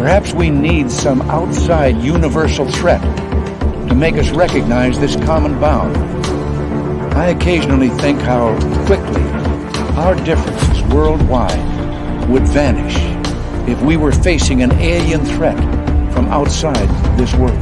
Perhaps we need some outside universal threat to make us recognize this common bound. I occasionally think how quickly our differences worldwide would vanish if we were facing an alien threat from outside this world.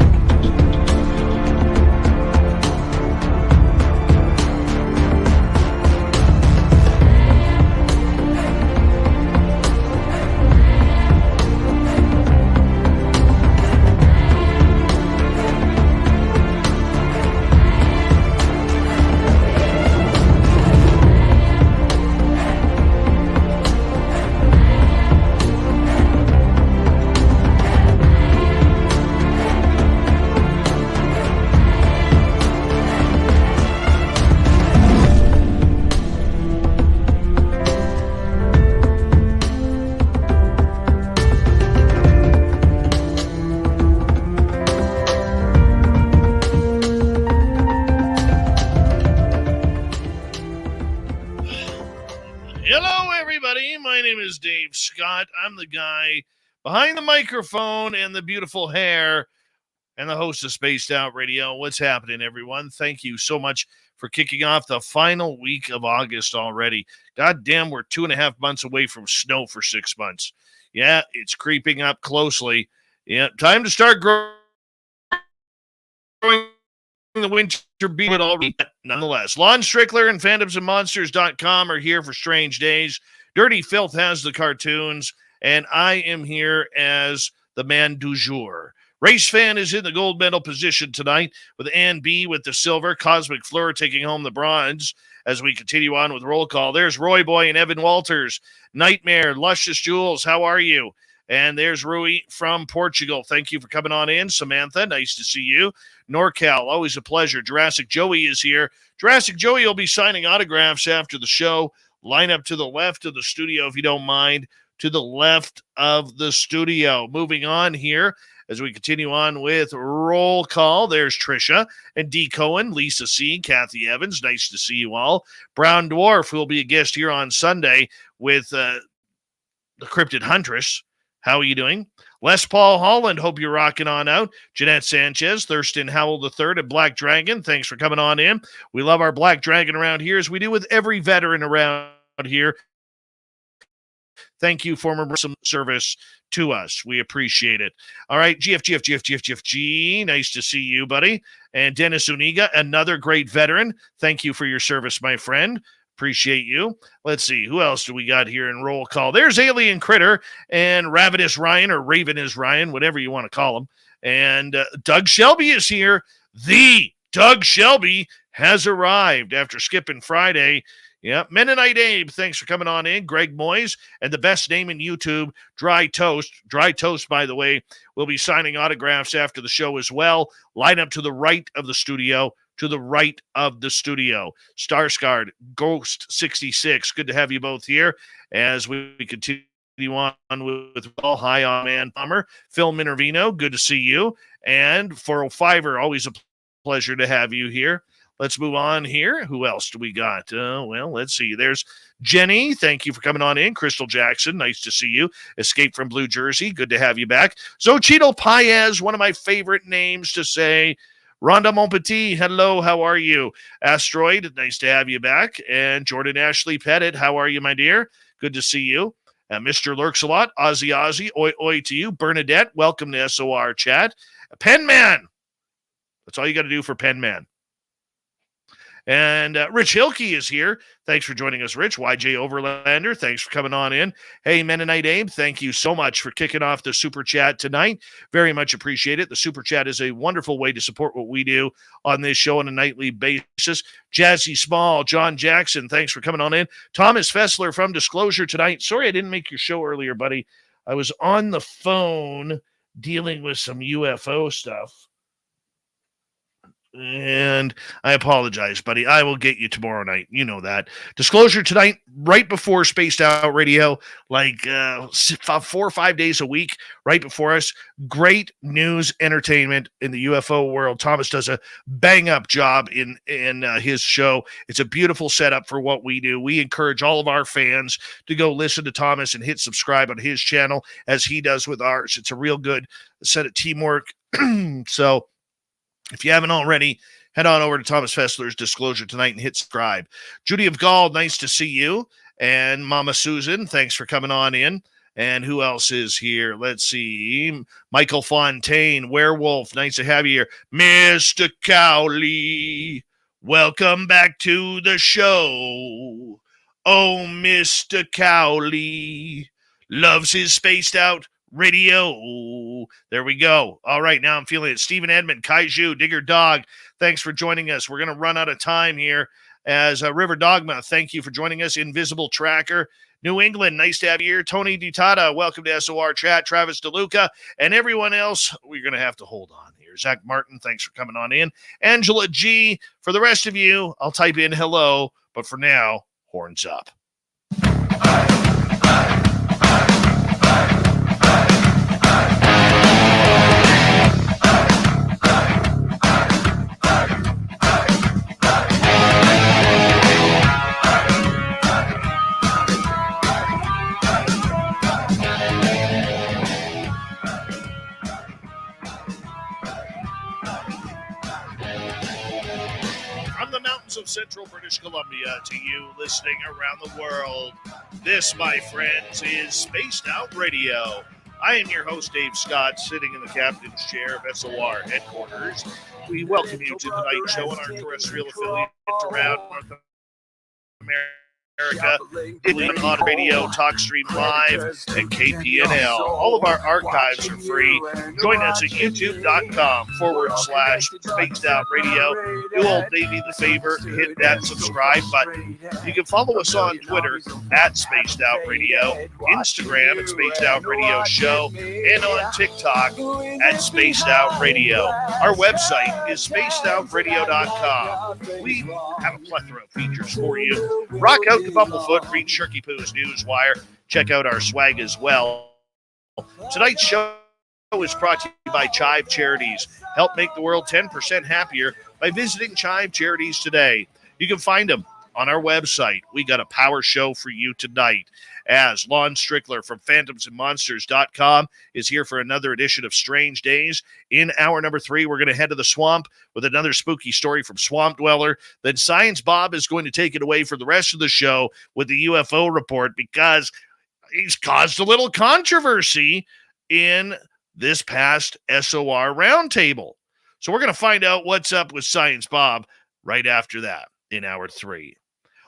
Scott. I'm the guy behind the microphone and the beautiful hair and the host of Spaced Out Radio. What's happening, everyone? Thank you so much for kicking off the final week of August already. God damn, we're 2.5 months away from snow for 6 months. Yeah, it's creeping up closely. Yeah, time to start growing the winter beat already. Nonetheless, Lon Strickler and phantomsandmonsters.com are here for Strange Days. Dirty Filth has the cartoons, and I am here as the man du jour. Race Fan is in the gold medal position tonight with Ann B with the silver, Cosmic Fleur taking home the bronze as we continue on with roll call. There's Roy Boy and Evan Walters. Nightmare, Luscious Jules, how are you? And there's Rui from Portugal. Thank you for coming on in. Samantha, nice to see you. NorCal, always a pleasure. Jurassic Joey is here. Jurassic Joey will be signing autographs after the show. Line up to the left of the studio, if you don't mind, to the left of the studio. Moving on here as we continue on with roll call. There's Trisha and D. Cohen, Lisa C., Kathy Evans. Nice to see you all. Brown Dwarf, who will be a guest here on Sunday with the Cryptid Huntress. How are you doing? Les Paul Holland, hope you're rocking on out. Jeanette Sanchez, Thurston Howell III, and Black Dragon, thanks for coming on in. We love our Black Dragon around here, as we do with every veteran around here. Thank you for some service to us. We appreciate it. All right, GFG, nice to see you, buddy. And Dennis Uniga, another great veteran. Thank you for your service, my friend. Appreciate you. Let's see. Who else do we got here in roll call? There's Alien Critter and Ravenous Ryan, or Raven is Ryan, whatever you want to call him. And Doug Shelby is here. The Doug Shelby has arrived after skipping Friday. Yeah, Mennonite Abe, thanks for coming on in. Greg Moyes, and the best name in YouTube, Dry Toast. Dry Toast, by the way, will be signing autographs after the show as well. Line up to the right of the studio. To the right of the studio. Starscard, Ghost 66. Good to have you both here as we continue on with Hi, I'm Man Palmer. Phil Minervino, good to see you. And 405er, always a pleasure to have you here. Let's move on here. Who else do we got? Well, let's see. There's Jenny. Thank you for coming on in. Crystal Jackson, nice to see you. Escape from Blue Jersey, good to have you back. Xochitl Paez, one of my favorite names to say. Rhonda Montpetit, hello, how are you? Asteroid, nice to have you back. And Jordan Ashley Pettit, how are you, my dear? Good to see you. Mr. Lurks-a-Lot, Ozzy, oi, oi to you. Bernadette, welcome to SOR chat. Penman, that's all you got to do for Penman. And Rich Hilke is here. Thanks for joining us, Rich. YJ Overlander, thanks for coming on in. Hey, Mennonite Abe, thank you so much for kicking off the Super Chat tonight. Very much appreciate it. The Super Chat is a wonderful way to support what we do on this show on a nightly basis. Jazzy Small, John Jackson, thanks for coming on in. Thomas Fessler from Disclosure tonight. Sorry I didn't make your show earlier, buddy. I was on the phone dealing with some UFO stuff. And I apologize, buddy. I will get you tomorrow night. You know that. Disclosure tonight, right before Spaced Out Radio, like 4 or 5 days a week, right before us. Great news entertainment in the UFO world. Thomas does a bang-up job in his show. It's a beautiful setup for what we do. We encourage all of our fans to go listen to Thomas and hit subscribe on his channel as he does with ours. It's a real good set of teamwork. So, if you haven't already, head on over to Thomas Fessler's Disclosure tonight and hit subscribe. Judy of Gaul, nice to see you. And Mama Susan, thanks for coming on in. And who else is here? Let's see. Michael Fontaine, Werewolf, nice to have you here. Mr. Cowley, welcome back to the show. Oh, Mr. Cowley loves his spaced out radio. There we go. All right, now I'm feeling it. Stephen Edmond, Kaiju, Digger Dog, thanks for joining us. We're going to run out of time here as River Dogma, thank you for joining us. Invisible Tracker, New England, nice to have you here. Tony Dutata, welcome to SOR Chat. Travis DeLuca, and everyone else, we're going to have to hold on here. Zach Martin, thanks for coming on in. Angela G, for the rest of you, I'll type in hello, but for now, horns up. Of Central British Columbia to you listening around the world. This, my friends, is Spaced Out Radio. I am your host, Dave Scott, sitting in the captain's chair of SOR headquarters. We welcome you to tonight's show on our terrestrial affiliates around North America, on radio, TalkStream Live, and KPNL. All of our archives are free. Join us at youtube.com/Spaced Out Radio. Do old Davey the favor, hit that subscribe button. You can follow us on Twitter at Spaced Out Radio, Instagram at Spaced Out Radio Show, and on TikTok at Spaced Out Radio. Our website is spacedoutradio.com. We have a plethora of features for you. Rock out to Bumblefoot, read Shirky Poo's Newswire. Check out our swag as well. Tonight's show is brought to you by Chive Charities. Help make the world 10% happier by visiting Chive Charities today. You can find them on our website. We got a power show for you tonight, as Lon Strickler from phantomsandmonsters.com is here for another edition of Strange Days. In hour number 3, we're going to head to the swamp with another spooky story from Swamp Dweller. Then Science Bob is going to take it away for the rest of the show with the UFO report, because he's caused a little controversy in this past SOR roundtable. So we're going to find out what's up with Science Bob right after that in hour 3.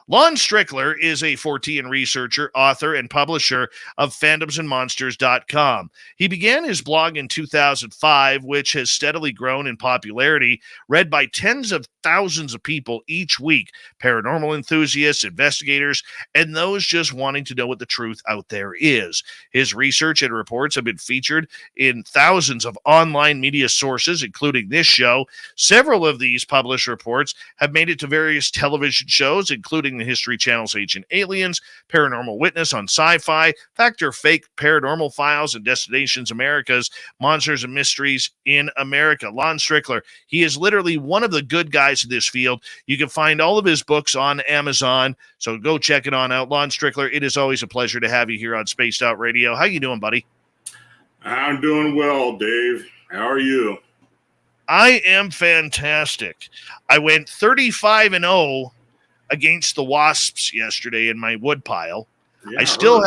Lon Strickler is a Fortean researcher, author, and publisher of phantomsandmonsters.com. He began his blog in 2005, which has steadily grown in popularity, read by tens of thousands of people each week, paranormal enthusiasts, investigators, and those just wanting to know what the truth out there is. His research and reports have been featured in thousands of online media sources, including this show. Several of these published reports have made it to various television shows, including the History Channel's Ancient Aliens, Paranormal Witness on Syfy, Fact or Fake Paranormal Files, and Destinations America's Monsters and Mysteries in America. Lon Strickler, he is literally one of the good guys in this field. You can find all of his books on Amazon, so go check it on out. Lon Strickler, it is always a pleasure to have you here on Spaced Out Radio. How you doing, buddy? I'm doing well, Dave. How are you? I am fantastic. I went 35-0 against the wasps yesterday in my wood pile. Yeah, I still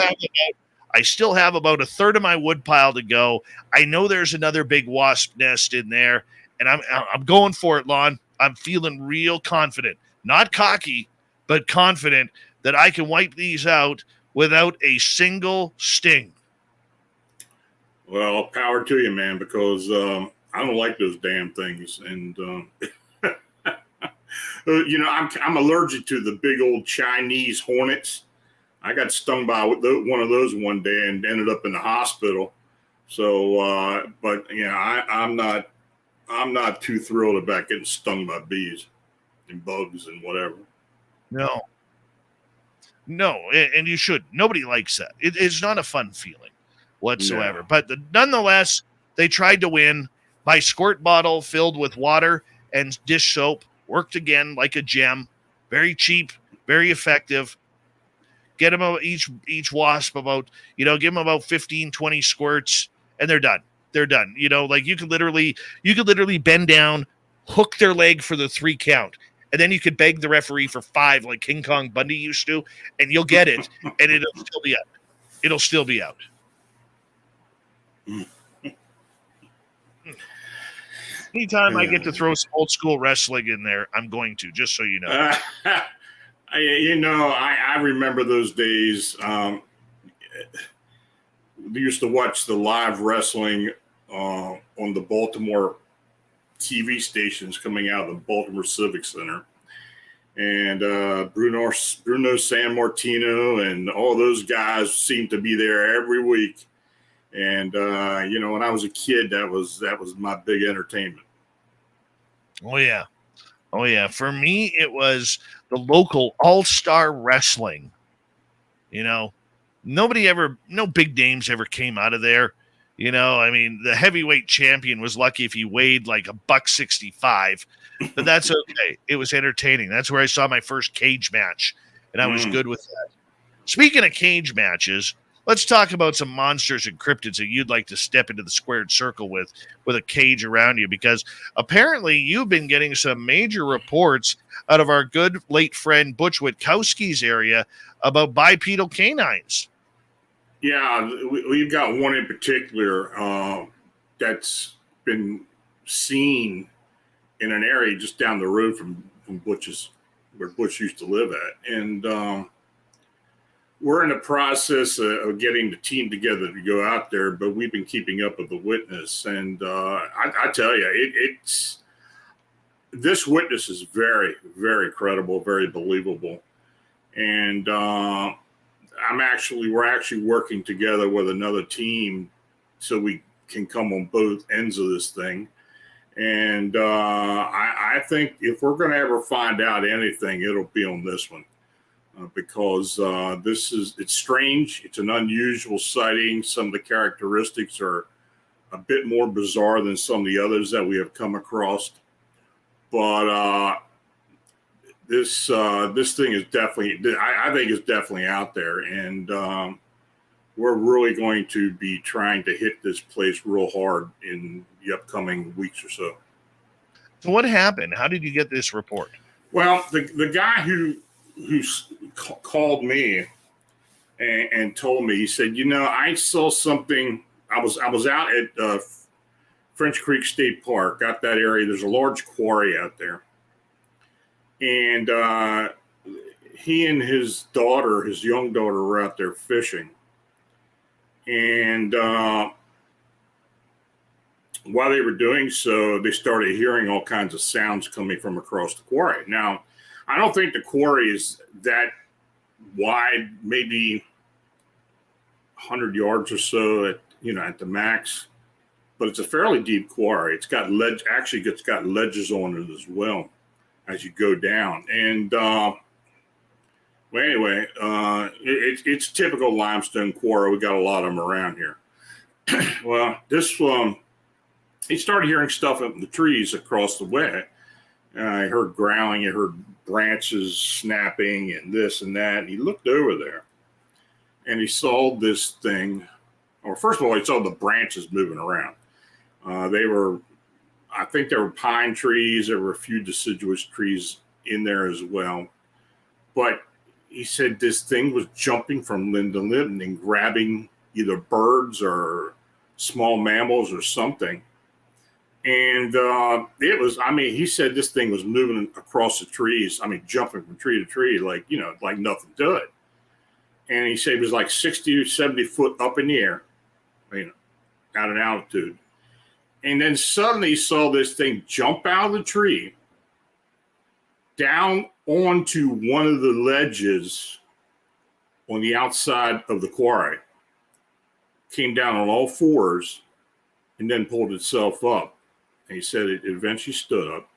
have about a third of my wood pile to go. I know there's another big wasp nest in there, and I'm going for it, Lon. I'm feeling real confident, not cocky, but confident that I can wipe these out without a single sting. Well, power to you, man, because I don't like those damn things, and I'm allergic to the big old Chinese hornets. I got stung by one of those one day and ended up in the hospital. So, but I'm not I'm not too thrilled about getting stung by bees and bugs and whatever. No, and you should. Nobody likes that. It's not a fun feeling whatsoever. No. But nonetheless, they tried to win. My squirt bottle filled with water and dish soap worked again like a gem. Very cheap, very effective. Get them each wasp about, give them about 15, 20 squirts, and they're done. They're done. Like you could literally bend down, hook their leg for the 3 count, and then you could beg the referee for 5 like King Kong Bundy used to, and you'll get it, and it'll still be out. It'll still be out. Anytime I get to throw some old school wrestling in there, I'm going to, just so you know. I remember those days. We used to watch the live wrestling on the Baltimore TV stations coming out of the Baltimore Civic Center. And Bruno Sammartino and all those guys seemed to be there every week. And, when I was a kid, that was my big entertainment. Oh, yeah. For me, it was the local all-star wrestling. No big names ever came out of there. The heavyweight champion was lucky if he weighed like $165, but that's okay. It was entertaining. That's where I saw my first cage match, and I was good with that. Speaking of cage matches, let's talk about some monsters and cryptids that you'd like to step into the squared circle with a cage around you, because apparently you've been getting some major reports out of our good late friend Butch Witkowski's area about bipedal canines. Yeah, we've got one in particular that's been seen in an area just down the road from Butch's, where Butch used to live at. And we're in the process of getting the team together to go out there, but we've been keeping up with the witness. And I tell you, this witness is very, very credible, very believable. And we're actually working together with another team so we can come on both ends of this thing. And I think if we're going to ever find out anything, it'll be on this one. Because it's strange. It's an unusual sighting. Some of the characteristics are a bit more bizarre than some of the others that we have come across. But this thing is definitely, I think it's definitely out there. And we're really going to be trying to hit this place real hard in the upcoming weeks or so. So what happened? How did you get this report? Well, the guy who called me and told me, he said, I saw something. I was out at French Creek State Park, out that area. There's a large quarry out there. And he and his young daughter were out there fishing. And while they were doing so, they started hearing all kinds of sounds coming from across the quarry. Now, I don't think the quarry is that wide, maybe 100 yards or so at the max, but it's a fairly deep quarry. It's got ledges on it as well as you go down. And it's typical limestone quarry. We got a lot of them around here. Well, this he started hearing stuff up in the trees across the way. I heard growling, I heard branches snapping and this and that. And he looked over there and he saw this thing. Or first of all, he saw the branches moving around. I think there were pine trees. There were a few deciduous trees in there as well. But he said this thing was jumping from limb to limb and grabbing either birds or small mammals or something. And he said this thing was moving across the trees. Jumping from tree to tree, like nothing to it. And he said it was like 60 or 70 foot up in the air, at an altitude. And then suddenly he saw this thing jump out of the tree down onto one of the ledges on the outside of the quarry, came down on all fours, and then pulled itself up And he said it eventually stood up.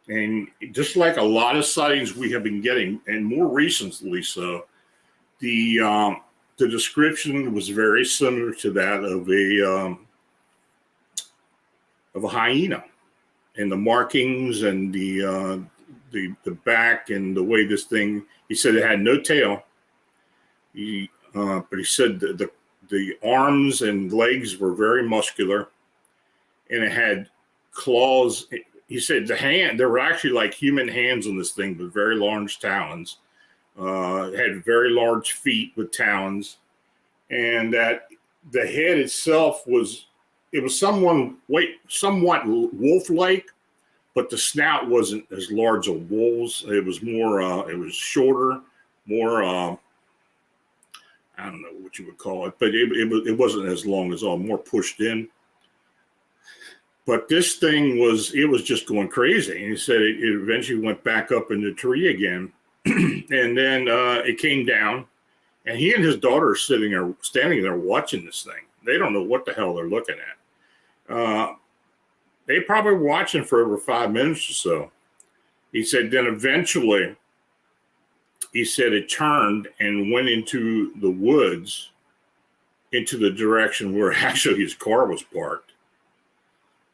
And just like a lot of sightings we have been getting, and more recently so, the description was very similar to that of a hyena, and the markings and the back and the way this thing. He said it had no tail. But he said the arms and legs were very muscular, and it had claws. He said there were actually like human hands on this thing with very large talons. It had very large feet with talons, and that the head itself was somewhat wolf-like, but the snout wasn't as large as a wolf's. It was more. It was shorter, more. I don't know what you would call it, but it wasn't as long as all, more pushed in. But this thing was just going crazy. And he said it eventually went back up in the tree again. And then it came down, and he and his daughter are standing there watching this thing. They don't know what the hell they're looking at. They probably were watching for over 5 minutes or so. He said then eventually, he said it turned and went into the woods, into the direction where actually his car was parked.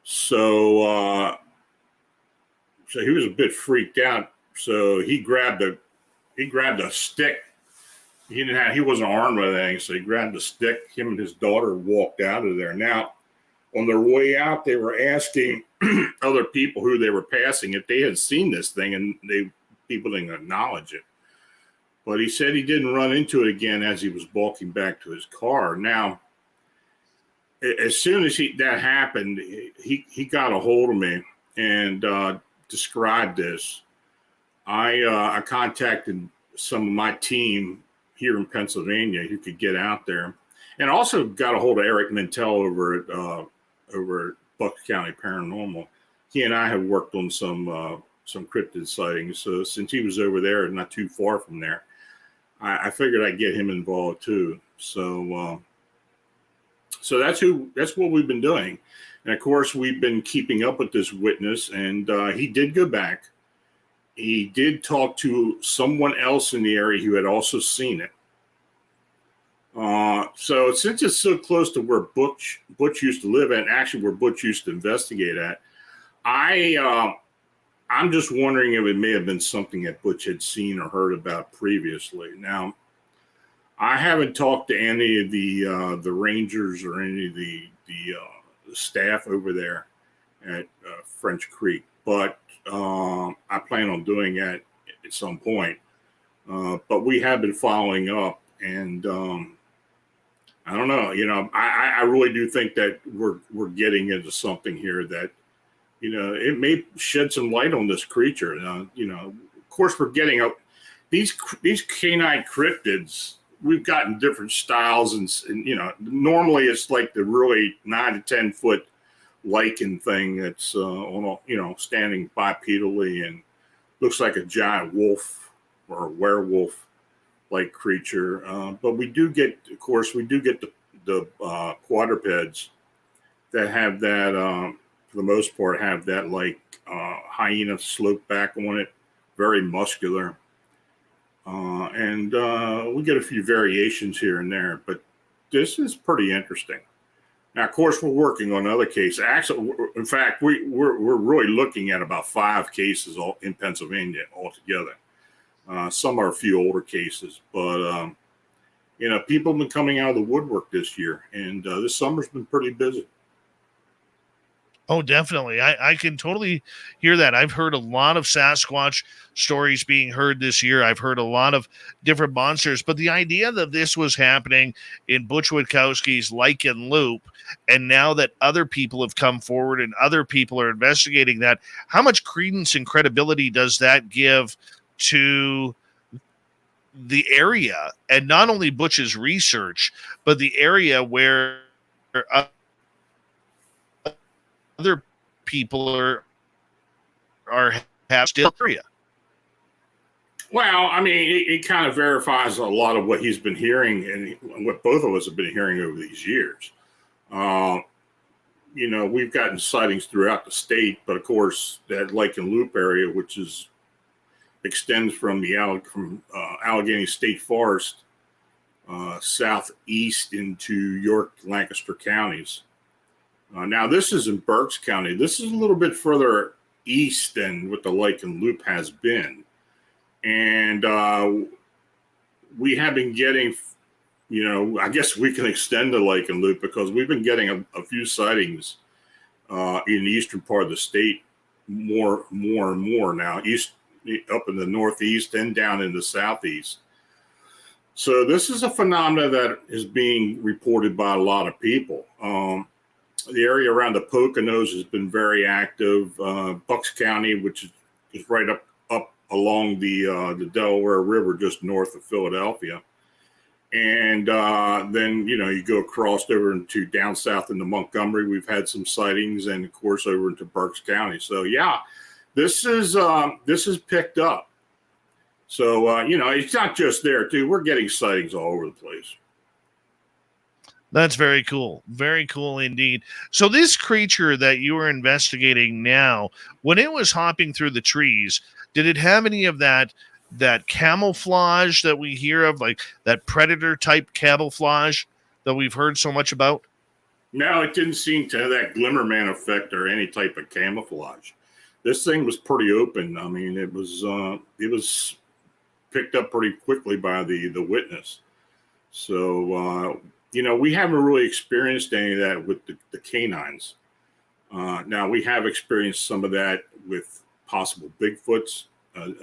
So he was a bit freaked out. So he grabbed a stick. He wasn't armed with anything, so he grabbed a stick. Him and his daughter walked out of there. Now, on their way out, they were asking other people who they were passing if they had seen this thing, and people didn't acknowledge it. But he said he didn't run into it again as he was walking back to his car. Now, as soon as that happened, he got a hold of me and described this. I contacted some of my team here in Pennsylvania who could get out there, and also got a hold of Eric Mintel over at Bucks County Paranormal. He and I have worked on some cryptid sightings. So since he was over there, not too far from there, I figured I'd get him involved too. So that's what we've been doing. And of course, we've been keeping up with this witness, and he did go back. He did talk to someone else in the area who had also seen it. So since it's so close to where Butch used to live at, and actually where Butch used to investigate at, I'm just wondering if it may have been something that Butch had seen or heard about previously. Now, I haven't talked to any of the rangers or any of the staff over there at French Creek, but I plan on doing that at some point. But we have been following up, and I don't know. I really do think that we're getting into something here that, it may shed some light on this creature. Of course, we're getting up these canine cryptids. We've gotten different styles, and normally it's like the really 9 to 10 foot lichen thing that's standing bipedally and looks like a giant wolf or a werewolf like creature. But we do get the quadrupeds that have that. For the most part, have that like hyena slope back on it, very muscular. And we get a few variations here and there, but this is pretty interesting. Now, of course, we're working on other cases. Actually, in fact, we're really looking at about 5 cases all in Pennsylvania altogether. Some are a few older cases, but people have been coming out of the woodwork this year, and this summer's been pretty busy. Oh, definitely. I can totally hear that. I've heard a lot of Sasquatch stories being heard this year. I've heard a lot of different monsters, but the idea that this was happening in Butch Witkowski's Lichen Loop, and now that other people have come forward and other people are investigating that, how much credence and credibility does that give to the area? And not only Butch's research, but the area where other people have still area. Well, I mean, it kind of verifies a lot of what he's been hearing and what both of us have been hearing over these years. we've gotten sightings throughout the state, but of course that Lake and Loop area, which extends from the Allegheny State Forest southeast into York, Lancaster counties. Now this is in Berks County. This is a little bit further east than what the Lake and Loop has been, and we have been getting. I guess we can extend the Lake and Loop because we've been getting a few sightings in the eastern part of the state more and more now, up in the northeast and down in the southeast. So this is a phenomenon that is being reported by a lot of people. The area around the Poconos has been very active. Bucks County, which is right up along the Delaware River, just north of Philadelphia. And then, you go across over into down south into Montgomery. We've had some sightings, and of course over into Berks County. So yeah, this is picked up. So it's not just there too. We're getting sightings all over the place. That's very cool. Very cool indeed. So this creature that you are investigating now, when it was hopping through the trees, did it have any of that camouflage that we hear of, like that predator type camouflage that we've heard so much about? No, it didn't seem to have that Glimmerman effect or any type of camouflage. This thing was pretty open. I mean, it was picked up pretty quickly by the witness. So, we haven't really experienced any of that with the canines. Now, we have experienced some of that with possible Bigfoots.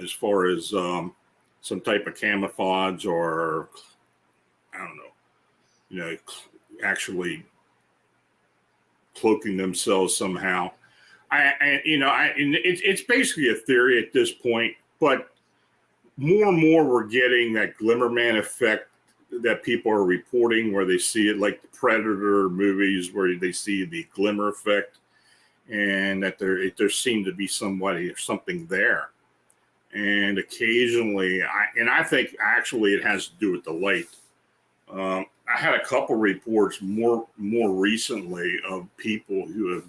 As far as some type of camouflage or, I don't know, actually cloaking themselves somehow. It's basically a theory at this point, but more and more we're getting that Glimmerman effect that people are reporting, where they see it like the Predator movies, where they see the glimmer effect, and that there seemed to be something there. And occasionally, I think actually it has to do with the light. I had a couple reports more recently of people who have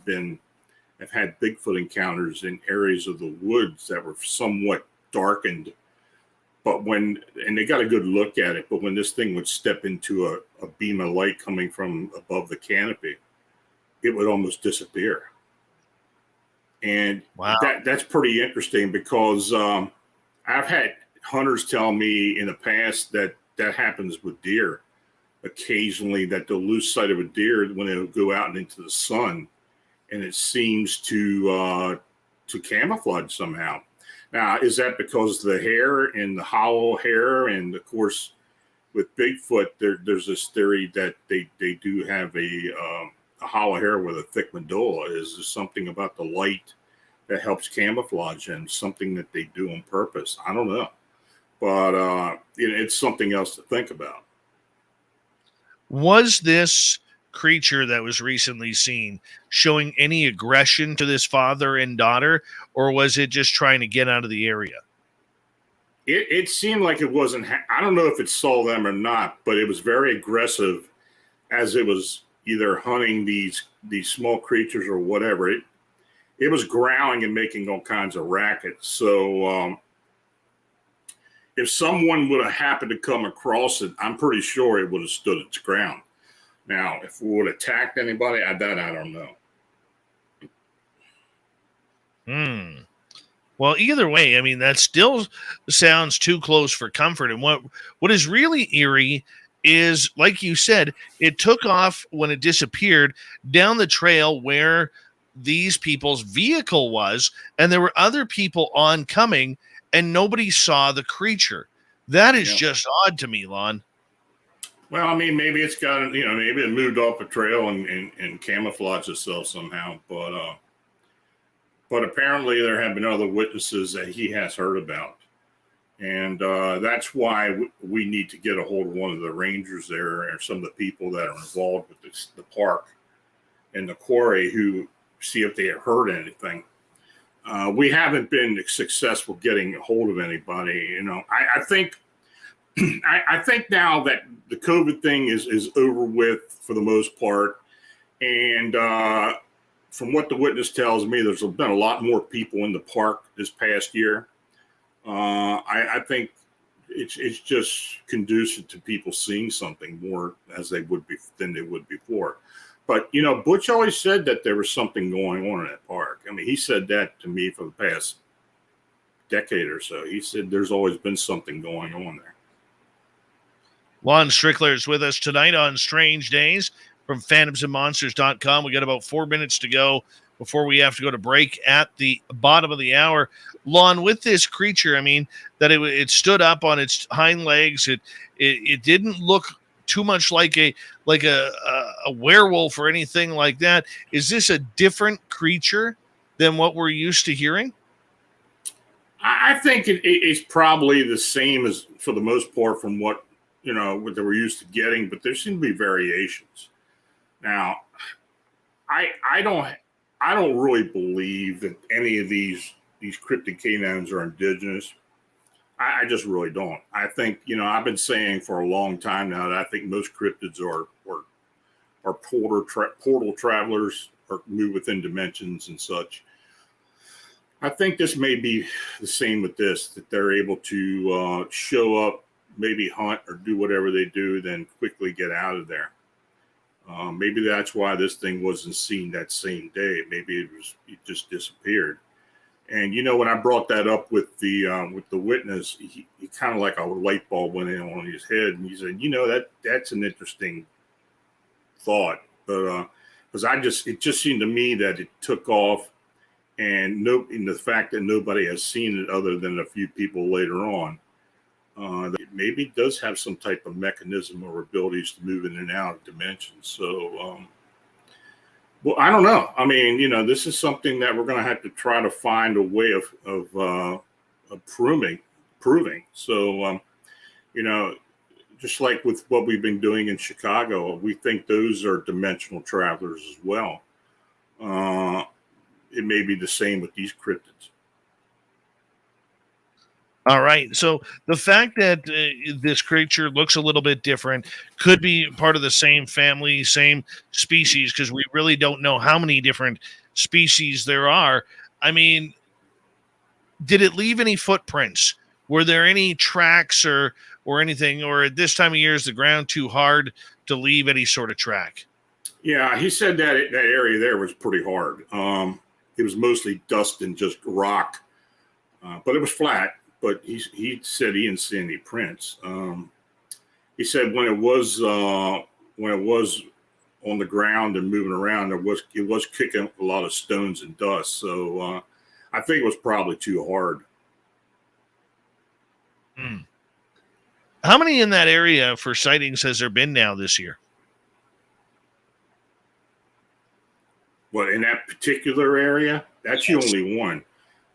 had Bigfoot encounters in areas of the woods that were somewhat darkened. But and they got a good look at it, but when this thing would step into a beam of light coming from above the canopy, it would almost disappear. And wow. That's pretty interesting because I've had hunters tell me in the past that happens with deer. Occasionally, that they'll lose sight of a deer when they'll go out and into the sun, and it seems to camouflage somehow. Now, is that because of the hair and the hollow hair? And of course, with Bigfoot, there's this theory that they do have a hollow hair with a thick medulla. Is there something about the light that helps camouflage, and something that they do on purpose? I don't know, but it's something else to think about. Was this creature that was recently seen showing any aggression to this father and daughter, or was it just trying to get out of the area? It seemed like it wasn't. I don't know if it saw them or not, but it was very aggressive as it was either hunting these small creatures or whatever. It was growling and making all kinds of racket. So if someone would have happened to come across it, I'm pretty sure it would have stood its ground. Now, if it would have attacked anybody, I don't know. Well, either way, I mean, that still sounds too close for comfort. And what is really eerie is, like you said, it took off when it disappeared down the trail where these people's vehicle was, and there were other people oncoming, and nobody saw the creature. That is just odd to me, Lon. Well, I mean, maybe it's got, maybe it moved off a trail and camouflaged itself somehow. But apparently there have been other witnesses that he has heard about. And that's why we need to get a hold of one of the rangers there, or some of the people that are involved with the park and the quarry, who see if they have heard anything. We haven't been successful getting a hold of anybody. I think now that the COVID thing is over with for the most part, and from what the witness tells me, there's been a lot more people in the park this past year. I think it's just conducive to people seeing something more than they would before. But, Butch always said that there was something going on in that park. I mean, he said that to me for the past decade or so. He said there's always been something going on there. Lon Strickler is with us tonight on Strange Days from phantomsandmonsters.com. We got about 4 minutes to go before we have to go to break at the bottom of the hour. Lon, with this creature, I mean, that it stood up on its hind legs. It didn't look too much like a werewolf or anything like that. Is this a different creature than what we're used to hearing? I think it's probably the same as, for the most part, from what they were used to getting, but there seem to be variations. Now, I don't really believe that any of these cryptid canines are indigenous. I just really don't. I think, I've been saying for a long time now that I think most cryptids are portal travelers or move within dimensions and such. I think this may be the same with this, that they're able to show up, maybe hunt or do whatever they do, then quickly get out of there. Maybe that's why this thing wasn't seen that same day. Maybe it just disappeared. And when I brought that up with the witness, he kind of like a light bulb went in on his head, and he said, that's an interesting thought, but because it just seemed to me that it took off, and the fact that nobody has seen it other than a few people later on, that it maybe does have some type of mechanism or abilities to move in and out of dimensions. So, well, I don't know. I mean, this is something that we're going to have to try to find a way of proving. So, just like with what we've been doing in Chicago, we think those are dimensional travelers as well. It may be the same with these cryptids. All right. So the fact that this creature looks a little bit different could be part of the same family, same species, because we really don't know how many different species there are. I mean, did it leave any footprints? Were there any tracks or anything? Or at this time of year, is the ground too hard to leave any sort of track? Yeah, he said that area there was pretty hard. It was mostly dust and just rock, but it was flat. But he said he didn't see any prints. He said when it was on the ground and moving around, it was kicking a lot of stones and dust. So I think it was probably too hard. How many in that area for sightings has there been now this year? Well, in that particular area, that's the only one.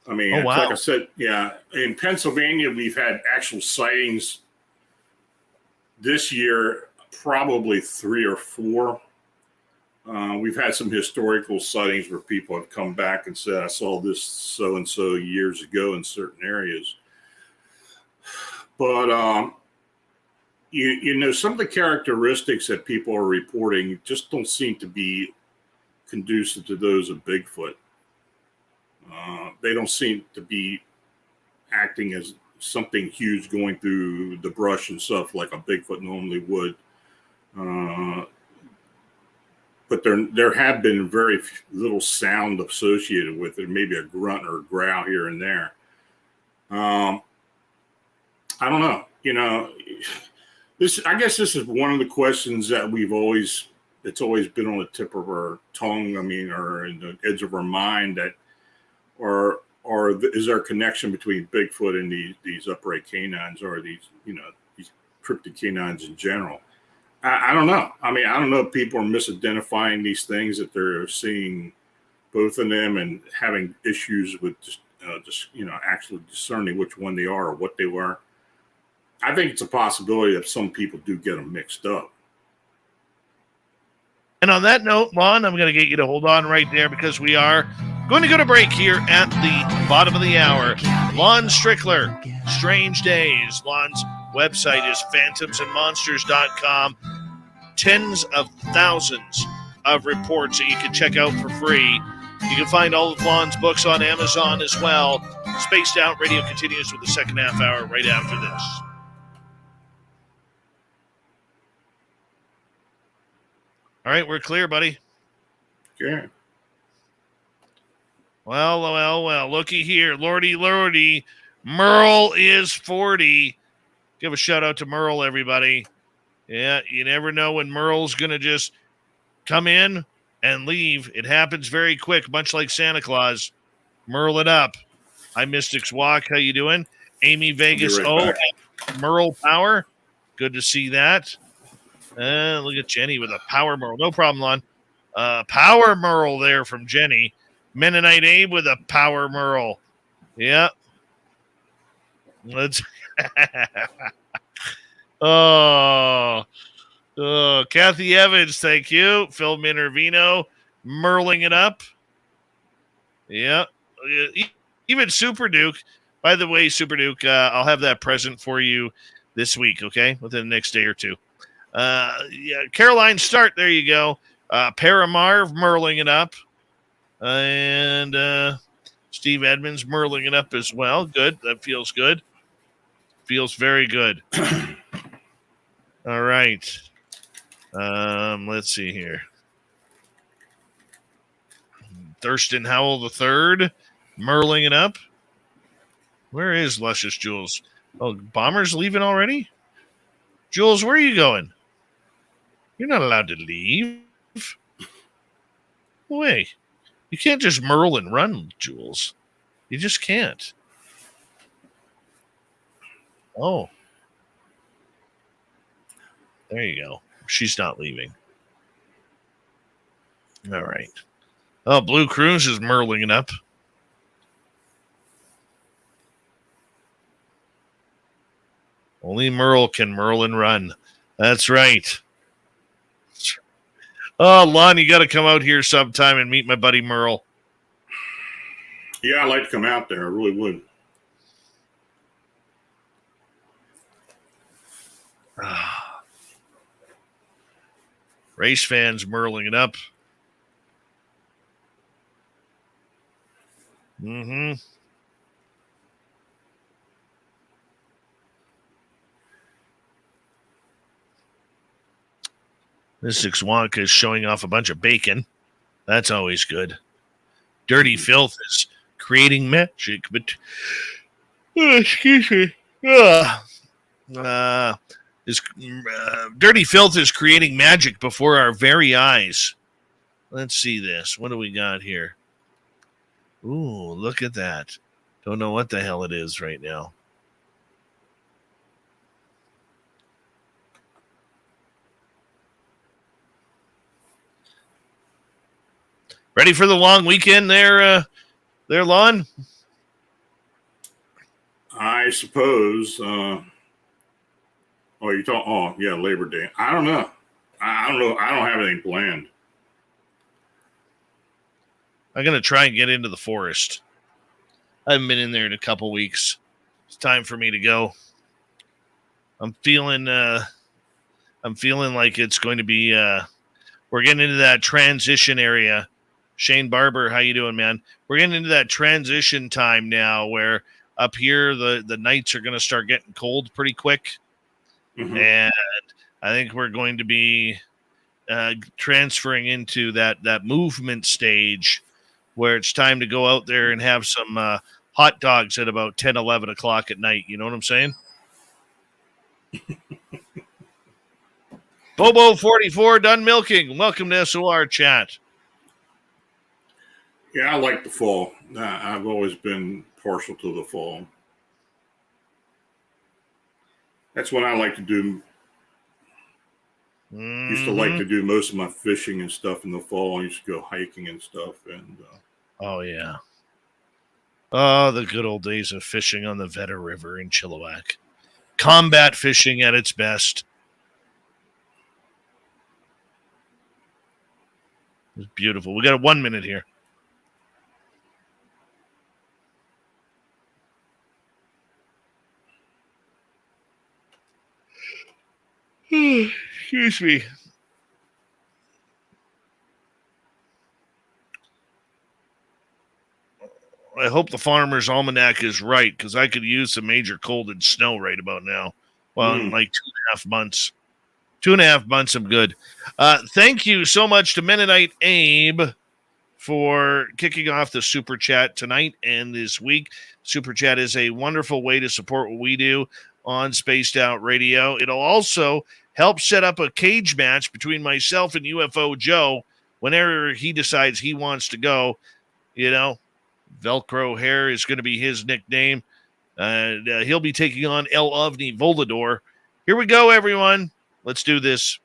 I mean, oh, wow. Like I said, yeah, in Pennsylvania, we've had actual sightings this year, probably 3 or 4. We've had some historical sightings where people have come back and said, I saw this so-and-so years ago in certain areas. But, some of the characteristics that people are reporting just don't seem to be conducive to those of Bigfoot. They don't seem to be acting as something huge going through the brush and stuff like a Bigfoot normally would. But there have been very little sound associated with it, maybe a grunt or a growl here and there. I don't know. I guess this is one of the questions that it's always been on the tip of our tongue. I mean, or in the edge of our mind, that, or is there a connection between Bigfoot and these upright canines, or these cryptid canines in general? I don't know. I mean, I don't know if people are misidentifying these things, that they're seeing both of them and having issues with just actually discerning which one they are or what they were. I think it's a possibility that some people do get them mixed up. And on that note, Lon, I'm going to get you to hold on right there, because we are going to go to break here at the bottom of the hour. Lon Strickler, Strange Days. Lon's website is phantomsandmonsters.com. Tens of thousands of reports that you can check out for free. You can find all of Lon's books on Amazon as well. Spaced Out Radio continues with the second half hour right after this. All right, we're clear, buddy. Okay. Well. Looky here. Lordy. Merle is 40. Give a shout out to Merle, everybody. Yeah, you never know when Merle's going to just come in and leave. It happens very quick, much like Santa Claus. Merle it up. Hi, Mystics Walk. How you doing? Amy Vegas. Right Merle Power. Good to see that. Look at Jenny with a power Merle. No problem, Lon. Power Merle there from Jenny. Mennonite Abe with a power Merle. Yeah. Let's. Kathy Evans, thank you. Phil Minervino, Merling it up. Yeah. Even Super Duke. By the way, Super Duke, I'll have that present for you this week, okay? Within the next day or two. Caroline Start, there you go. Paramarv, Merling it up. And Steve Edmonds, Merling it up as well. Good. That feels good. Feels very good. All right. Let's see here. Thurston Howell III, Merling it up. Where is Luscious Jules? Oh, Bomber's leaving already? Jules, where are you going? You're not allowed to leave. Wait. You can't just Merle and run, Jules. You just can't. Oh. There you go. She's not leaving. All right. Oh, Blue Cruise is Merling it up. Only Merle can Merle and run. That's right. Oh, Lon, you got to come out here sometime and meet my buddy Merle. Yeah, I'd like to come out there. I really would. Race fans Merling it up. Mm-hmm. Mystics Wonka is showing off a bunch of bacon. That's always good. Dirty Filth is creating magic, but excuse me. Dirty Filth is creating magic before our very eyes. Let's see this. What do we got here? Ooh, look at that. Don't know what the hell it is right now. Ready for the long weekend there, Lon? I suppose. You talk. Oh, yeah, Labor Day. I don't know. I don't know. I don't have anything planned. I'm gonna try and get into the forest. I haven't been in there in a couple weeks. It's time for me to go. I'm feeling like it's going to be. We're getting into that transition area. Shane Barber, how you doing, man? We're getting into that transition time now where up here the nights are going to start getting cold pretty quick. Mm-hmm. And I think we're going to be transferring into that movement stage where it's time to go out there and have some hot dogs at about 10, 11 o'clock at night. You know what I'm saying? Bobo44 done milking. Welcome to SOR chat. Yeah, I like the fall. I've always been partial to the fall. That's what I like to do. Mm-hmm. Used to like to do most of my fishing and stuff in the fall. I used to go hiking and stuff. And oh, yeah. Oh, the good old days of fishing on the Veta River in Chilliwack. Combat fishing at its best. It was beautiful. We got 1 minute here. Excuse me. I hope the Farmer's Almanac is right, because I could use some major cold and snow right about now. Well, in like 2.5 months. 2.5 months, I'm good. Thank you so much to Mennonite Abe for kicking off the Super Chat tonight and this week. Super Chat is a wonderful way to support what we do on Spaced Out Radio. It'll also help set up a cage match between myself and UFO Joe whenever he decides he wants to go. You know, Velcro Hair is going to be his nickname. He'll be taking on El Ovni Volador. Here we go, everyone. Let's do this.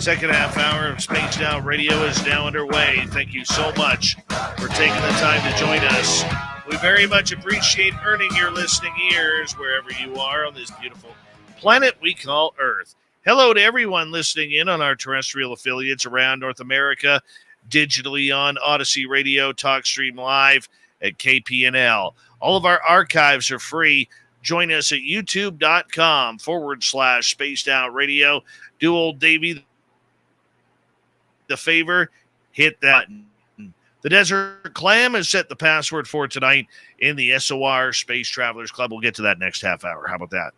Second half hour of Spaced Out Radio is now underway. Thank you so much for taking the time to join us. We very much appreciate earning your listening ears wherever you are on this beautiful planet we call Earth. Hello to everyone listening in on our terrestrial affiliates around North America, digitally on Odyssey Radio, TalkStream Live at KPNL. All of our archives are free. Join us at youtube.com/Spaced Out Radio. Do old Davey the favor, hit that button. The Desert Clam has set the password for tonight in the SOR Space Travelers Club. We'll get to that next half hour. How about that?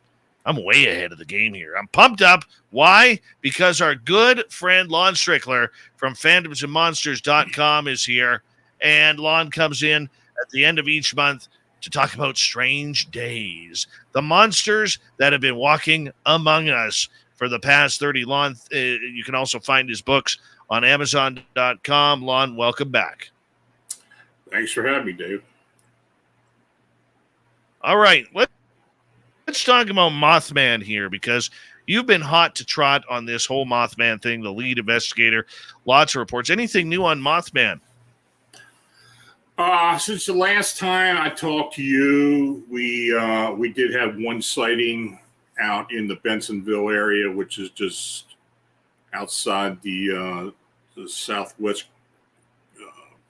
I'm way ahead of the game here. I'm pumped up. Why? Because our good friend Lon Strickler from phantomsandmonsters.com is here, and Lon comes in at the end of each month to talk about strange days, the monsters that have been walking among us for the past 30 Lon. You can also find his books on Amazon.com. Lon, welcome back. Thanks for having me, Dave. All right, let's talk about Mothman here, because you've been hot to trot on this whole Mothman thing, the lead investigator, lots of reports. Anything new on Mothman? Since the last time I talked to you, we did have one sighting out in the Bensonville area, which is just outside the southwest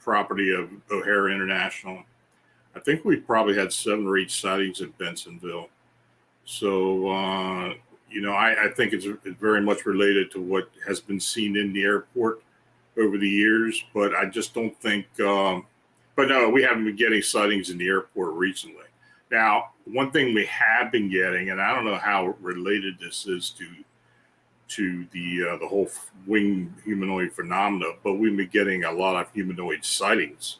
property of O'Hare International. I think we probably had 7 or 8 sightings at Bensonville. So, I think it's very much related to what has been seen in the airport over the years, but I just don't think, but no, we haven't been getting sightings in the airport recently. Now, one thing we have been getting, and I don't know how related this is to the whole winged humanoid phenomena, but we've been getting a lot of humanoid sightings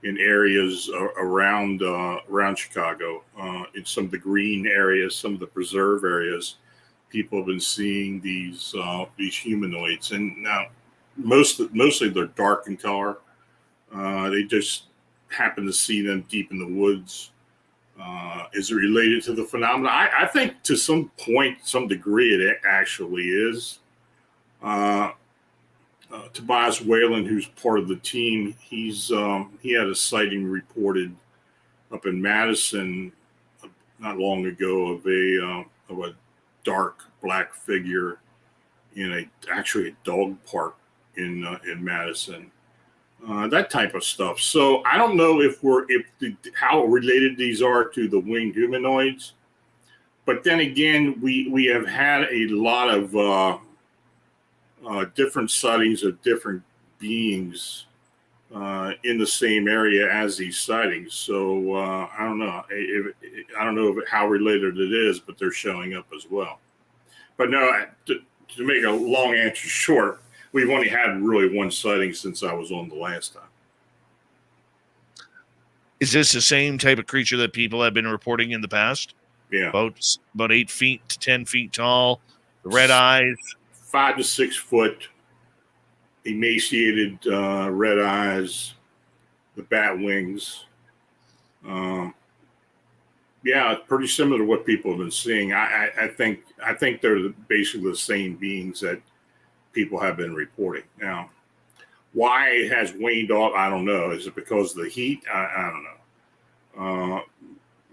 in areas around Chicago, in some of the green areas, some of the preserve areas. People have been seeing these humanoids, and now mostly they're dark in color. They just happen to see them deep in the woods. Is it related to the phenomena? I think to some point, some degree, it actually is. Tobias Whalen, who's part of the team, he had a sighting reported up in Madison not long ago of a dark black figure in actually a dog park in Madison. That type of stuff. So I don't know how related these are to the winged humanoids, but then again, we have had a lot of different sightings of different beings in the same area as these sightings. So I don't know. I don't know how related it is, but they're showing up as well. But no, to make a long answer short, we've only had really one sighting since I was on the last time. Is this the same type of creature that people have been reporting in the past? Yeah. About 8 feet to 10 feet tall, the red eyes. 5 to 6 foot, emaciated red eyes, the bat wings. Yeah, pretty similar to what people have been seeing. I think they're basically the same beings that people have been reporting. Now, why it has waned off, I don't know. Is it because of the heat? I don't know.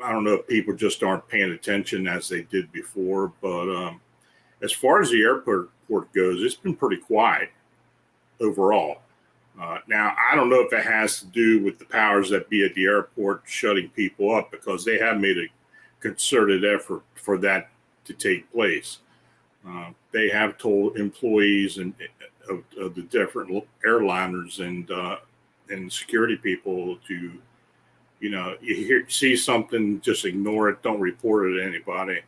I don't know if people just aren't paying attention as they did before. But as far as the airport goes, it's been pretty quiet. overall. Now, I don't know if it has to do with the powers that be at the airport shutting people up, because they have made a concerted effort for that to take place. They have told employees of the different airliners and security people to, see something, just ignore it, don't report it to anybody.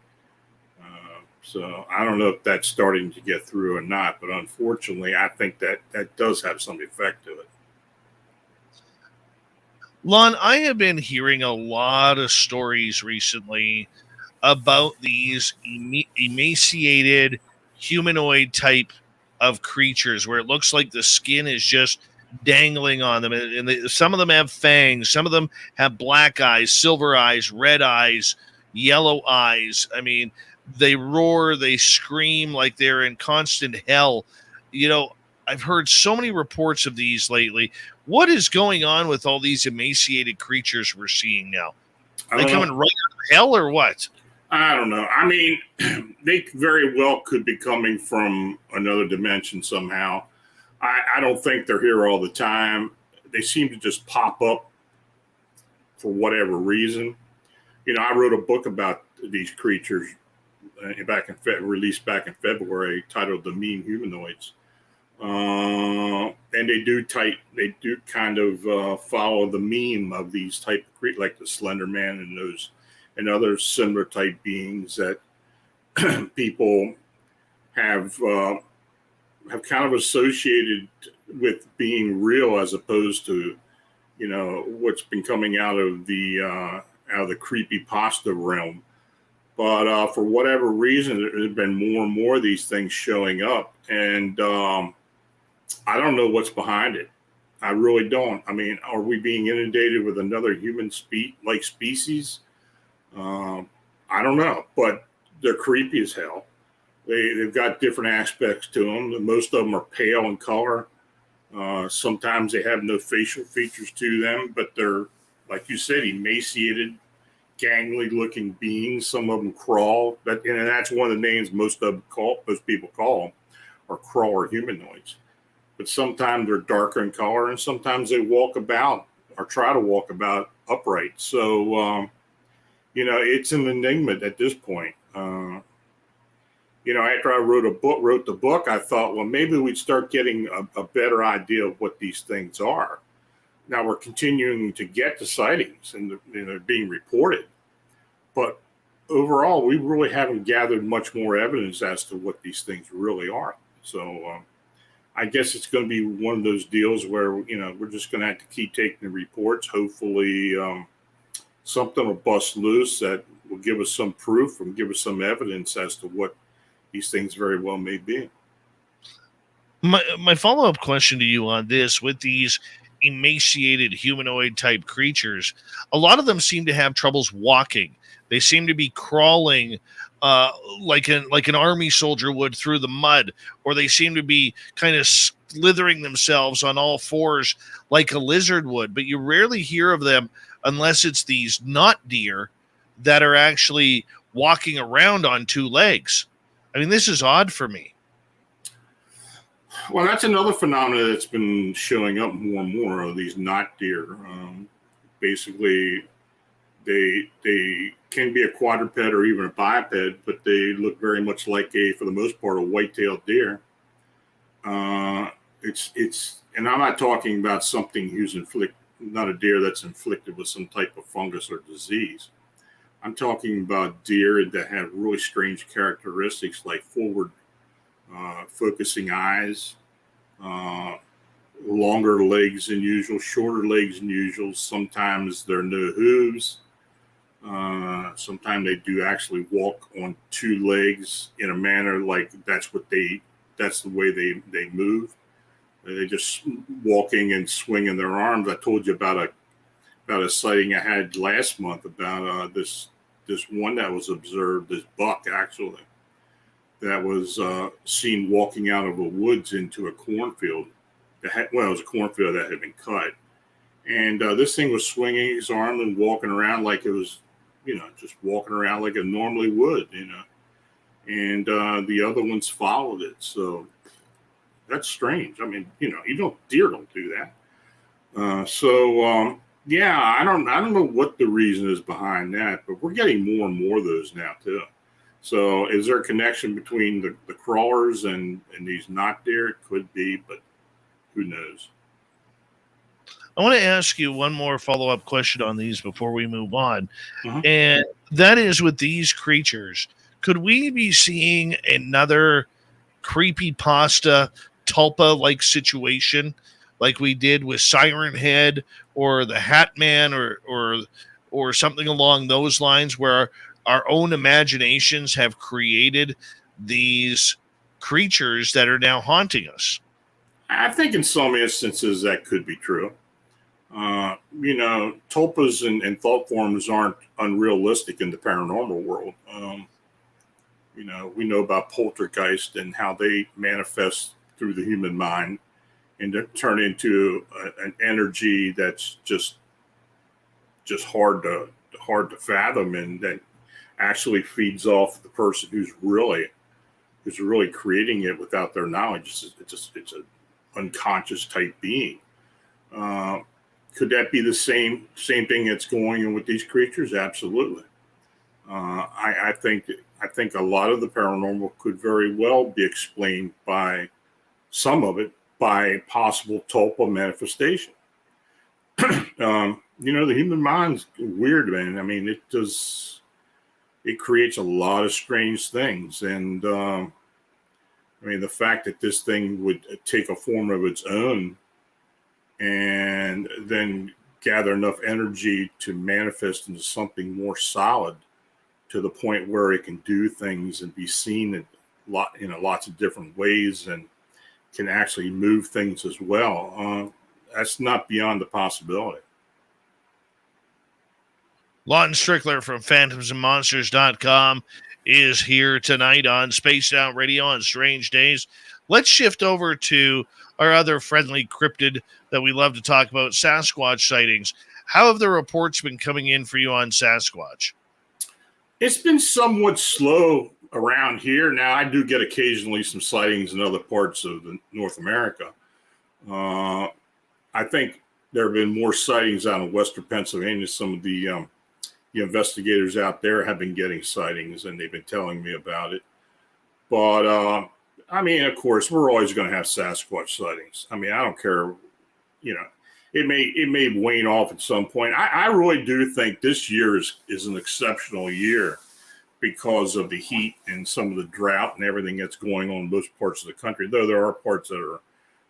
So I don't know if that's starting to get through or not, but unfortunately, I think that does have some effect to it. Lon, I have been hearing a lot of stories recently about these emaciated humanoid type of creatures where it looks like the skin is just dangling on them. And some of them have fangs. Some of them have black eyes, silver eyes, red eyes, yellow eyes. I mean, they roar, they scream like they're in constant hell. I've heard so many reports of these lately. What is going on with all these emaciated creatures we're seeing now? Are they coming right out of hell or what? I don't know. I mean, they very well could be coming from another dimension somehow. I don't think they're here all the time. They seem to just pop up for whatever reason. I wrote a book about these creatures released back in February, titled "The Mean Humanoids," and they do kind of follow the meme of these type of creatures, like the Slender Man and other similar type beings that people have kind of associated with being real, as opposed to what's been coming out of the creepypasta realm. But for whatever reason, there's been more and more of these things showing up, and I don't know what's behind it. I really don't. I mean, are we being inundated with another human species? I don't know, but they're creepy as hell. They've got different aspects to them. Most of them are pale in color. Sometimes they have no facial features to them, but they're, like you said, emaciated, gangly looking beings. Some of them crawl, and that's one of the names most people call them, are crawler humanoids. But sometimes they're darker in color, and sometimes they walk about or try to walk about upright. So it's an enigma at this point. After I wrote the book, I thought, well, maybe we'd start getting a better idea of what these things are. Now we're continuing to get the sightings, and they're being reported. But overall, we really haven't gathered much more evidence as to what these things really are. So I guess it's going to be one of those deals where, we're just going to have to keep taking the reports. Hopefully something will bust loose that will give us some proof and give us some evidence as to what these things very well may be. My follow-up question to you on this, with these emaciated humanoid type creatures, a lot of them seem to have troubles walking. They seem to be crawling like an army soldier would through the mud, or they seem to be kind of slithering themselves on all fours like a lizard would. But you rarely hear of them unless it's these not deer that are actually walking around on two legs. I mean, this is odd for me. Well, that's another phenomenon that's been showing up more and more, of these not deer. Basically, they can be a quadruped or even a biped, but they look very much like for the most part, a white-tailed deer. And I'm not talking about something who's not a deer that's inflicted with some type of fungus or disease. I'm talking about deer that have really strange characteristics, like forward focusing eyes, longer legs than usual, shorter legs than usual. Sometimes there are no hooves. Sometimes they do actually walk on two legs in a manner like that's the way they move. They're just walking and swinging their arms. I told you about a sighting I had last month about this one that was observed, this buck actually, that was seen walking out of a woods into a cornfield. It was a cornfield that had been cut. And this thing was swinging his arm and walking around like it was, just walking around like it normally would, And the other ones followed it. So That's strange. I mean, deer don't do that. Yeah, I don't know what the reason is behind that, but we're getting more and more of those now too. So is there a connection between the crawlers and these not deer? It could be, but who knows? I want to ask you one more follow-up question on these before we move on. Uh-huh. And that is, with these creatures, could we be seeing another creepypasta tulpa-like situation like we did with Siren Head or the Hat Man or something along those lines, where our own imaginations have created these creatures that are now haunting us? I think in some instances that could be true. Tulpas and thought forms aren't unrealistic in the paranormal world. We know about poltergeist and how they manifest through the human mind and turn into an energy that's just hard to fathom, and that actually feeds off the person who's really creating it without their knowledge. It's an unconscious type being. Could that be the same thing that's going on with these creatures? Absolutely. I think a lot of the paranormal could very well be explained by some of it by possible tulpa manifestation. The human mind's weird, man. I mean, it creates a lot of strange things, and the fact that this thing would take a form of its own and then gather enough energy to manifest into something more solid to the point where it can do things and be seen in lots of different ways and can actually move things as well. That's not beyond the possibility. Lon Strickler from phantomsandmonsters.com is here tonight on Spaced Out Radio on Strange Days. Let's shift over to our other friendly cryptid that we love to talk about, Sasquatch sightings. How have the reports been coming in for you on Sasquatch? It's been somewhat slow around here. Now, I do get occasionally some sightings in other parts of North America. I think there have been more sightings out in western Pennsylvania. Some of the investigators out there have been getting sightings, and they've been telling me about it. But of course, we're always going to have Sasquatch sightings. I don't care. It may wane off at some point. I really do think this year is an exceptional year because of the heat and some of the drought and everything that's going on in those parts of the country. Though there are parts that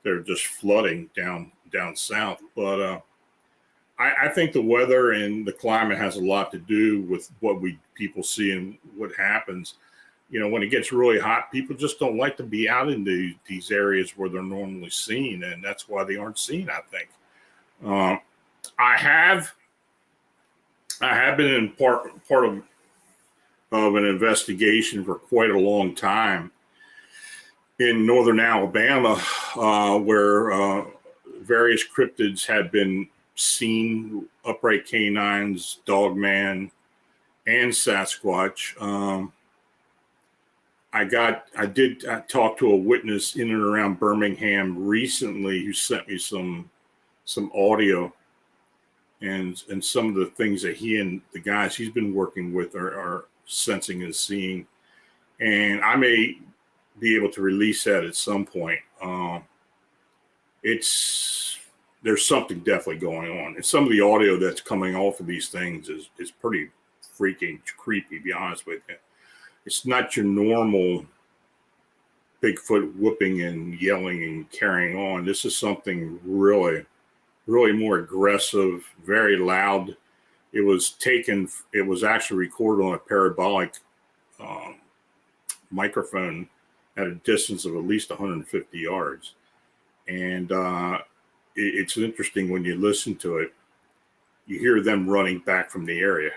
are just flooding down south. But I think the weather and the climate has a lot to do with what people see and what happens. When it gets really hot, people just don't like to be out in these areas where they're normally seen, and that's why they aren't seen, I think. I have been in part of an investigation for quite a long time in northern Alabama, where various cryptids had been seen, upright canines, dogman, and Sasquatch. I did talk to a witness in and around Birmingham recently who sent me some audio and some of the things that he and the guys he's been working with are sensing and seeing. And I may be able to release that at some point. There's something definitely going on. And some of the audio that's coming off of these things is pretty freaking creepy, to be honest with you. It's not your normal Bigfoot whooping and yelling and carrying on. This is something really, really more aggressive, very loud. It was actually recorded on a parabolic microphone at a distance of at least 150 yards. And it's interesting when you listen to it, you hear them running back from the area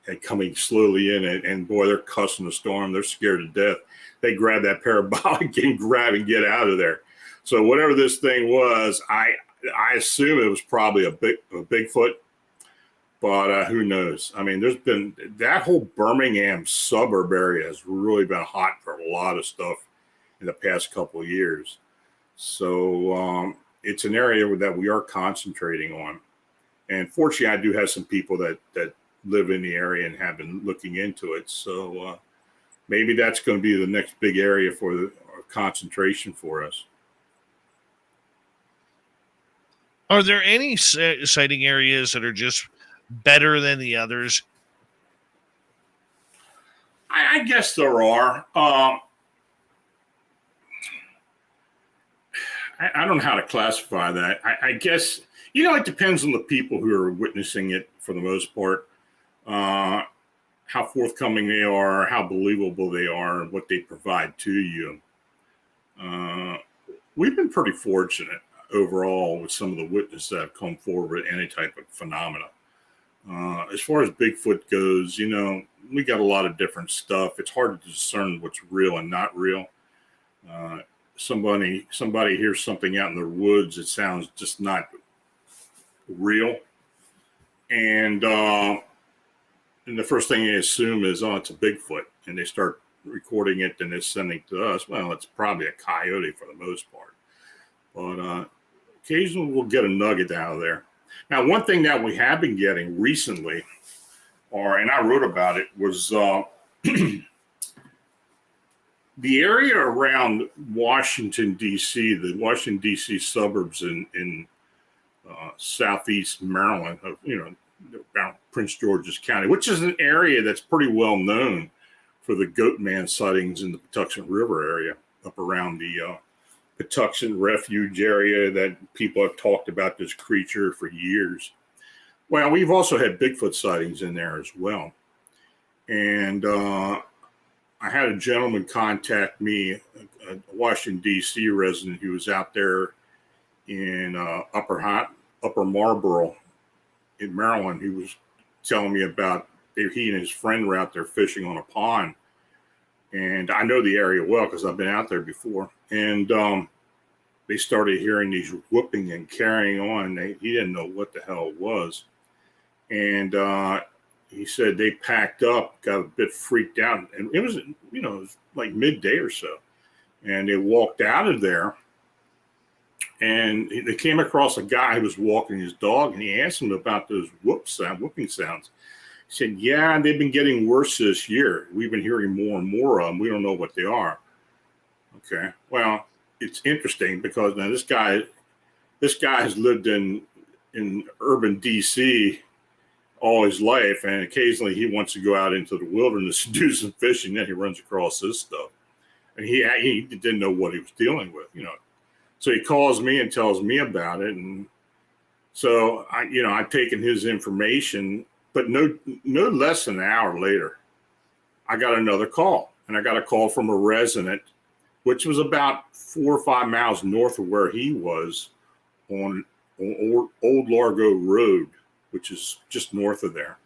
and coming slowly in, and boy, they're cussing the storm. They're scared to death. They grab that parabolic and get out of there. So whatever this thing was, I assume it was probably a Bigfoot, but who knows? There's been that whole Birmingham suburb area has really been hot for a lot of stuff in the past couple of years. So it's an area that we are concentrating on. And fortunately, I do have some people that live in the area and have been looking into it. So maybe that's going to be the next big area for the concentration for us. Are there any sighting areas that are just better than the others? I guess there are. I don't know how to classify that. I guess, it depends on the people who are witnessing it for the most part, how forthcoming they are, how believable they are, and what they provide to you. We've been pretty fortunate overall with some of the witnesses that have come forward with any type of phenomena. As far as Bigfoot goes, we got a lot of different stuff. It's hard to discern what's real and not real. Somebody hears something out in the woods, it sounds just not real. And the first thing they assume is, it's a Bigfoot. And they start recording it and they're sending to us. Well, it's probably a coyote for the most part. But occasionally we'll get a nugget out of there. Now, one thing that we have been getting recently, and I wrote about it, was the area around Washington, D.C., the Washington, D.C. suburbs in southeast Maryland, around Prince George's County, which is an area that's pretty well known for the Goatman sightings in the Patuxent River area, up around the Patuxent Refuge area that people have talked about this creature for years. Well, we've also had Bigfoot sightings in there as well. And I had a gentleman contact me, a Washington, D.C. resident who was out there in Upper Marlboro in Maryland. He was telling me about he and his friend were out there fishing on a pond. And I know the area well because I've been out there before. And they started hearing these whooping and carrying on. He didn't know what the hell it was. And he said they packed up, got a bit freaked out. And it was, it was like midday or so. And they walked out of there. And they came across a guy who was walking his dog. And he asked him about those whooping sounds. He said, yeah, they've been getting worse this year. We've been hearing more and more of them. We don't know what they are. Okay. Well, it's interesting because now this guy has lived in urban DC all his life, and occasionally he wants to go out into the wilderness and do some fishing. Then he runs across this stuff, and he didn't know what he was dealing with, So he calls me and tells me about it, and so I've taken his information. But no less than an hour later, I got another call. And I got a call from a resident, which was about 4 or 5 miles north of where he was on Old Largo Road, which is just north of there.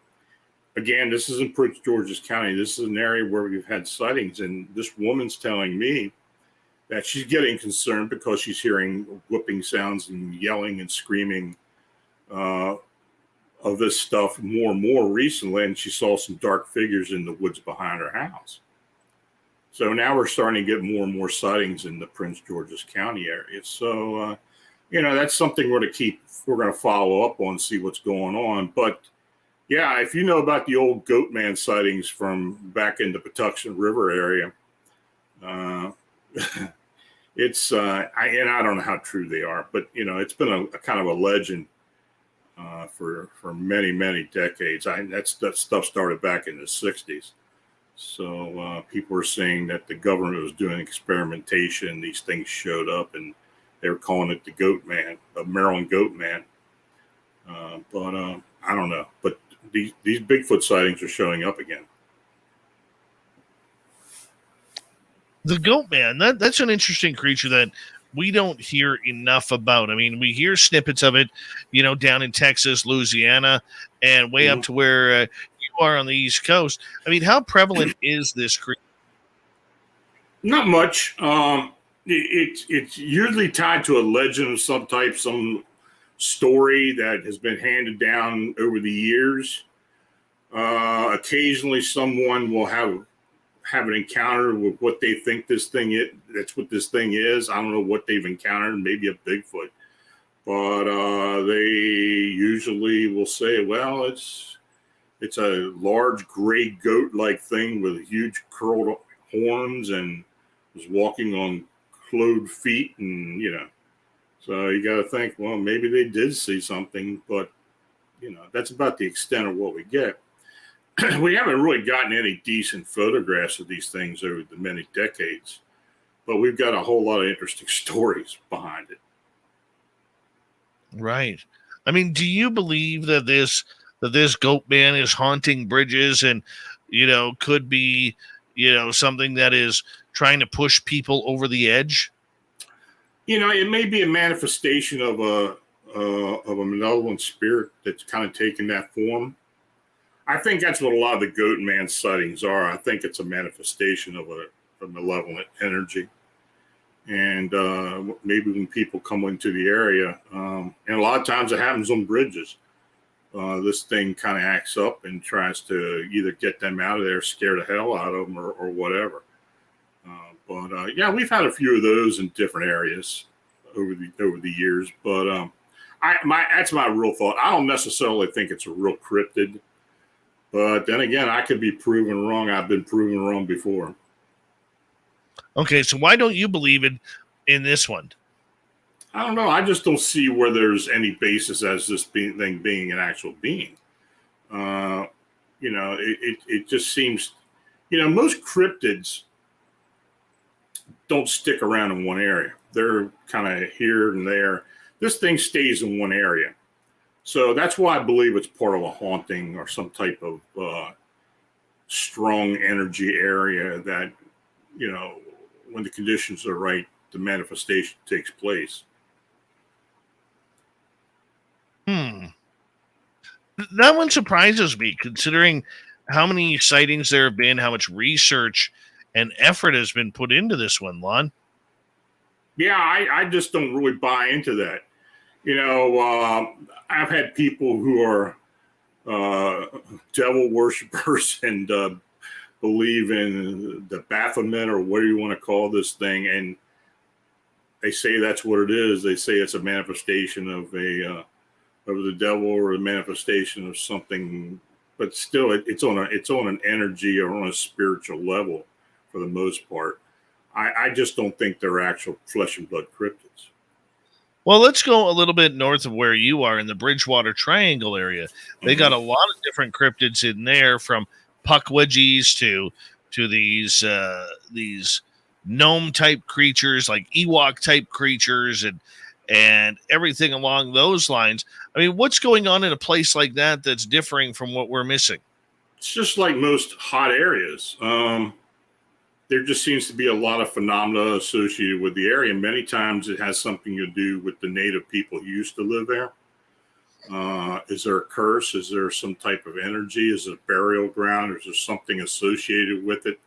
Again, this is in Prince George's County. This is an area where we've had sightings. And this woman's telling me that she's getting concerned because she's hearing whooping sounds and yelling and screaming of this stuff more and more recently, and she saw some dark figures in the woods behind her house. So now we're starting to get more and more sightings in the Prince George's County area. So, that's something we're going to follow up on, see what's going on. But yeah, if you know about the old Goatman sightings from back in the Patuxent River area, it's, I don't know how true they are, but it's been a kind of a legend for many, many decades. That stuff started back in the 60s. So people were saying that the government was doing experimentation. These things showed up, and they were calling it the Goatman, the Maryland Goatman. But I don't know. But these Bigfoot sightings are showing up again. The Goatman, that's an interesting creature that we don't hear enough about. I mean, we hear snippets of it, down in Texas, Louisiana, and way up to where you are on the East Coast. I mean, how prevalent is this creature? Not much. It's usually tied to a legend of some type, some story that has been handed down over the years. Occasionally, someone will have have an encounter with what they think this thing is. That's what this thing is. I don't know what they've encountered. Maybe a Bigfoot, but they usually will say, "Well, it's a large gray goat-like thing with huge curled horns and was walking on clothed feet," and So you got to think, well, maybe they did see something, but that's about the extent of what we get. We haven't really gotten any decent photographs of these things over the many decades, but we've got a whole lot of interesting stories behind it. Right. I mean, do you believe that this goat man is haunting bridges and, could be, something that is trying to push people over the edge? It may be a manifestation of a malevolent spirit that's kind of taken that form. I think that's what a lot of the goat man sightings are. I think it's a manifestation of a malevolent energy. And maybe when people come into the area, and a lot of times it happens on bridges, this thing kind of acts up and tries to either get them out of there, scare the hell out of them, or whatever. But we've had a few of those in different areas over the years. But that's my real thought. I don't necessarily think it's a real cryptid. But then again, I could be proven wrong. I've been proven wrong before. Okay, so why don't you believe in this one? I don't know. I just don't see where there's any basis as this thing being an actual being. It just seems, most cryptids don't stick around in one area. They're kind of here and there. This thing stays in one area. So that's why I believe it's part of a haunting or some type of strong energy area that, when the conditions are right, the manifestation takes place. That one surprises me, considering how many sightings there have been, how much research and effort has been put into this one, Lon. Yeah, I just don't really buy into that. I've had people who are devil worshippers and believe in the Baphomet or whatever you want to call this thing, and they say that's what it is. They say it's a manifestation of the devil or a manifestation of something, but still, it's on an energy or on a spiritual level for the most part. I just don't think they're actual flesh and blood cryptids. Well, let's go a little bit north of where you are in the Bridgewater Triangle area. They got a lot of different cryptids in there, from puckwudgies to these gnome type creatures, like Ewok type creatures, and everything along those lines. I mean, what's going on in a place like that that's differing from what we're missing? It's just like most hot areas. There just seems to be a lot of phenomena associated with the area. Many times it has something to do with the native people who used to live there. Is there a curse? Is there some type of energy? Is it a burial ground? Or is there something associated with it?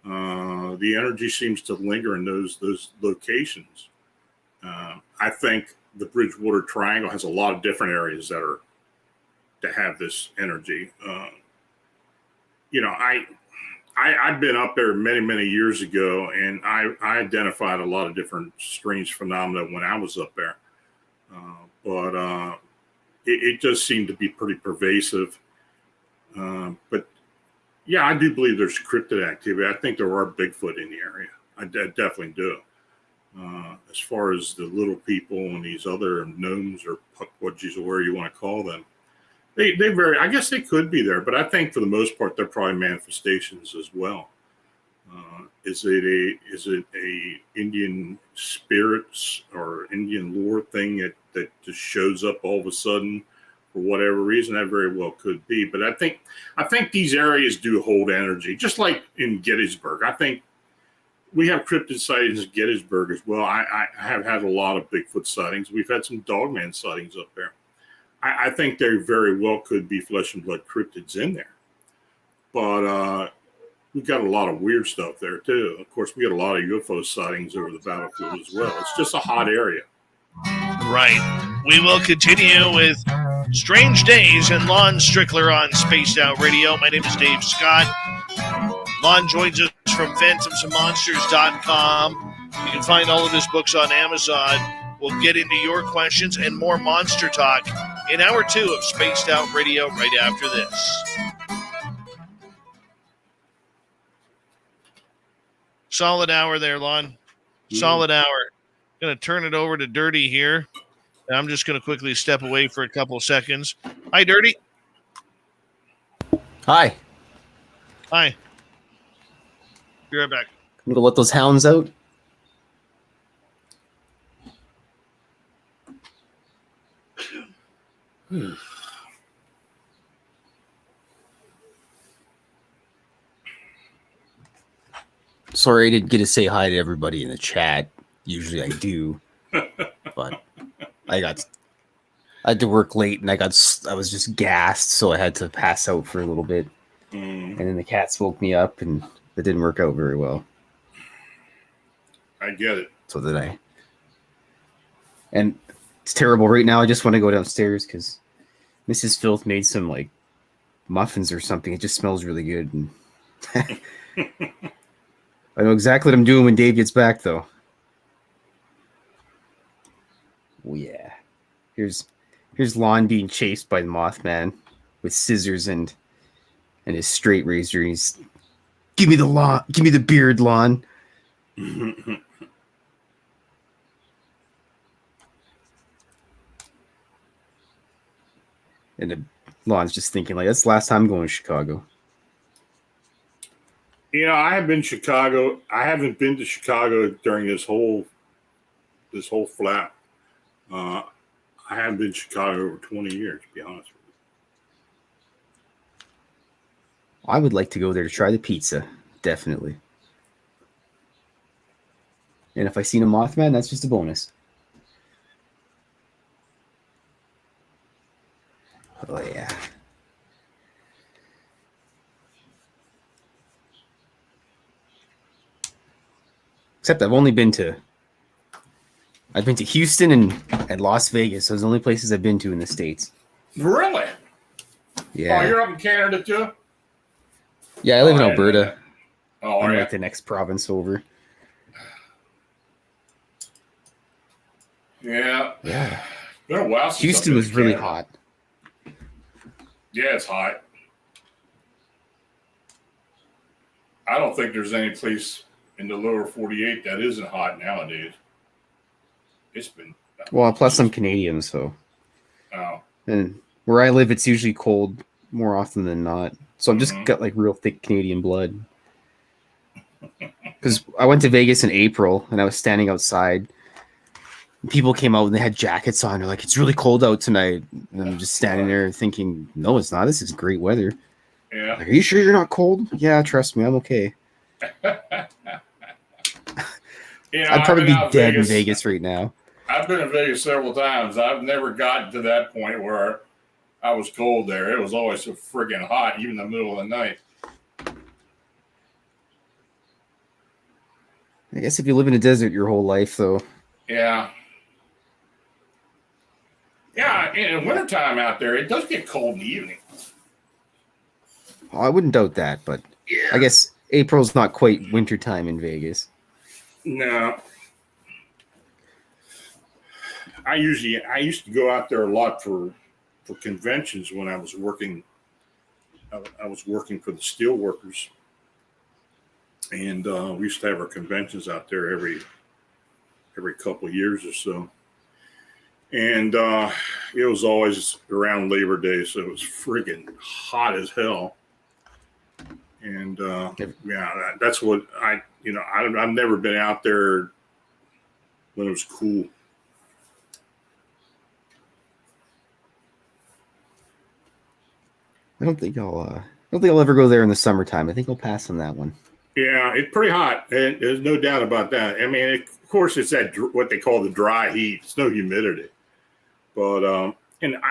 The energy seems to linger in those locations. I think the Bridgewater Triangle has a lot of different areas that have this energy. I've been up there many, many years ago, and I identified a lot of different strange phenomena when I was up there. But it does seem to be pretty pervasive. But yeah, I do believe there's cryptid activity. I think there are Bigfoot in the area. I definitely do. As far as the little people and these other gnomes or puckwudgies or whatever you want to call them, they vary. I guess they could be there, but I think for the most part they're probably manifestations as well. Is it a Indian spirits or Indian lore thing that just shows up all of a sudden for whatever reason? That very well could be. But I think these areas do hold energy, just like in Gettysburg. I think we have cryptid sightings in Gettysburg as well. I have had a lot of Bigfoot sightings. We've had some dogman sightings up there. I think there very well could be flesh and blood cryptids in there. But we've got a lot of weird stuff there, too. Of course, we got a lot of UFO sightings over the battlefield as well. It's just a hot area. Right. We will continue with Strange Days and Lon Strickler on Spaced Out Radio. My name is Dave Scott. Lon joins us from phantomsandmonsters.com. You can find all of his books on Amazon. We'll get into your questions and more monster talk in hour 2 of Spaced Out Radio right after this. Solid hour there, Lon. Solid hour. Going to turn it over to Dirty here. And I'm just going to quickly step away for a couple seconds. Hi, Dirty. Hi. Hi. Be right back. I'm gonna let those hounds out. Sorry I didn't get to say hi to everybody in the chat. Usually I do, but I had to work late and I was just gassed, so I had to pass out for a little bit. And then the cats woke me up, and it didn't work out very well. I get it. So did I. And it's terrible right now. I just want to go downstairs because Mrs. Filth made some like muffins or something. It just smells really good. And I know exactly what I'm doing when Dave gets back, though. Oh yeah. Here's Lon being chased by the Mothman with scissors and his straight razor. He's give me the beard, Lon. And Lon's just thinking like, that's the last time I'm going to Chicago. You know, I have been Chicago. I haven't been to Chicago during this whole flap. I haven't been to Chicago over 20 years, to be honest with you. I would like to go there to try the pizza, definitely. And if I seen a Mothman, that's just a bonus. Oh yeah. Except I've been to Houston and Las Vegas. Those are the only places I've been to in the States. Really? Yeah. Oh, you're up in Canada too? Yeah, I live in Alberta. Oh, I'm yeah. like the next province over. Yeah. Yeah. Been a while since Houston I've been was to really Canada. hot. Yeah, it's hot. I don't think there's any place in the lower 48 that isn't hot nowadays. It's been. Well, plus I'm Canadian, so. Oh. And where I live, it's usually cold more often than not. So I've just got like real thick Canadian blood. Because I went to Vegas in April and I was standing outside. People came out and they had jackets on. They're like, it's really cold out tonight. And I'm just standing there thinking, no, it's not. This is great weather. Yeah. Like, are you sure you're not cold? Yeah, trust me, I'm okay. You know, I'd probably be I've been out dead in Vegas right now. I've been in Vegas several times. I've never gotten to that point where I was cold there. It was always so friggin' hot, even in the middle of the night. I guess if you live in a desert your whole life, though. Yeah. Yeah, in the wintertime out there, it does get cold in the evening. Oh, I wouldn't doubt that, but Yeah. I guess April's not quite wintertime in Vegas. No. I used to go out there a lot for conventions when I was working. I was working for the steel workers, and we used to have our conventions out there every couple of years or so. And it was always around Labor Day, so it was friggin' hot as hell. And yeah, that's what I've never been out there when it was cool. I don't think I'll ever go there in the summertime. I think I'll pass on that one. Yeah, it's pretty hot, and there's no doubt about that. I mean, of course, it's that what they call the dry heat. It's no humidity, but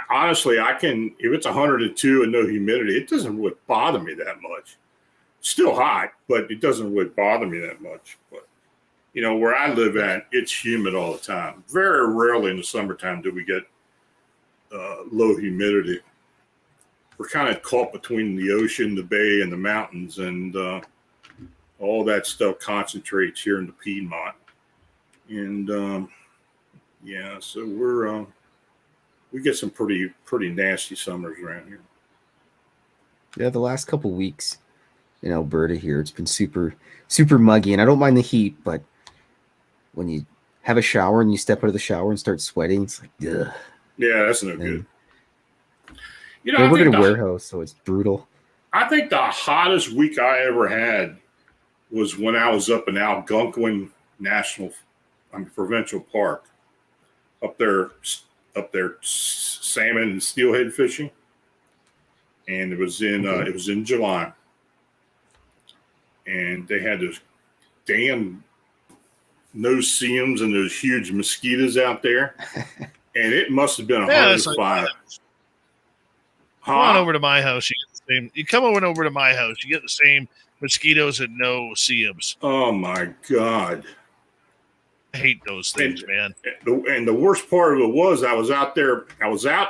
honestly, I can if it's 102 and no humidity, it doesn't really bother me that much. It's still hot, but it doesn't really bother me that much. But you know, where I live at, it's humid all the time. Very rarely in the summertime do we get low humidity. We're kind of caught between the ocean, the bay, and the mountains, and all that stuff concentrates here in the Piedmont. And so we get some pretty nasty summers around here. Yeah, the last couple weeks in Alberta here, it's been super muggy, and I don't mind the heat, but when you have a shower and you step out of the shower and start sweating, it's like, ugh. Yeah, that's no good. We're in a warehouse, so it's brutal. I think the hottest week I ever had was when I was up in Algonquin Provincial Park, up there salmon and steelhead fishing, and it was in July, and they had those damn no-see-ums and those huge mosquitoes out there, and it must have been 105. Come on over to my house. You get the same. You come over to my house. You get the same mosquitoes and no see-ums. Oh my God! I hate those things, man. And the worst part of it was I was out there. I was out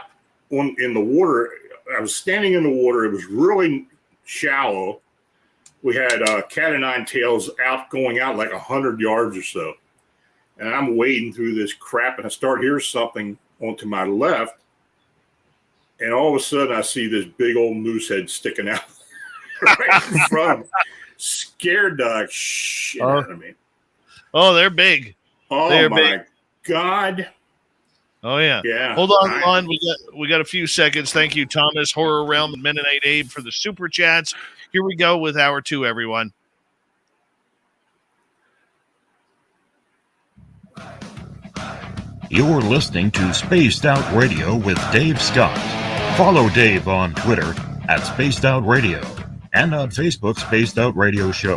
in the water. I was standing in the water. It was really shallow. We had cat o' nine tails going out like 100 yards or so. And I'm wading through this crap, and I start hearing something onto my left. And all of a sudden, I see this big old moose head sticking out right in front of me. Scared the shit out of me. Oh, they're big. Oh, they're my big. God. Oh, yeah. Yeah. Hold on, Lon. We got a few seconds. Thank you, Thomas, Horror Realm, and Mennonite Abe for the super chats. Here we go with hour 2, everyone. You're listening to Spaced Out Radio with Dave Scott. Follow Dave on Twitter at Spaced Out Radio and on Facebook, Spaced Out Radio Show.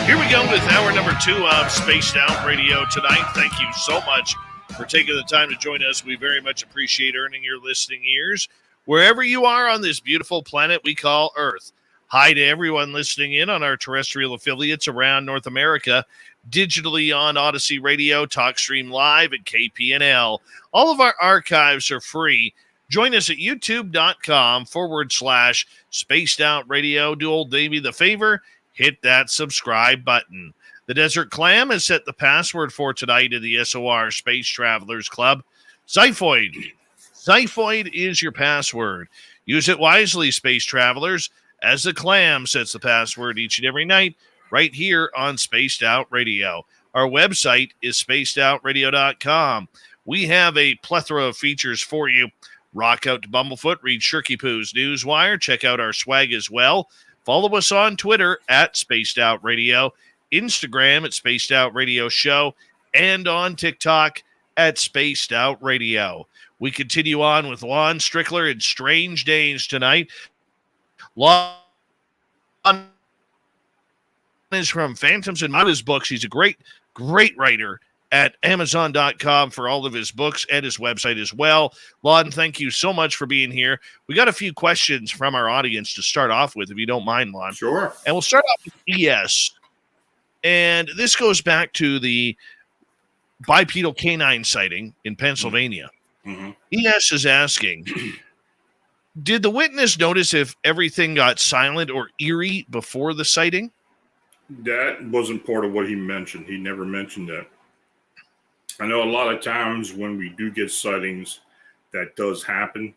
Here we go with hour number 2 of Spaced Out Radio tonight. Thank you so much for taking the time to join us. We very much appreciate earning your listening ears wherever you are on this beautiful planet we call Earth. Hi to everyone listening in on our terrestrial affiliates around North America, digitally on Odyssey Radio, TalkStream Live, and KPNL. All of our archives are free. Join us at youtube.com/Spaced Out Radio. Do old Davey the favor, hit that subscribe button. The Desert Clam has set the password for tonight in the SOR Space Travelers Club. Syfy. Syfy is your password. Use it wisely, Space Travelers, as the Clam sets the password each and every night right here on Spaced Out Radio. Our website is spacedoutradio.com. We have a plethora of features for you. Rock out to Bumblefoot, read Shirky Poo's Newswire, check out our swag as well. Follow us on Twitter at Spaced Out Radio, Instagram at Spaced Out Radio Show, and on TikTok at Spaced Out Radio. We continue on with Lon Strickler and Strange Days tonight. Lon is from Phantoms and Mothers books. He's a great writer at Amazon.com for all of his books and his website as well. Lon, thank you so much for being here. We got a few questions from our audience to start off with, if you don't mind, Lon. Sure. And we'll start off with ES. And this goes back to the bipedal canine sighting in Pennsylvania. Mm-hmm. ES is asking, did the witness notice if everything got silent or eerie before the sighting? That wasn't part of what he mentioned. He never mentioned that. I know a lot of times when we do get sightings, that does happen.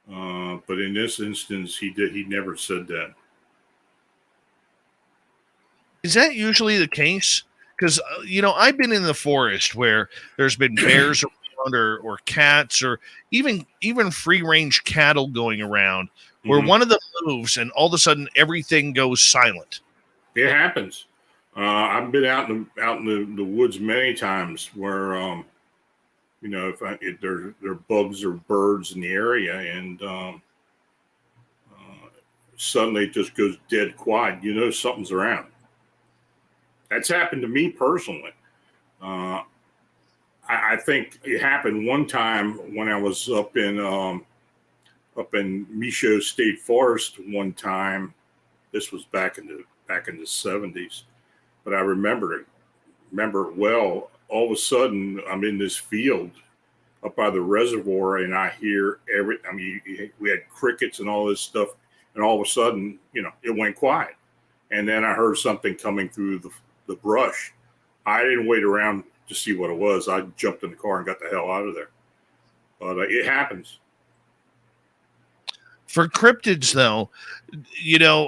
But in this instance, he never said that. Is that usually the case? Because, I've been in the forest where there's been bears around or cats or even free-range cattle going around where one of them moves and all of a sudden everything goes silent. It happens. I've been out in the woods many times where, if there are bugs or birds in the area and suddenly it just goes dead quiet. Something's around. That's happened to me personally. I think it happened one time when I was up in Michaud State Forest one time. This was back in the 70s, but I remember it well. All of a sudden, I'm in this field up by the reservoir, and I hear we had crickets and all this stuff, and all of a sudden, it went quiet. and then I heard something coming through the brush. I didn't wait around to see what it was. I jumped in the car and got the hell out of there. But it happens. For cryptids, though,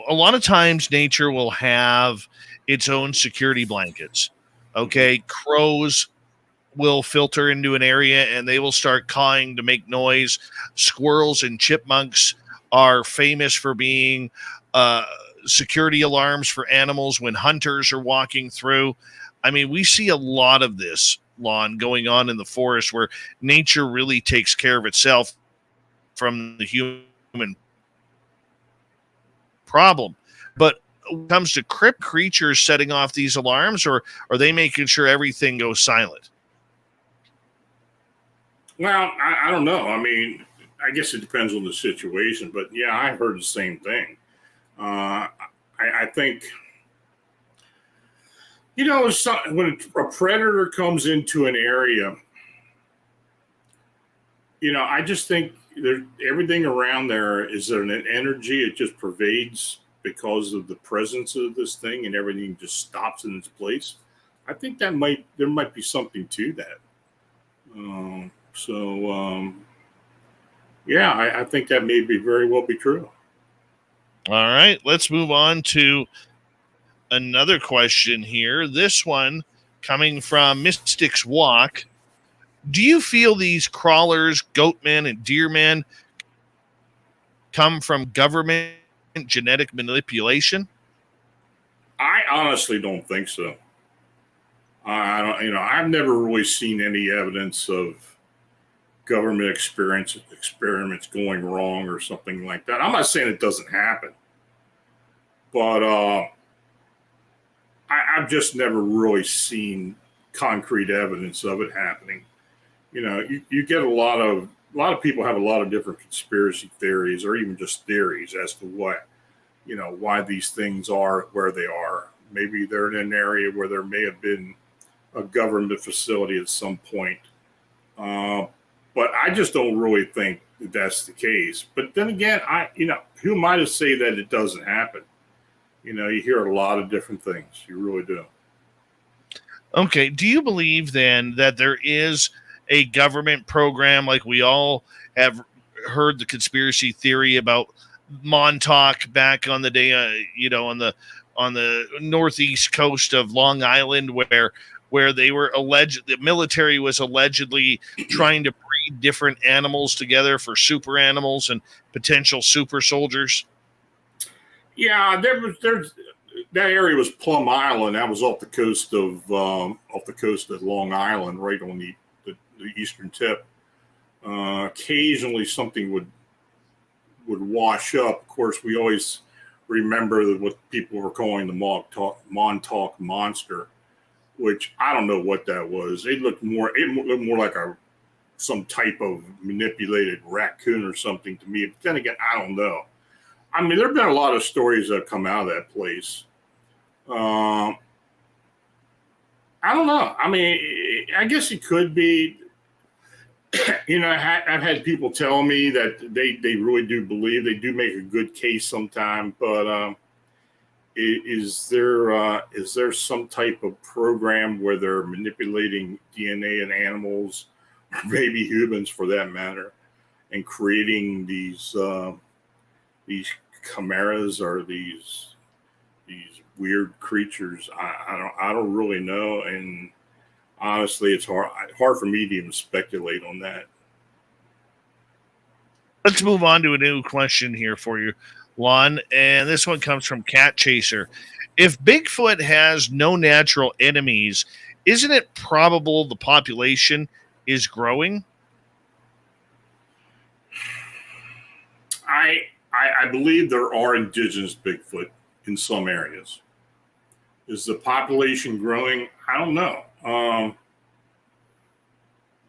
a lot of times nature will have its own security blankets. Okay, crows will filter into an area and they will start cawing to make noise. Squirrels and chipmunks are famous for being security alarms for animals when hunters are walking through. I mean, we see a lot of this, Lon, going on in the forest where nature really takes care of itself from the human problem. But when it comes to crypt creatures setting off these alarms, or are they making sure everything goes silent? Well, I don't know. I mean, I guess it depends on the situation, but yeah, I heard the same thing. I think, when a predator comes into an area, I just think everything around there is an energy. It just pervades because of the presence of this thing, and everything just stops in its place. I think there might be something to that. I think that may very well be true. All right, let's move on to another question here. This one coming from Mystic's Walk. Do you feel these crawlers, goatmen, and deermen come from government genetic manipulation? I honestly don't think so. I don't. I've never really seen any evidence of government experiments going wrong or something like that. I'm not saying it doesn't happen, but I've just never really seen concrete evidence of it happening. You get a lot of people have a lot of different conspiracy theories, or even just theories as to why these things are where they are. Maybe they're in an area where there may have been a government facility at some point. But I just don't really think that that's the case. But then again, who am I to say that it doesn't happen? You hear a lot of different things. You really do. Okay. Do you believe then that there is a government program, like we all have heard the conspiracy theory about Montauk back on the day, on the northeast coast of Long Island, where they were the military was allegedly trying to breed different animals together for super animals and potential super soldiers? Yeah, there's that area was Plum Island. That was off the coast of Long Island, right on the eastern tip. Occasionally, something would wash up. Of course, we always remember what people were calling the Montauk Monster, which I don't know what that was. It looked more like some type of manipulated raccoon or something to me. But then again, I don't know. I mean, there have been a lot of stories that come out of that place. I don't know. I mean, I guess it could be. I've had people tell me that they really do believe, they do make a good case sometime, but is there some type of program where they're manipulating DNA in animals, or maybe humans for that matter, and creating these chimeras or these weird creatures? I don't really know, and honestly, it's hard for me to even speculate on that. Let's move on to a new question here for you, Lon, and this one comes from Cat Chaser. If Bigfoot has no natural enemies, isn't it probable the population is growing? I believe there are indigenous Bigfoot in some areas. Is the population growing? I don't know.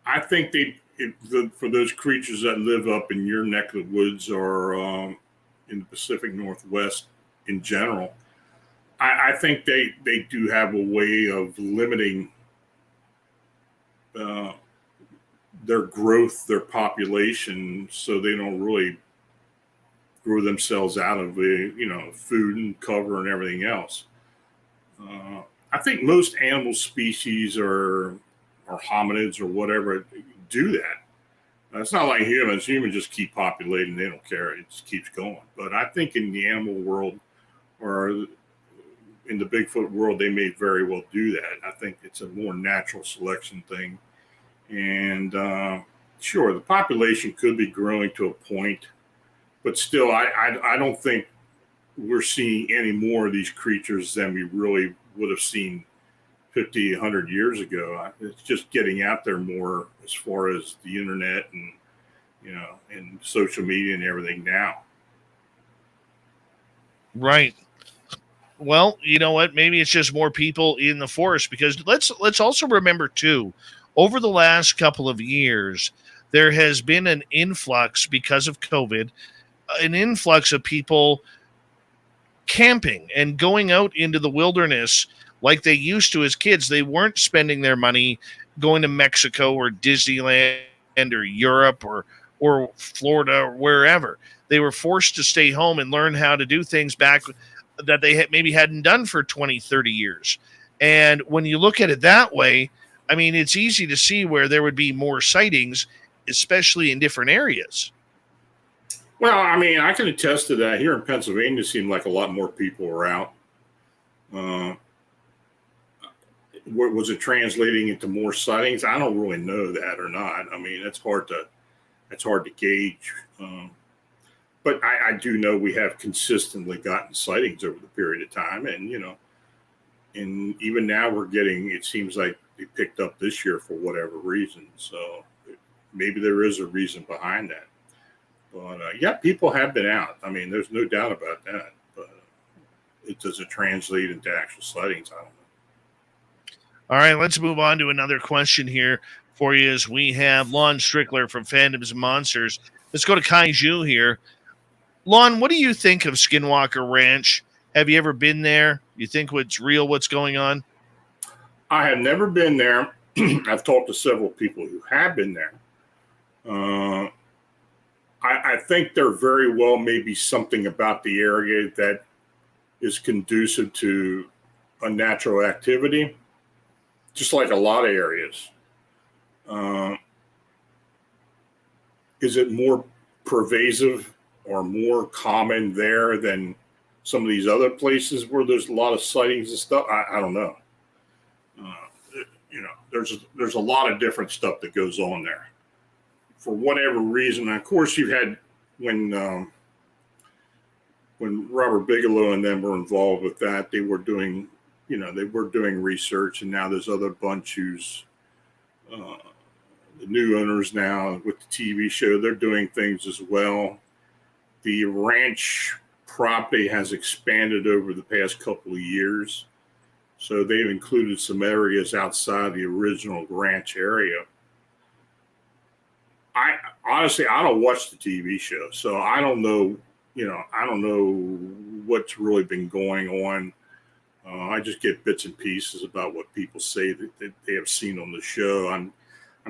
I think for those creatures that live up in your neck of the woods or in the Pacific Northwest in general, I think they do have a way of limiting their growth, their population, so they don't really grow themselves out of the, food and cover and everything else. I think most animal species or hominids or whatever do that. It's not like humans. Humans just keep populating. They don't care. It just keeps going. But I think in the animal world or in the Bigfoot world, they may very well do that. I think it's a more natural selection thing. And sure, the population could be growing to a point, but still, I don't think we're seeing any more of these creatures than we really would have seen 50, 100 years ago. It's just getting out there more as far as the internet and, and social media and everything now. Right. Well, you know what? Maybe it's just more people in the forest, because let's also remember too, over the last couple of years, there has been an influx because of COVID, an influx of people camping and going out into the wilderness like they used to as kids. They weren't spending their money going to Mexico or Disneyland or Europe or Florida or wherever. They were forced to stay home and learn how to do things back that they maybe hadn't done for 20, 30 years. And when you look at it that way, I mean, it's easy to see where there would be more sightings, especially in different areas. Well, I mean, I can attest to that. Here in Pennsylvania, it seemed like a lot more people were out. Was it translating into more sightings? I don't really know that or not. I mean, it's hard to gauge. But I do know we have consistently gotten sightings over the period of time. And, and even now we're getting, it seems like they picked up this year for whatever reason. So maybe there is a reason behind that. But yeah, people have been out. I mean, there's no doubt about that. But it doesn't translate into actual sightings. I don't know. All right, let's move on to another question here for you as we have Lon Strickler from Fandoms and Monsters. Let's go to Kaiju here. Lon, what do you think of Skinwalker Ranch? Have you ever been there? You think what's real, what's going on? I have never been there. I've talked to several people who have been there. I think there very well may be something about the area that is conducive to unnatural activity, just like a lot of areas. Is it more pervasive or more common there than some of these other places where there's a lot of sightings and stuff? I don't know. There's a lot of different stuff that goes on there for whatever reason. And of course, you've had when Robert Bigelow and them were involved with that, they were doing research, and now there's other bunch who's the new owners now with the TV show. They're doing things as well. The ranch property has expanded over the past couple of years. So they've included some areas outside the original ranch area. I don't watch the TV show, so I don't know, I don't know what's really been going on. I just get bits and pieces about what people say that they have seen on the show. I'm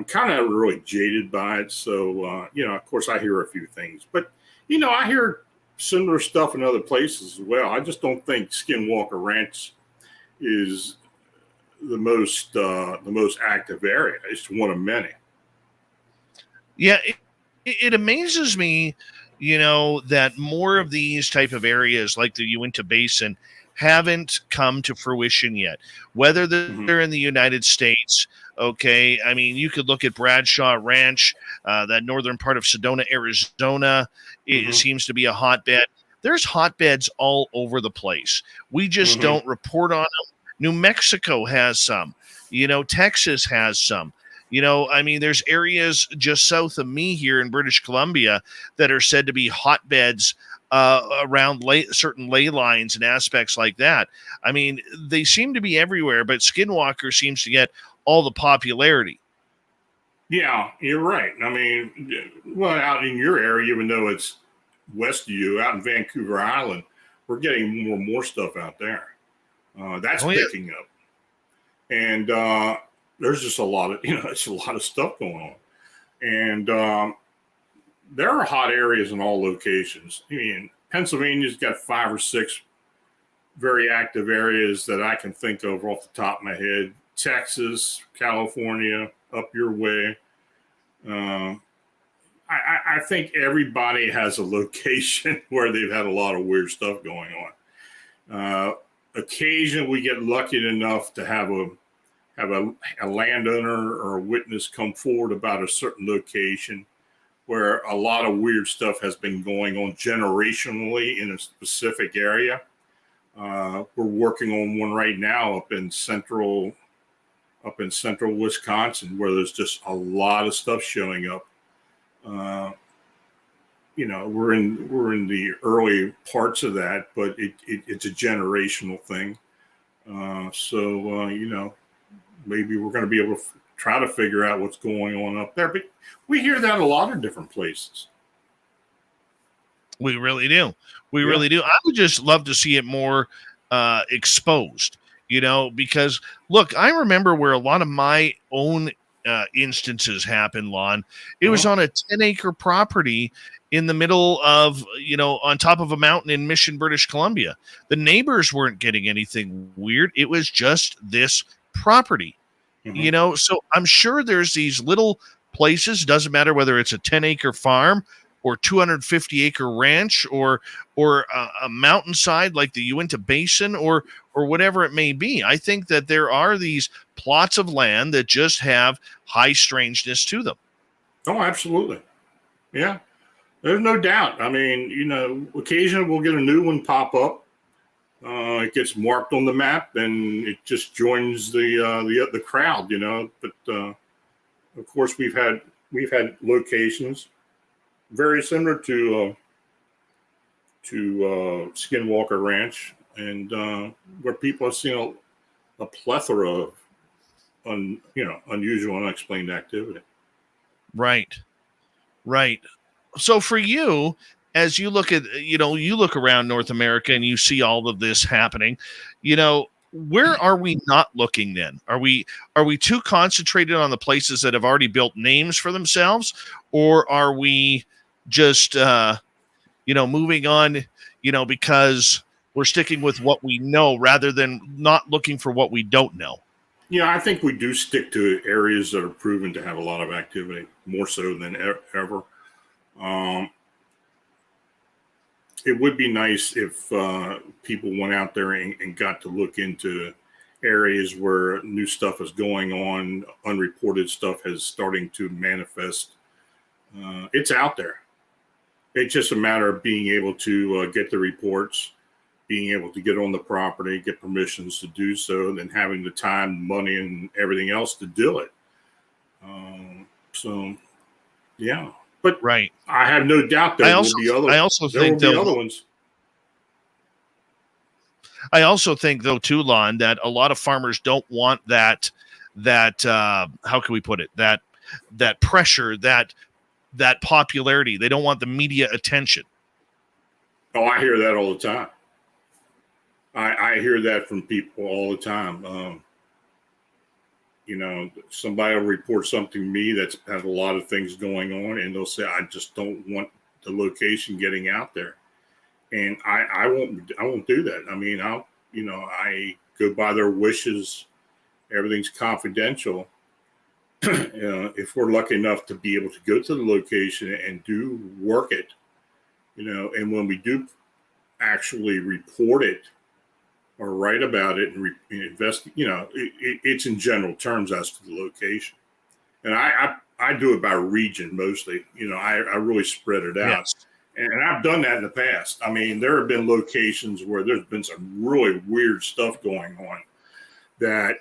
kind of really jaded by it. So, of course I hear a few things, but, I hear similar stuff in other places as well. I just don't think Skinwalker Ranch is the most active area. It's one of many. Yeah, it amazes me, that more of these type of areas like the Uinta Basin haven't come to fruition yet. Whether they're in the United States, okay. I mean, you could look at Bradshaw Ranch, that northern part of Sedona, Arizona. It seems to be a hotbed. There's hotbeds all over the place. We just don't report on them. New Mexico has some. Texas has some. There's areas just south of me here in British Columbia that are said to be hotbeds around certain ley lines and aspects like that. I mean, they seem to be everywhere, but Skinwalker seems to get all the popularity. Yeah, you're right. I mean, well, out in your area, even though it's west of you, out in Vancouver Island, we're getting more and more stuff out there. That's picking up. And there's just a lot of, it's a lot of stuff going on. And there are hot areas in all locations. I mean, Pennsylvania's got 5 or 6 very active areas that I can think of off the top of my head. Texas, California, up your way. I think everybody has a location where they've had a lot of weird stuff going on. Occasionally, we get lucky enough to have a landowner or a witness come forward about a certain location where a lot of weird stuff has been going on generationally in a specific area. We're working on one right now up in central Wisconsin, where there's just a lot of stuff showing up. We're in the early parts of that, but it's a generational thing. Maybe we're going to be able to try to figure out what's going on up there. But we hear that a lot of different places. We really do. We really do. I would just love to see it more exposed, because look, I remember where a lot of my own instances happened, Lon. It was on a 10-acre property in the middle of, on top of a mountain in Mission, British Columbia. The neighbors weren't getting anything weird. It was just this property, so I'm sure there's these little places, doesn't matter whether it's a 10-acre farm or 250-acre ranch or a mountainside like the Uinta Basin or whatever it may be. I think that there are these plots of land that just have high strangeness to them. Oh, absolutely. Yeah, there's no doubt. I mean, occasionally we'll get a new one pop up. It gets marked on the map and it just joins the crowd, But of course, we've had locations very similar to Skinwalker Ranch, and where people have seen a plethora of unusual, unexplained activity. Right. So for you, as you look at, you look around North America and you see all of this happening, where are we not looking then? Are we too concentrated on the places that have already built names for themselves, or are we just, moving on, because we're sticking with what we know rather than not looking for what we don't know? Yeah, I think we do stick to areas that are proven to have a lot of activity, more so than ever. It would be nice if people went out there and got to look into areas where new stuff is going on, unreported stuff is starting to manifest. It's out there. It's just a matter of being able to get the reports, being able to get on the property, get permissions to do so, and then having the time, money, and everything else to do it. Yeah. But right. I have no doubt there will be other ones. I also think, though, too, Lon, that a lot of farmers don't want that how can we put it, that pressure, that popularity. They don't want the media attention. Oh, I hear that all the time. I hear that from people all the time. Somebody will report something to me that's had a lot of things going on, and they'll say, I just don't want the location getting out there. And I won't do that. I mean, I go by their wishes. Everything's confidential. If we're lucky enough to be able to go to the location and do work it, and when we do actually report it or write about it and invest, it's in general terms as to the location. And I do it by region mostly. I really spread it out. Yes. And I've done that in the past. I mean, there have been locations where there's been some really weird stuff going on that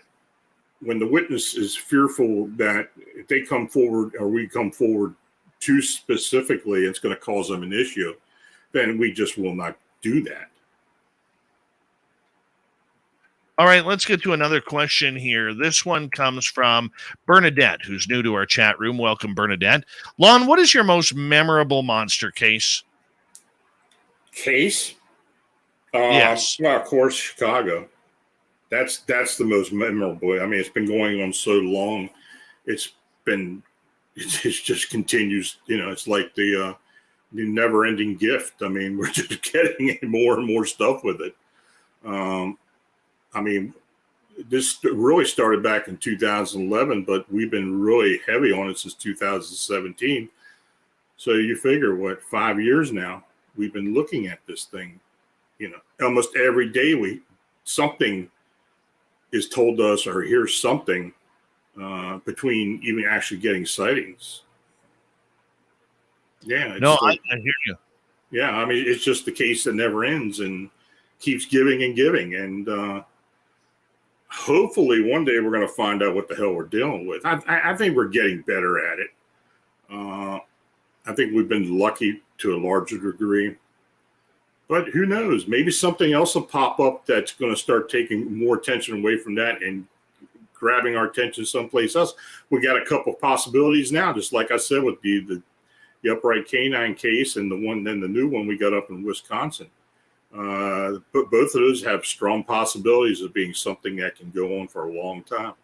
when the witness is fearful that if they come forward or we come forward too specifically, it's going to cause them an issue, then we just will not do that. All right, let's get to another question here. This one comes from Bernadette, who's new to our chat room. Welcome, Bernadette. Lon, what is your most memorable monster case? Case? Yes. Well, of course, Chicago. That's the most memorable. I mean, it's been going on so long. It's been it just continues. It's like the never-ending gift. I mean, we're just getting more and more stuff with it. I mean, this really started back in 2011, but we've been really heavy on it since 2017. So you figure, 5 years now, we've been looking at this thing. Almost every day something is told to us, or here's something between even actually getting sightings. Yeah. No, I hear you. Yeah. I mean, it's just the case that never ends and keeps giving and giving. And hopefully one day we're going to find out what the hell we're dealing with. I think we're getting better at it. I think we've been lucky to a larger degree. But who knows? Maybe something else will pop up that's going to start taking more attention away from that and grabbing our attention someplace else. We got a couple of possibilities now, just like I said with the upright canine case and the new one we got up in Wisconsin. But both of those have strong possibilities of being something that can go on for a long time.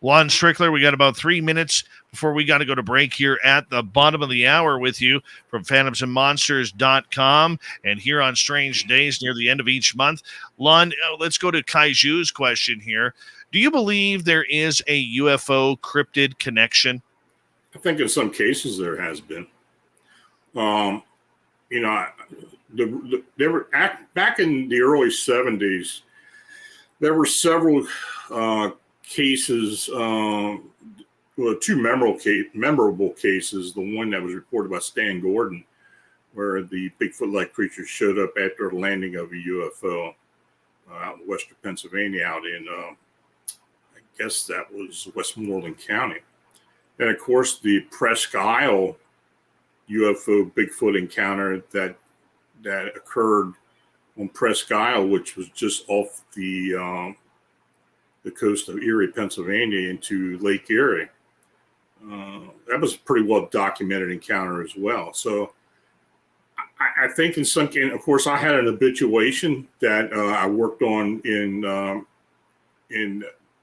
Lon Strickler, we got about 3 minutes before we got to go to break here at the bottom of the hour with you from phantomsandmonsters.com and here on Strange Days near the end of each month. Lon, let's go to Kaiju's question here. Do you believe there is a UFO cryptid connection? I think in some cases there has been. There were back in the early 70s, there were several cases, two memorable cases. The one that was reported by Stan Gordon, where the Bigfoot-like creature showed up after the landing of a UFO out in western Pennsylvania, out in, I guess that was Westmoreland County. And of course, the Presque Isle UFO Bigfoot encounter that occurred on Presque Isle, which was just off the coast of Erie, Pennsylvania, into Lake Erie. That was a pretty well documented encounter as well. So I think in some case, of course, I had an habituation that I worked on in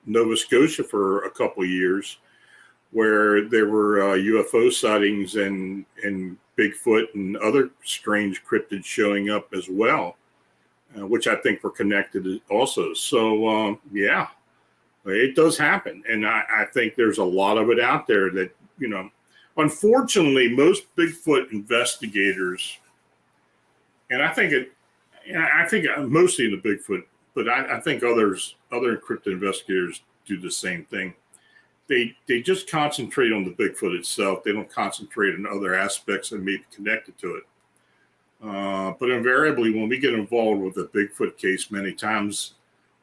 Nova Scotia for a couple of years, where there were UFO sightings and Bigfoot and other strange cryptids showing up as well, which I think were connected also. So, yeah, it does happen. And I think there's a lot of it out there that, unfortunately, most Bigfoot investigators, and I think mostly in the Bigfoot, but I think other cryptid investigators do the same thing. They just concentrate on the Bigfoot itself. They don't concentrate on other aspects that may be connected to it. But invariably, when we get involved with a Bigfoot case, many times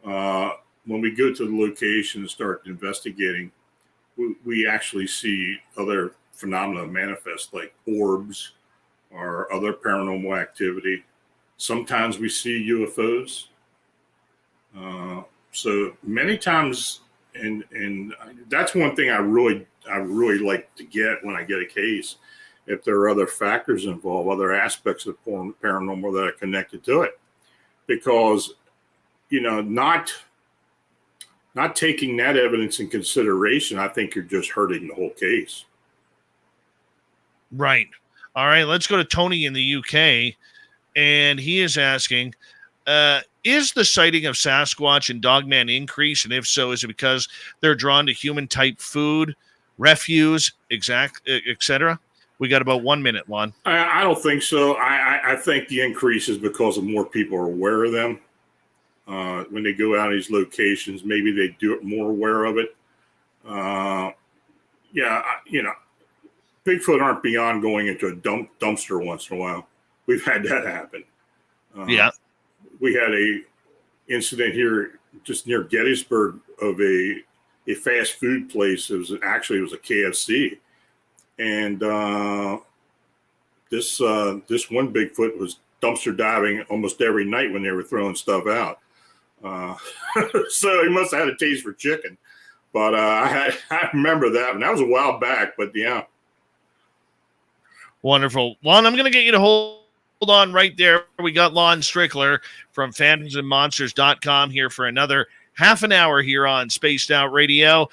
when we go to the location and start investigating, we actually see other phenomena manifest, like orbs or other paranormal activity. Sometimes we see UFOs. So many times. And that's one thing I really like to get when I get a case. If there are other factors involved, other aspects of paranormal that are connected to it, because not taking that evidence in consideration, I think you're just hurting the whole case. Right. All right. Let's go to Tony in the UK, and he is asking, is the sighting of Sasquatch and Dogman increase? And if so, is it because they're drawn to human-type food, refuse, etc.? We got about 1 minute, Lon. I don't think so. I think the increase is because of more people are aware of them. When they go out to these locations, maybe they do it more aware of it. Bigfoot aren't beyond going into a dumpster once in a while. We've had that happen. Yeah. We had a incident here just near Gettysburg of a fast food place. It was a KFC, and this one Bigfoot was dumpster diving almost every night when they were throwing stuff out. So he must have had a taste for chicken. But I remember that, and that was a while back. But yeah, wonderful, Lon. I'm going to get you to hold on right there. We got Lon Strickler from phantomsandmonsters.com here for another half an hour here on Spaced Out Radio.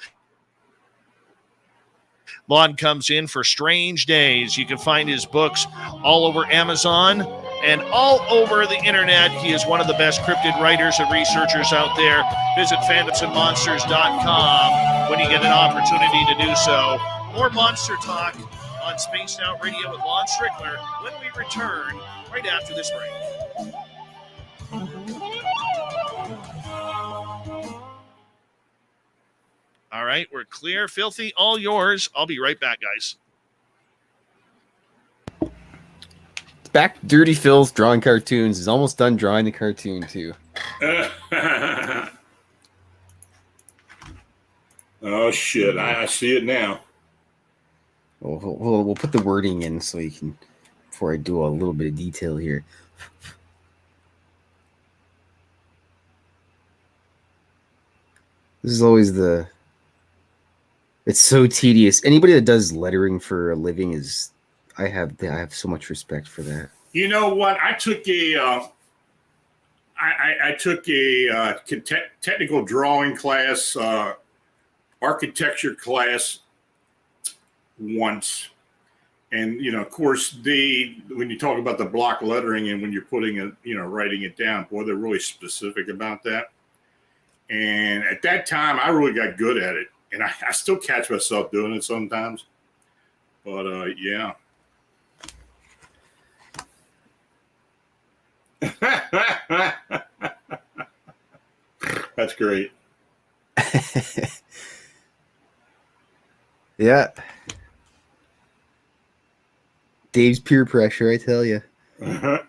Lon comes in for Strange Days. You can find his books all over Amazon and all over the internet. He is one of the best cryptid writers and researchers out there. Visit phantomsandmonsters.com when you get an opportunity to do so. More Monster Talk on Spaced Out Radio with Lon Strickler when we return right after this break. All right, we're clear. Filthy, all yours. I'll be right back, guys. It's back. Dirty Phil's drawing cartoons. He's almost done drawing the cartoon, too. Oh, shit. I see it now. We'll put the wording in so you can, before I do a little bit of detail here. This is always it's so tedious. Anybody that does lettering for a living I have so much respect for that. You know what? I took a technical drawing class, architecture class once. And, of course, when you talk about the block lettering and when you're putting it, writing it down, boy, they're really specific about that. And at that time, I really got good at it. And I still catch myself doing it sometimes. But, yeah. That's great. Yeah. Dave's peer pressure, I tell you. I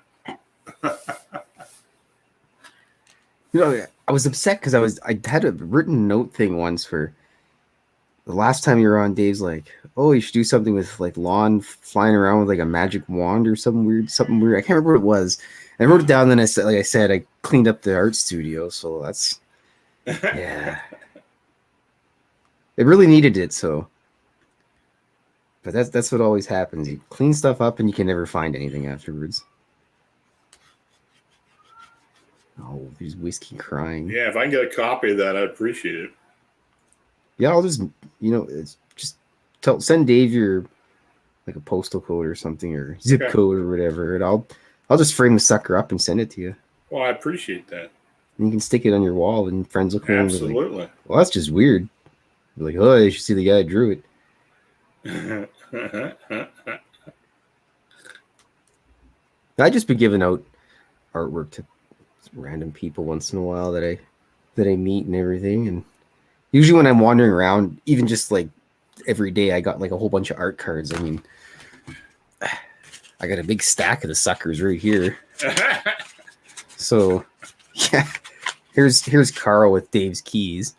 was upset because I had a written note thing once for the last time you were on. Dave's like, oh, you should do something with like Lon flying around with like a magic wand or something weird. I can't remember what it was. And I wrote it down. Then I said, I cleaned up the art studio. So that's, yeah, it really needed it. So, but that's what always happens. You clean stuff up and you can never find anything afterwards. Oh, there's whiskey crying. Yeah, if I can get a copy of that, I'd appreciate it. Yeah, I'll just, it's just send Dave your like a postal code or something or zip code or whatever, and I'll just frame the sucker up and send it to you. Well, I appreciate that. And you can stick it on your wall, and friends look around. Absolutely. Like, well, that's just weird. They're like, oh, you should see the guy who drew it. I just be giving out artwork to random people once in a while that I meet and everything, and usually when I'm wandering around, even just like every day, I got like a whole bunch of art cards. I mean, I got a big stack of the suckers right here. So yeah, here's Carl with Dave's keys.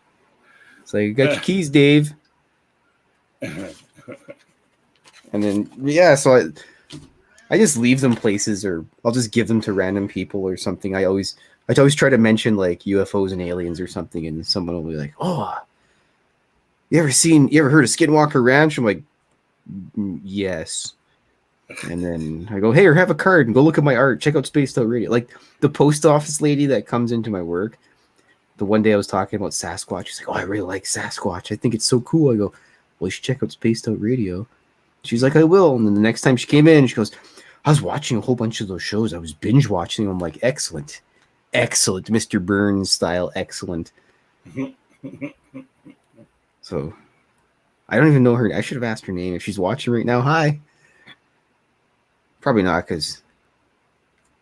So you got your keys, Dave. And then yeah, so I just leave them places, or I'll just give them to random people or something. I always try to mention like UFOs and aliens or something, and someone will be like, "Oh, you ever heard of Skinwalker Ranch?" I'm like, "Yes." And then I go, "Hey, or have a card and go look at my art. Check out Spaced Out Radio." Like the post office lady that comes into my work. The one day I was talking about Sasquatch. She's like, "Oh, I really like Sasquatch. I think it's so cool." I go, "Well, you should check out Spaced Out Radio." She's like, "I will." And then the next time she came in, she goes, "I was watching a whole bunch of those shows. I was binge watching them." I'm like, "Excellent. Excellent. Mr. Burns style. Excellent." So I don't even know her. I should have asked her name. If she's watching right now, hi. Probably not, because,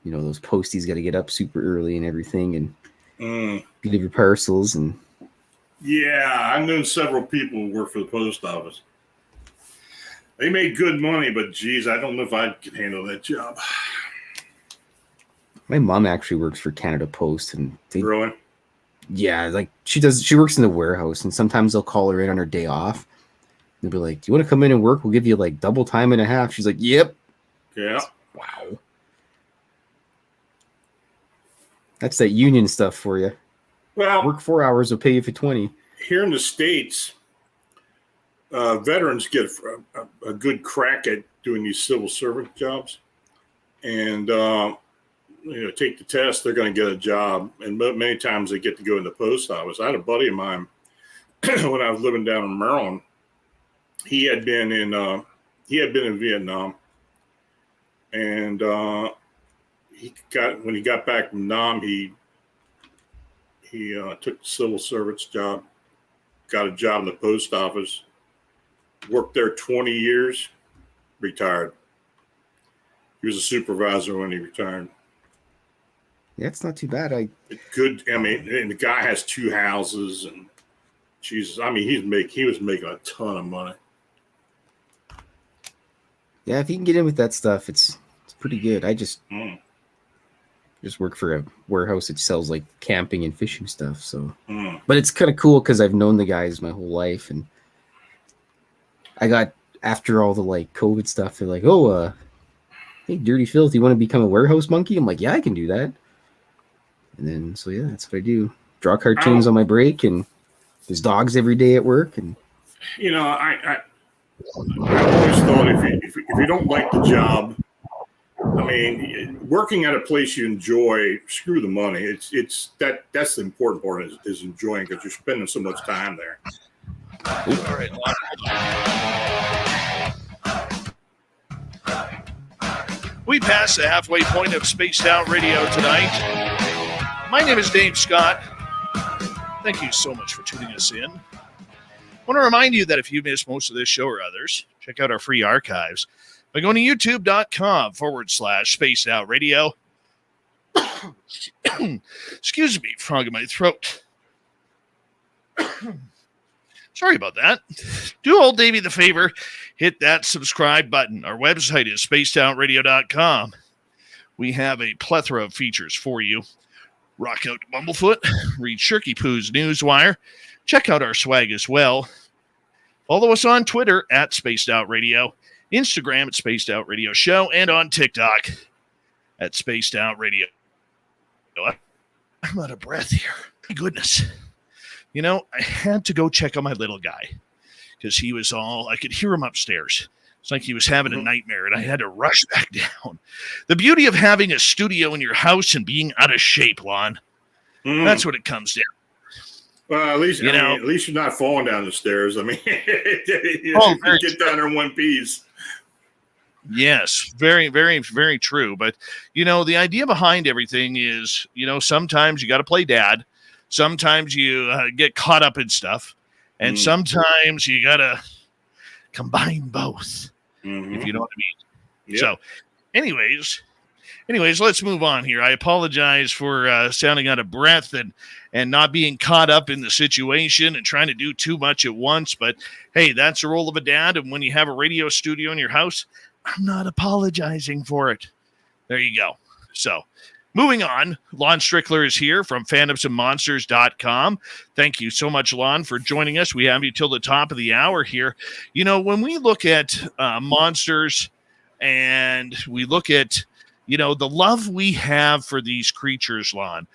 those posties got to get up super early and everything and deliver parcels. And yeah, I've known several people who work for the post office. They made good money, but geez, I don't know if I could handle that job. My mom actually works for Canada Post, and Really? Yeah, like she works in the warehouse, and sometimes they'll call her in on her day off. They'll be like, "Do you want to come in and work? We'll give you like double time and a half." She's like, "Yep." Yeah. Wow. That's that union stuff for you. Well, work 4 hours, they'll pay you for 20. Here in the States, veterans get a good crack at doing these civil servant jobs, and take the test, they're going to get a job, and many times they get to go in the post office. I had a buddy of mine when I was living down in Maryland. he had been in Vietnam, and when he got back from Nam, he took the civil service job, got a job in the post office, worked there 20 years, retired. He was a supervisor when he retired. Yeah, it's not too bad. Good. I mean, and the guy has 2 houses, and Jesus, I mean, he was making a ton of money. Yeah, if you can get in with that stuff, it's pretty good. I just work for a warehouse that sells like camping and fishing stuff. So, but it's kind of cool because I've known the guys my whole life, and I got after all the like COVID stuff, they're like, "Oh, hey, Dirty Filth, you want to become a warehouse monkey?" I'm like, "Yeah, I can do that." And then, so yeah, that's what I do. Draw cartoons on my break, and there's dogs every day at work. And you know, I always thought if you don't like the job, I mean, working at a place you enjoy, screw the money. It's that's the important part is enjoying, because you're spending so much time there. All right. We passed the halfway point of Spaced Out Radio tonight. My name is Dave Scott. Thank you so much for tuning us in. I want to remind you that if you missed most of this show or others, check out our free archives by going to youtube.com/Spaced Out Radio. Excuse me, frog in my throat. Sorry about that. Do old Davey the favor, hit that subscribe button. Our website is spacedoutradio.com. We have a plethora of features for you. Rock out to Bumblefoot, read Shirky Poo's Newswire, check out our swag as well. Follow us on Twitter at Spaced Out Radio, Instagram at Spaced Out Radio Show, and on TikTok at Spaced Out Radio. I'm out of breath here. My goodness. You know, I had to go check on my little guy because he was I could hear him upstairs. It's like he was having a nightmare, and I had to rush back down. The beauty of having a studio in your house and being out of shape, Lon. That's what it comes down. Well, at least at least you're not falling down the stairs. I mean, you get down there in one piece. Yes, very, very, very true. But, you know, the idea behind everything is, you know, sometimes you got to play dad. Sometimes you get caught up in stuff. And sometimes you got to combine both, if you know what I mean. Yep. So, anyways, let's move on here. I apologize for sounding out of breath and not being caught up in the situation and trying to do too much at once. But, hey, that's the role of a dad. And when you have a radio studio in your house, I'm not apologizing for it. There you go. So, moving on, Lon Strickler is here from phantomsandmonsters.com. Thank you so much, Lon, for joining us. We have you till the top of the hour here. You know, when we look at monsters and we look at, you know, the love we have for these creatures, Lon,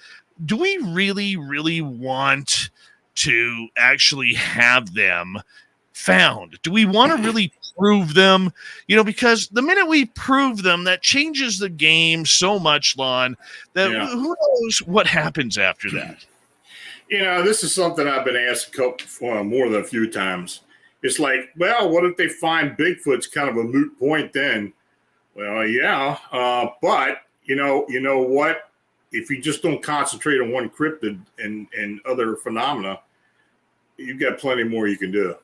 do we really, really want to actually have them found? Do we want to really prove them? You know, because the minute we prove them, that changes the game so much, Lon, that who knows what happens after that. You know, this is something I've been asked more than a few times. It's like, well, what if they find Bigfoot's kind of a moot point then? Well, yeah, but you know what? If you just don't concentrate on one cryptid and other phenomena, you've got plenty more you can do.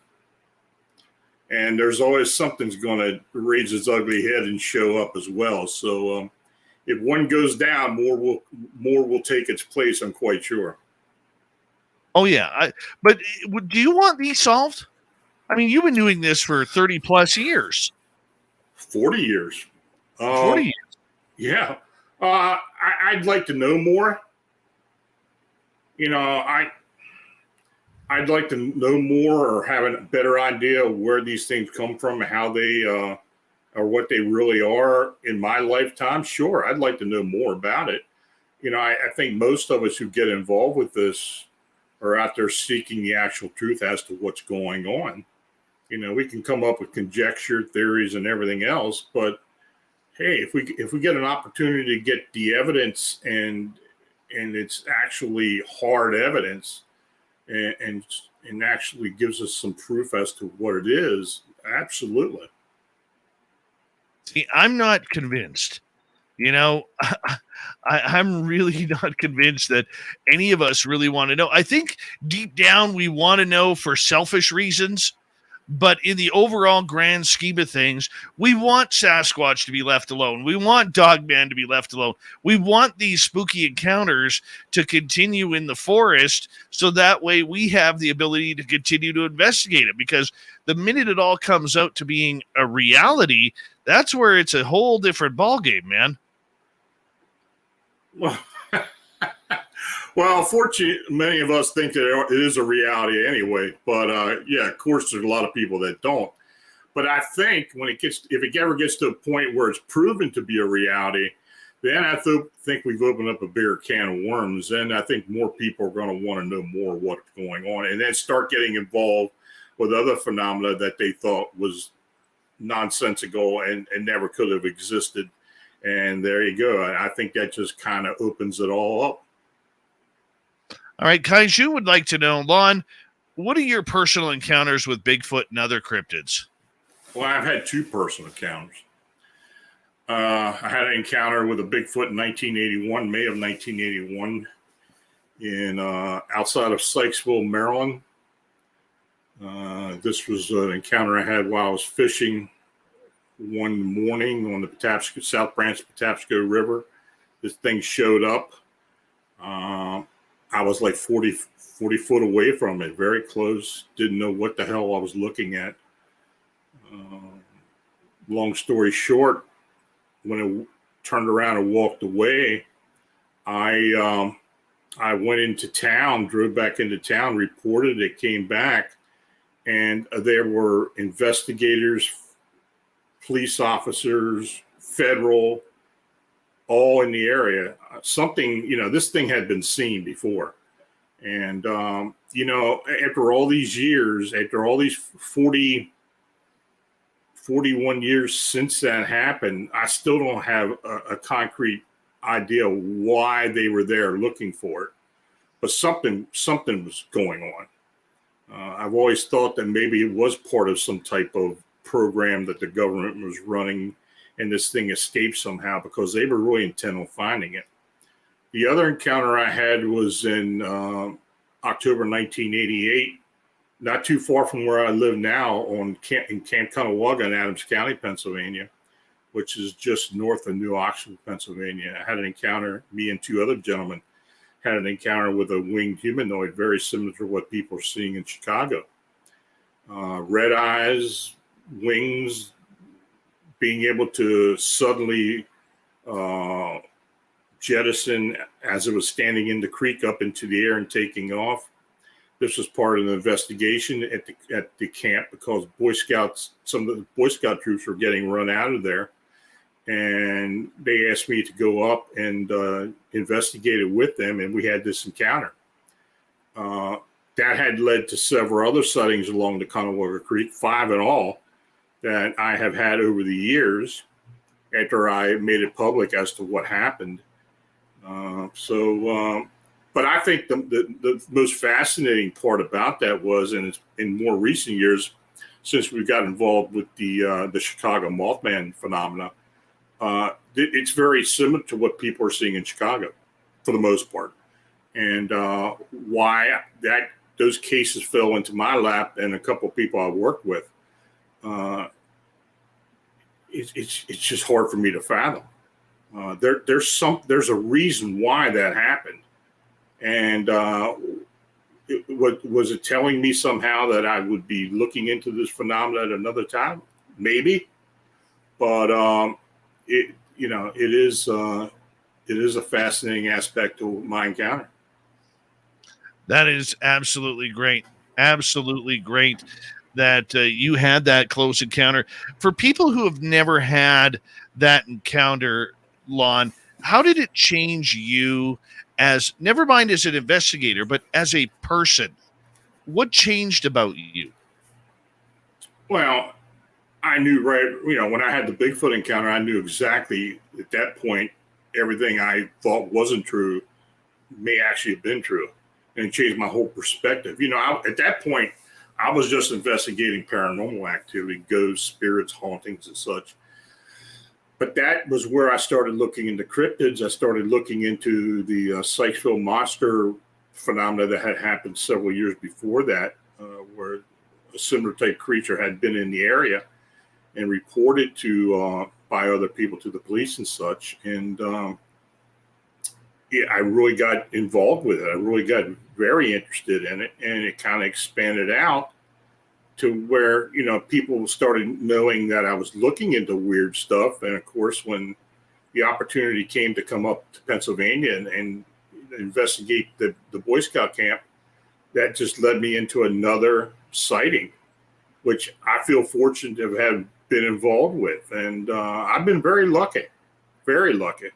And there's always something's going to raise its ugly head and show up as well. So if one goes down, more will take its place, I'm quite sure. Oh, yeah. But do you want these solved? I mean, you've been doing this for 30 plus years. 40 years. 40 years. Yeah. I'd like to know more. You know, I'd like to know more or have a better idea of where these things come from and how they or what they really are in my lifetime. Sure, I'd like to know more about it. You know, I think most of us who get involved with this are out there seeking the actual truth as to what's going on. You know, we can come up with conjecture, theories, and everything else, but hey, if we get an opportunity to get the evidence and it's actually hard evidence and actually gives us some proof as to what it is, absolutely. See, I'm not convinced. You know, I'm really not convinced that any of us really want to know. I think deep down we want to know for selfish reasons, but in the overall grand scheme of things, we want Sasquatch to be left alone. We want Dogman to be left alone. We want these spooky encounters to continue in the forest so that way we have the ability to continue to investigate it. Because the minute it all comes out to being a reality, that's where it's a whole different ballgame, man. Well, well, fortunately, many of us think that it is a reality anyway. But yeah, of course, there's a lot of people that don't. But I think if it ever gets to a point where it's proven to be a reality, then I think we've opened up a bigger can of worms. And I think more people are going to want to know more what's going on, and then start getting involved with other phenomena that they thought was nonsensical and never could have existed. And there you go. I think that just kind of opens it all up. All right, Kaiju would like to know, Lon, what are your personal encounters with Bigfoot and other cryptids? Well, I've had two personal encounters. I had an encounter with a Bigfoot in 1981, May of 1981, in outside of Sykesville, Maryland. This was an encounter I had while I was fishing one morning on the South Branch Patapsco River. This thing showed up. I was like 40 foot away from it, very close. Didn't know what the hell I was looking at. Long story short, when it turned around and walked away, I went into town, drove back into town, reported it, came back, and there were investigators, police officers, federal, all in the area. This thing had been seen before. And, after all these years, after all these 41 years since that happened, I still don't have a concrete idea why they were there looking for it. But something was going on. I've always thought that maybe it was part of some type of program that the government was running, and this thing escaped somehow because they were really intent on finding it. The other encounter I had was in October 1988, not too far from where I live now in Camp Cunnawagga in Adams County, Pennsylvania, which is just north of New Oxford, Pennsylvania. I had an encounter, me and two other gentlemen had an encounter with a winged humanoid, very similar to what people are seeing in Chicago. Red eyes, wings, being able to suddenly jettison as it was standing in the creek up into the air and taking off. This was part of the investigation at the camp because some of the Boy Scout troops were getting run out of there. And they asked me to go up and investigate it with them, and we had this encounter. That had led to several other sightings along the Cunnawagga Creek, 5 in all, that I have had over the years after I made it public as to what happened. But I think the most fascinating part about that was, and in more recent years, since we got involved with the Chicago Mothman phenomena, it's very similar to what people are seeing in Chicago for the most part. And why those cases fell into my lap and a couple of people I worked with, it's just hard for me to fathom. There's a reason why that happened. And was it telling me somehow that I would be looking into this phenomenon at another time? Maybe. But it is a fascinating aspect to my encounter. That is absolutely great. Absolutely great that you had that close encounter. For people who have never had that encounter, Lon, how did it change you as, never mind as an investigator, but as a person? What changed about you? Well, I knew when I had the Bigfoot encounter, I knew exactly at that point, everything I thought wasn't true may actually have been true. And it changed my whole perspective. At that point, I was just investigating paranormal activity, ghosts, spirits, hauntings, and such. But that was where I started looking into cryptids. I started looking into the Sykesville monster phenomena that had happened several years before that, where a similar type creature had been in the area and reported to by other people to the police and such. And I really got involved with it. I really got very interested in it, and it kind of expanded out to where, you know, people started knowing that I was looking into weird stuff. And of course, when the opportunity came to come up to Pennsylvania and investigate the Boy Scout camp, that just led me into another sighting, which I feel fortunate to have been involved with. And I've been very lucky, very lucky.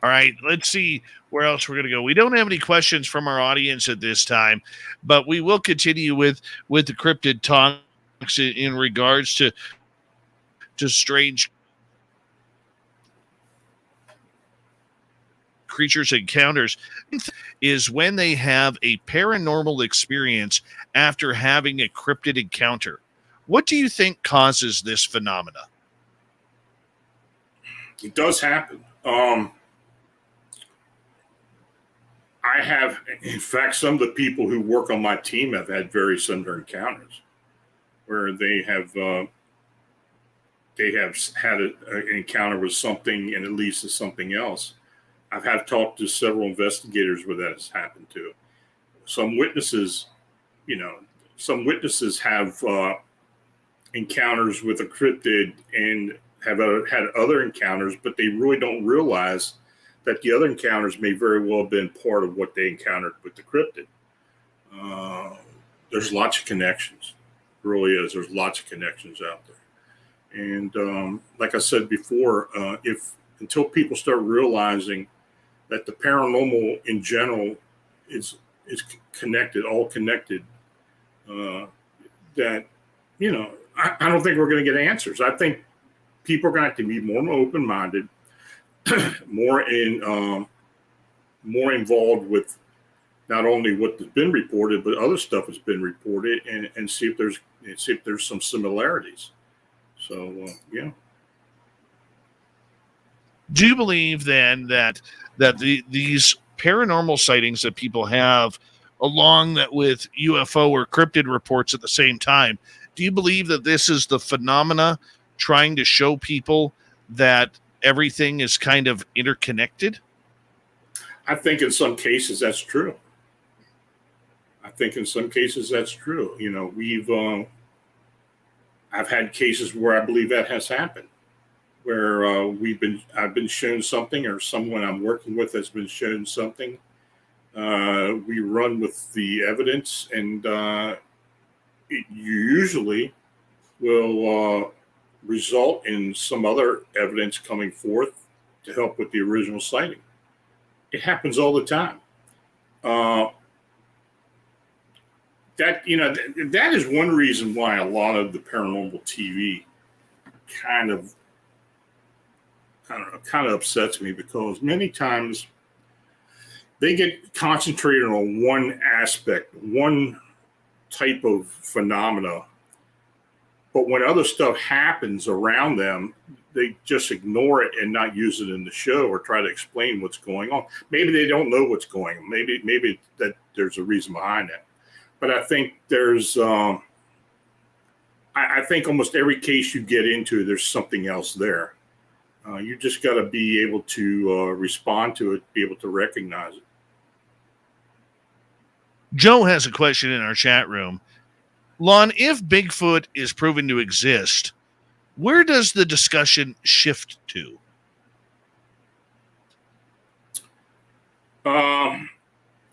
All right, let's see where else we're going to go. We don't have any questions from our audience at this time, but we will continue with the cryptid talks in regards to strange creatures encounters. Is when they have a paranormal experience after having a cryptid encounter. What do you think causes this phenomena? It does happen. I have, in fact, some of the people who work on my team have had very similar encounters where they have had an encounter with something and it leads to something else. I've had talked to several investigators where that has happened to. Some witnesses have encounters with a cryptid and have had other encounters, but they really don't realize that the other encounters may very well have been part of what they encountered with the cryptid. There's lots of connections. It really is. There's lots of connections out there. And like I said before, until people start realizing that the paranormal in general is connected, all connected, that, you know, I don't think we're going to get answers. I think people are going to have to be more open-minded, more involved with not only what has been reported, but other stuff has been reported, and see if there's some similarities. So yeah. Do you believe then that these paranormal sightings that people have, along that with UFO or cryptid reports at the same time, do you believe that this is the phenomena trying to show people that everything is kind of interconnected? I think in some cases that's true. You know, I've had cases where I believe that has happened, where I've been shown something, or someone I'm working with has been shown something. We run with the evidence, and it usually will result in some other evidence coming forth to help with the original sighting. It happens all the time. That is one reason why a lot of the paranormal TV kind of upsets me, because many times they get concentrated on one aspect, one type of phenomena. But when other stuff happens around them, they just ignore it and not use it in the show or try to explain what's going on. Maybe they don't know what's going on. Maybe that there's a reason behind that. But I think I think almost every case you get into, there's something else there. You just got to be able to respond to it, be able to recognize it. Joe has a question in our chat room. Lon, if Bigfoot is proven to exist, where does the discussion shift to?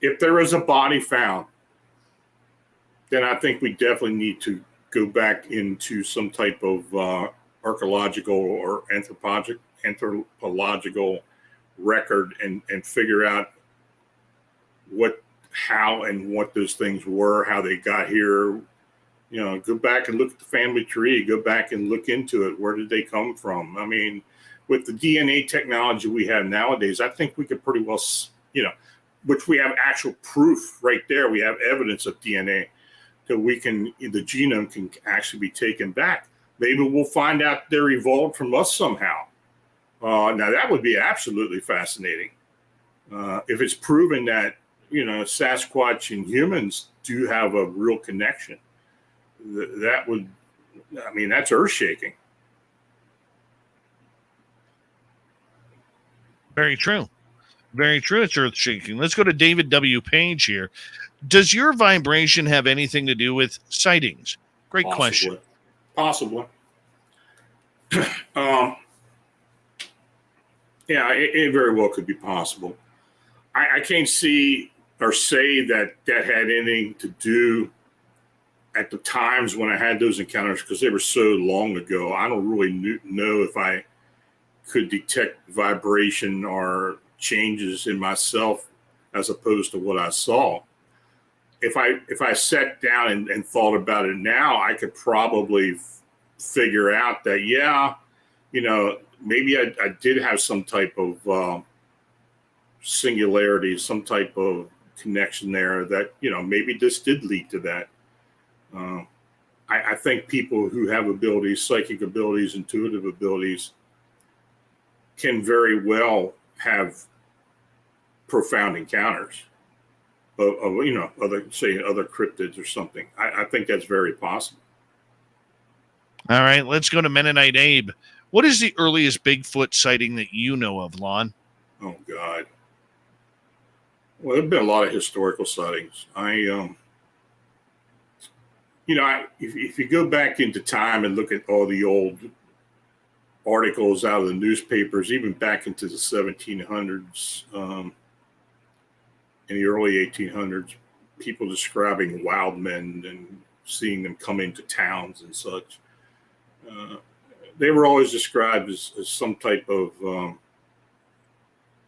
If there is a body found, then I think we definitely need to go back into some type of archaeological or anthropological record and figure out how and what those things were, how they got here. You know, go back and look at the family tree, go back and look into it. Where did they come from? I mean, with the DNA technology we have nowadays, I think we could pretty well, which we have actual proof right there. We have evidence of DNA that the genome can actually be taken back. Maybe we'll find out they're evolved from us somehow. Now that would be absolutely fascinating. If it's proven that, Sasquatch and humans do have a real connection, that's earth shaking. Very true. Very true. It's earth shaking. Let's go to David W. Page here. Does your vibration have anything to do with sightings? Great question. Possibly. Yeah, it very well could be possible. I can't see or say that had anything to do at the times when I had those encounters, because they were so long ago. I don't really know if I could detect vibration or changes in myself as opposed to what I saw. If I sat down and thought about it now, I could probably figure out that, maybe I did have some type of singularity, some type of connection there that, maybe this did lead to that. I think people who have abilities, psychic abilities, intuitive abilities, can very well have profound encounters of other cryptids or something. I think that's very possible. All right, let's go to Mennonite Abe. What is the earliest Bigfoot sighting that you know of, Lon? Oh, God. Well, there have been a lot of historical sightings. If you go back into time and look at all the old articles out of the newspapers, even back into the 1700s, in the early 1800s, people describing wild men and seeing them come into towns and such. They were always described as some type of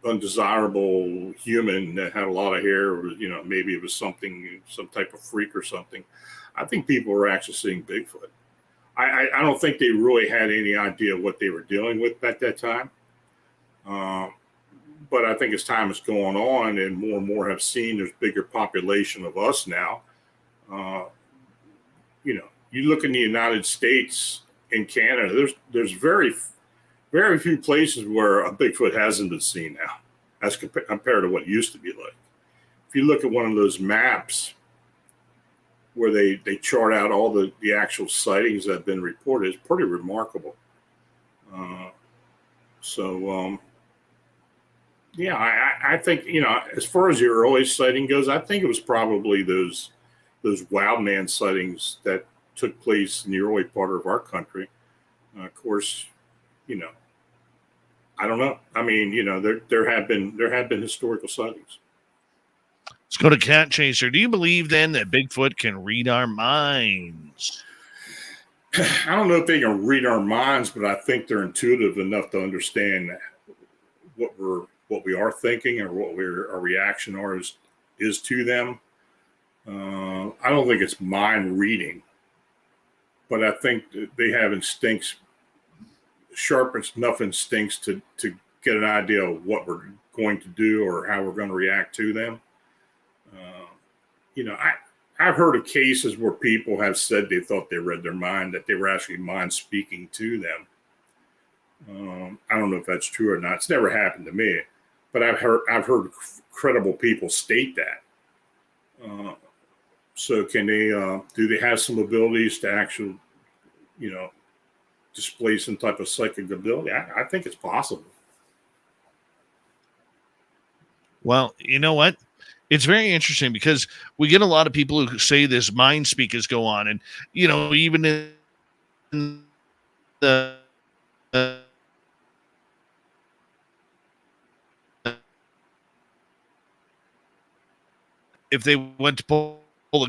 undesirable human that had a lot of hair, or maybe it was some type of freak or something. I think people were actually seeing Bigfoot. I don't think they really had any idea what they were dealing with at that time. But I think as time has gone on and more have seen, there's bigger population of us now. You look in the United States and Canada, there's very, very few places where a Bigfoot hasn't been seen now, as compared to what it used to be like. If you look at one of those maps where they chart out all the actual sightings that have been reported, it's pretty remarkable. I think, as far as the early sighting goes, I think it was probably those wild man sightings that took place in the early part of our country. Of course, I don't know. I mean, there have been historical sightings. Let's go to Cat Chaser. Do you believe then that Bigfoot can read our minds? I don't know if they can read our minds, but I think they're intuitive enough to understand what we are thinking or what our reaction is to them. I don't think it's mind reading, but I think they have instincts, sharp enough instincts to get an idea of what we're going to do or how we're going to react to them. I've heard of cases where people have said they thought they read their mind, that they were actually mind speaking to them. I don't know if that's true or not. It's never happened to me, but I've heard credible people state that. So can they? Do they have some abilities to actually, display some type of psychic ability? I think it's possible. Well, you know what? It's very interesting because we get a lot of people who say this mind speak is go on. And, even in the if they went to pull a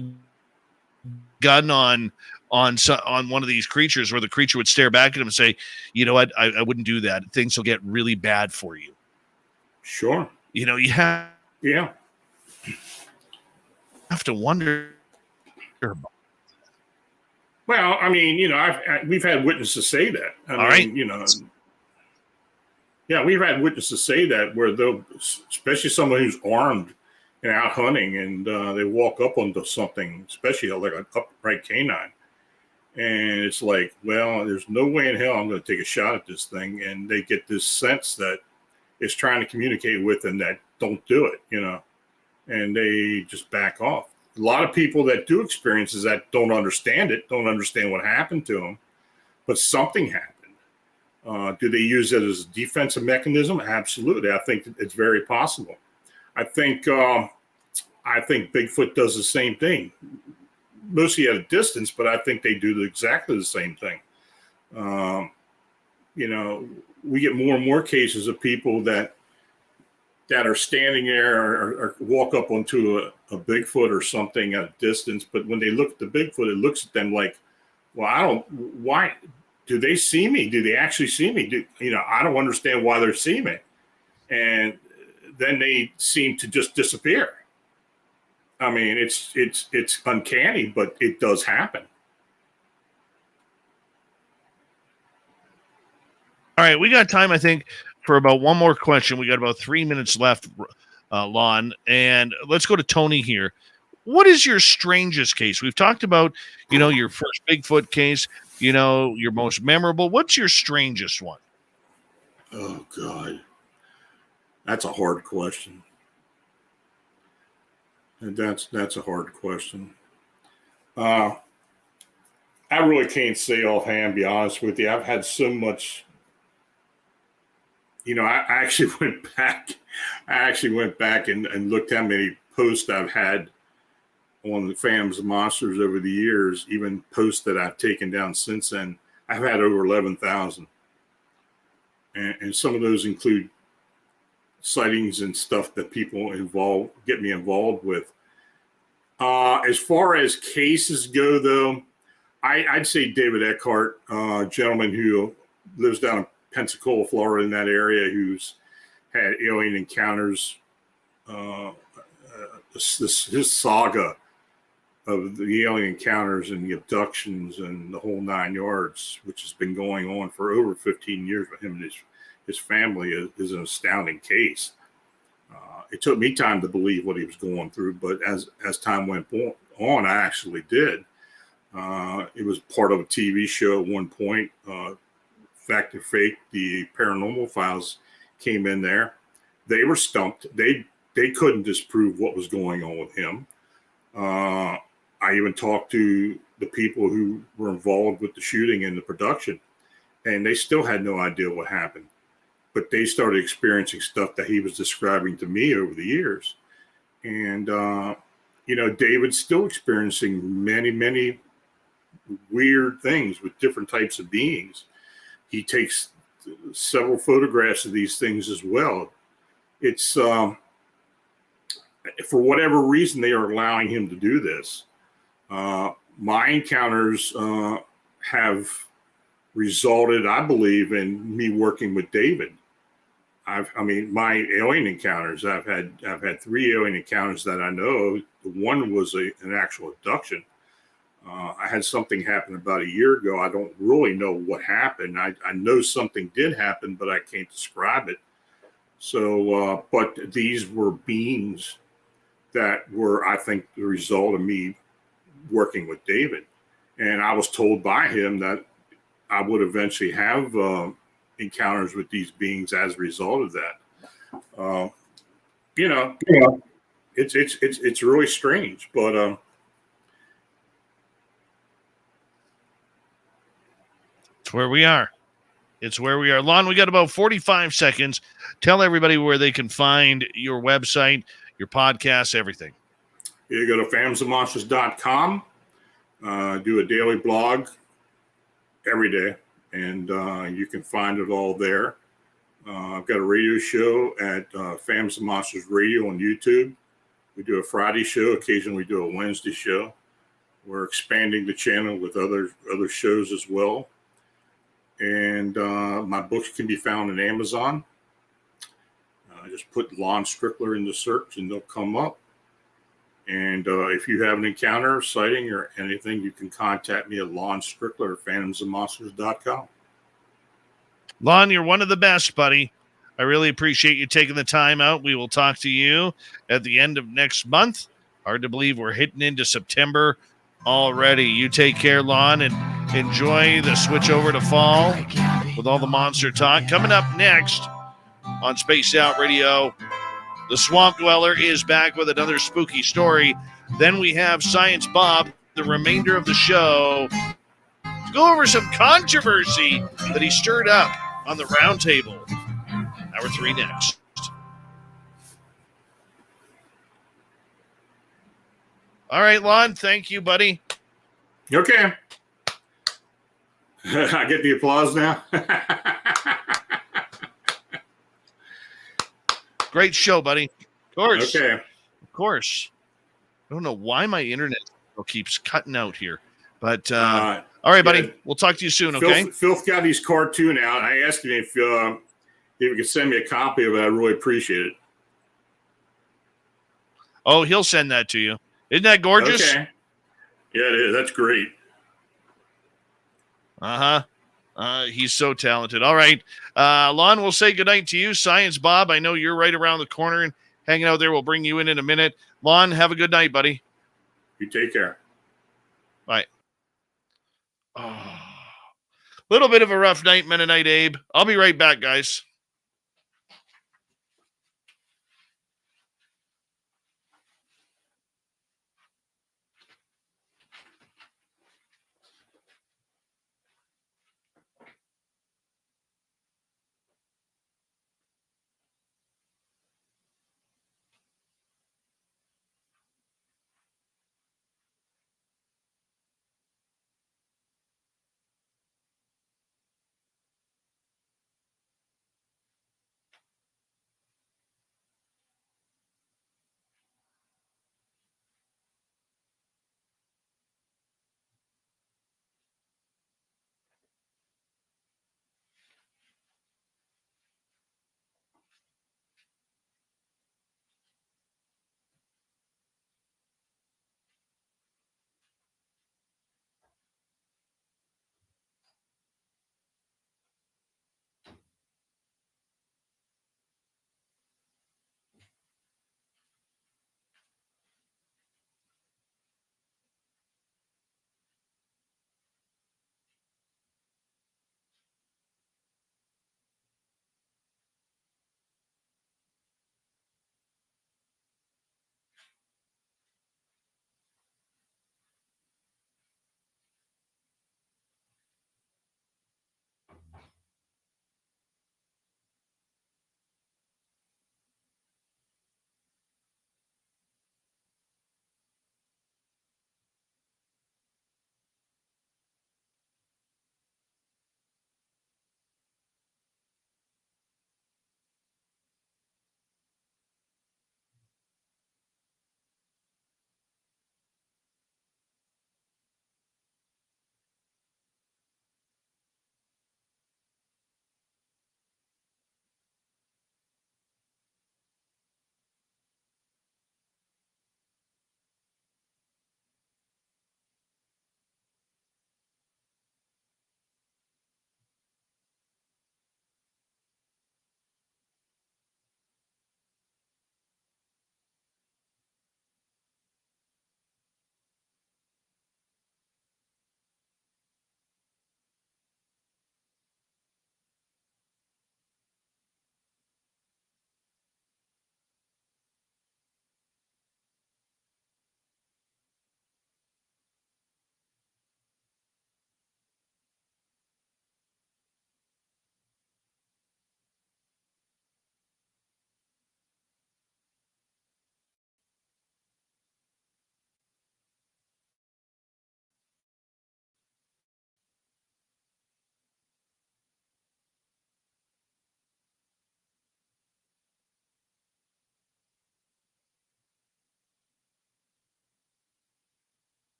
gun on one of these creatures, where the creature would stare back at him and say, you know what, I wouldn't do that. Things will get really bad for you. Sure. You have to wonder. Well, I mean, we've had witnesses say that. We've had witnesses say that, where especially someone who's armed and out hunting, and they walk up onto something, especially like an upright canine. And it's like, well, there's no way in hell I'm going to take a shot at this thing. And they get this sense that it's trying to communicate with them that don't do it, and they just back off. A lot of people that do experiences that don't understand it, don't understand what happened to them, but something happened. Do they use it as a defensive mechanism? Absolutely. I think it's very possible. I think Bigfoot does the same thing, mostly at a distance, but I think they do exactly the same thing. We get more and more cases of people that are standing there or walk up onto a Bigfoot or something at a distance, but when they look at the Bigfoot, it looks at them like, well, why do they see me? Do they actually see me? I don't understand why they're seeing me. And then they seem to just disappear. I mean, it's uncanny, but it does happen. All right, we got time, I think, for about one more question. We got about 3 minutes left, Lon, and let's go to Tony here. What is your strangest case? We've talked about, your first Bigfoot case, your most memorable. What's your strangest one? Oh, God. That's a hard question. And that's a hard question. I really can't say offhand, be honest with you. I've had so much. I actually went back and looked how many posts I've had on the Fams of Monsters over the years, even posts that I've taken down since then. I've had over 11,000. And some of those include sightings and stuff that people get me involved with. As far as cases go, though, I'd say David Eckhart, a gentleman who lives down in Pensacola, Florida, in that area, who's had alien encounters. His saga of the alien encounters and the abductions and the whole 9 yards, which has been going on for over 15 years with him and his family, is an astounding case. It took me time to believe what he was going through, but as time went on, I actually did. It was part of a TV show at one point. Fact or Fake, the Paranormal Files came in there. They were stumped. They couldn't disprove what was going on with him. I even talked to the people who were involved with the shooting and the production, and they still had no idea what happened. But they started experiencing stuff that he was describing to me over the years. And, David's still experiencing many, many weird things with different types of beings. He takes several photographs of these things as well. It's, for whatever reason, they are allowing him to do this. My encounters have resulted, I believe, in me working with David. My alien encounters, I've had 3 alien encounters that I know. One was an actual abduction. I had something happen about a year ago. I don't really know what happened. I know something did happen, but I can't describe it. So, but these were beings that were, I think, the result of me working with David. And I was told by him that I would eventually have encounters with these beings as a result of that. It's really strange, but it's where we are. It's where we are. Lon, we got about 45 seconds. Tell everybody where they can find your website, your podcast, everything. You go to famsofmonsters.com, do a daily blog every day, and you can find it all there. I've got a radio show at Fams of Monsters Radio on YouTube. We do a Friday show. Occasionally we do a Wednesday show. We're expanding the channel with other shows as well. And my books can be found on Amazon. Just put Lon Strickler in the search and they'll come up. And if you have an encounter, sighting, or anything, you can contact me at Lon Strickler at phantomsofmonsters.com. Lon, you're one of the best, buddy. I really appreciate you taking the time out. We will talk to you at the end of next month. Hard to believe we're hitting into September already. You take care, Lon, and enjoy the switch over to fall with all the monster talk. Coming up next on Spaced Out Radio, the Swamp Dweller is back with another spooky story. Then we have Science Bob, the remainder of the show, to go over some controversy that he stirred up on the roundtable. Hour 3 next. All right, Lon, thank you, buddy. Okay. I get the applause now. Great show, buddy. Of course. Okay. Of course. I don't know why my internet keeps cutting out here. But, all right, buddy. Yeah. We'll talk to you soon, okay? Phil's got his cartoon out. I asked him if he could send me a copy of it. I'd really appreciate it. Oh, he'll send that to you. Isn't that gorgeous? Okay. Yeah, it is. That's great. He's so talented. All right. Lon, we'll say goodnight to you. Science Bob, I know you're right around the corner and hanging out there. We'll bring you in a minute. Lon, have a good night, buddy. You take care. Bye. Oh, little bit of a rough night, Mennonite Abe. I'll be right back, guys.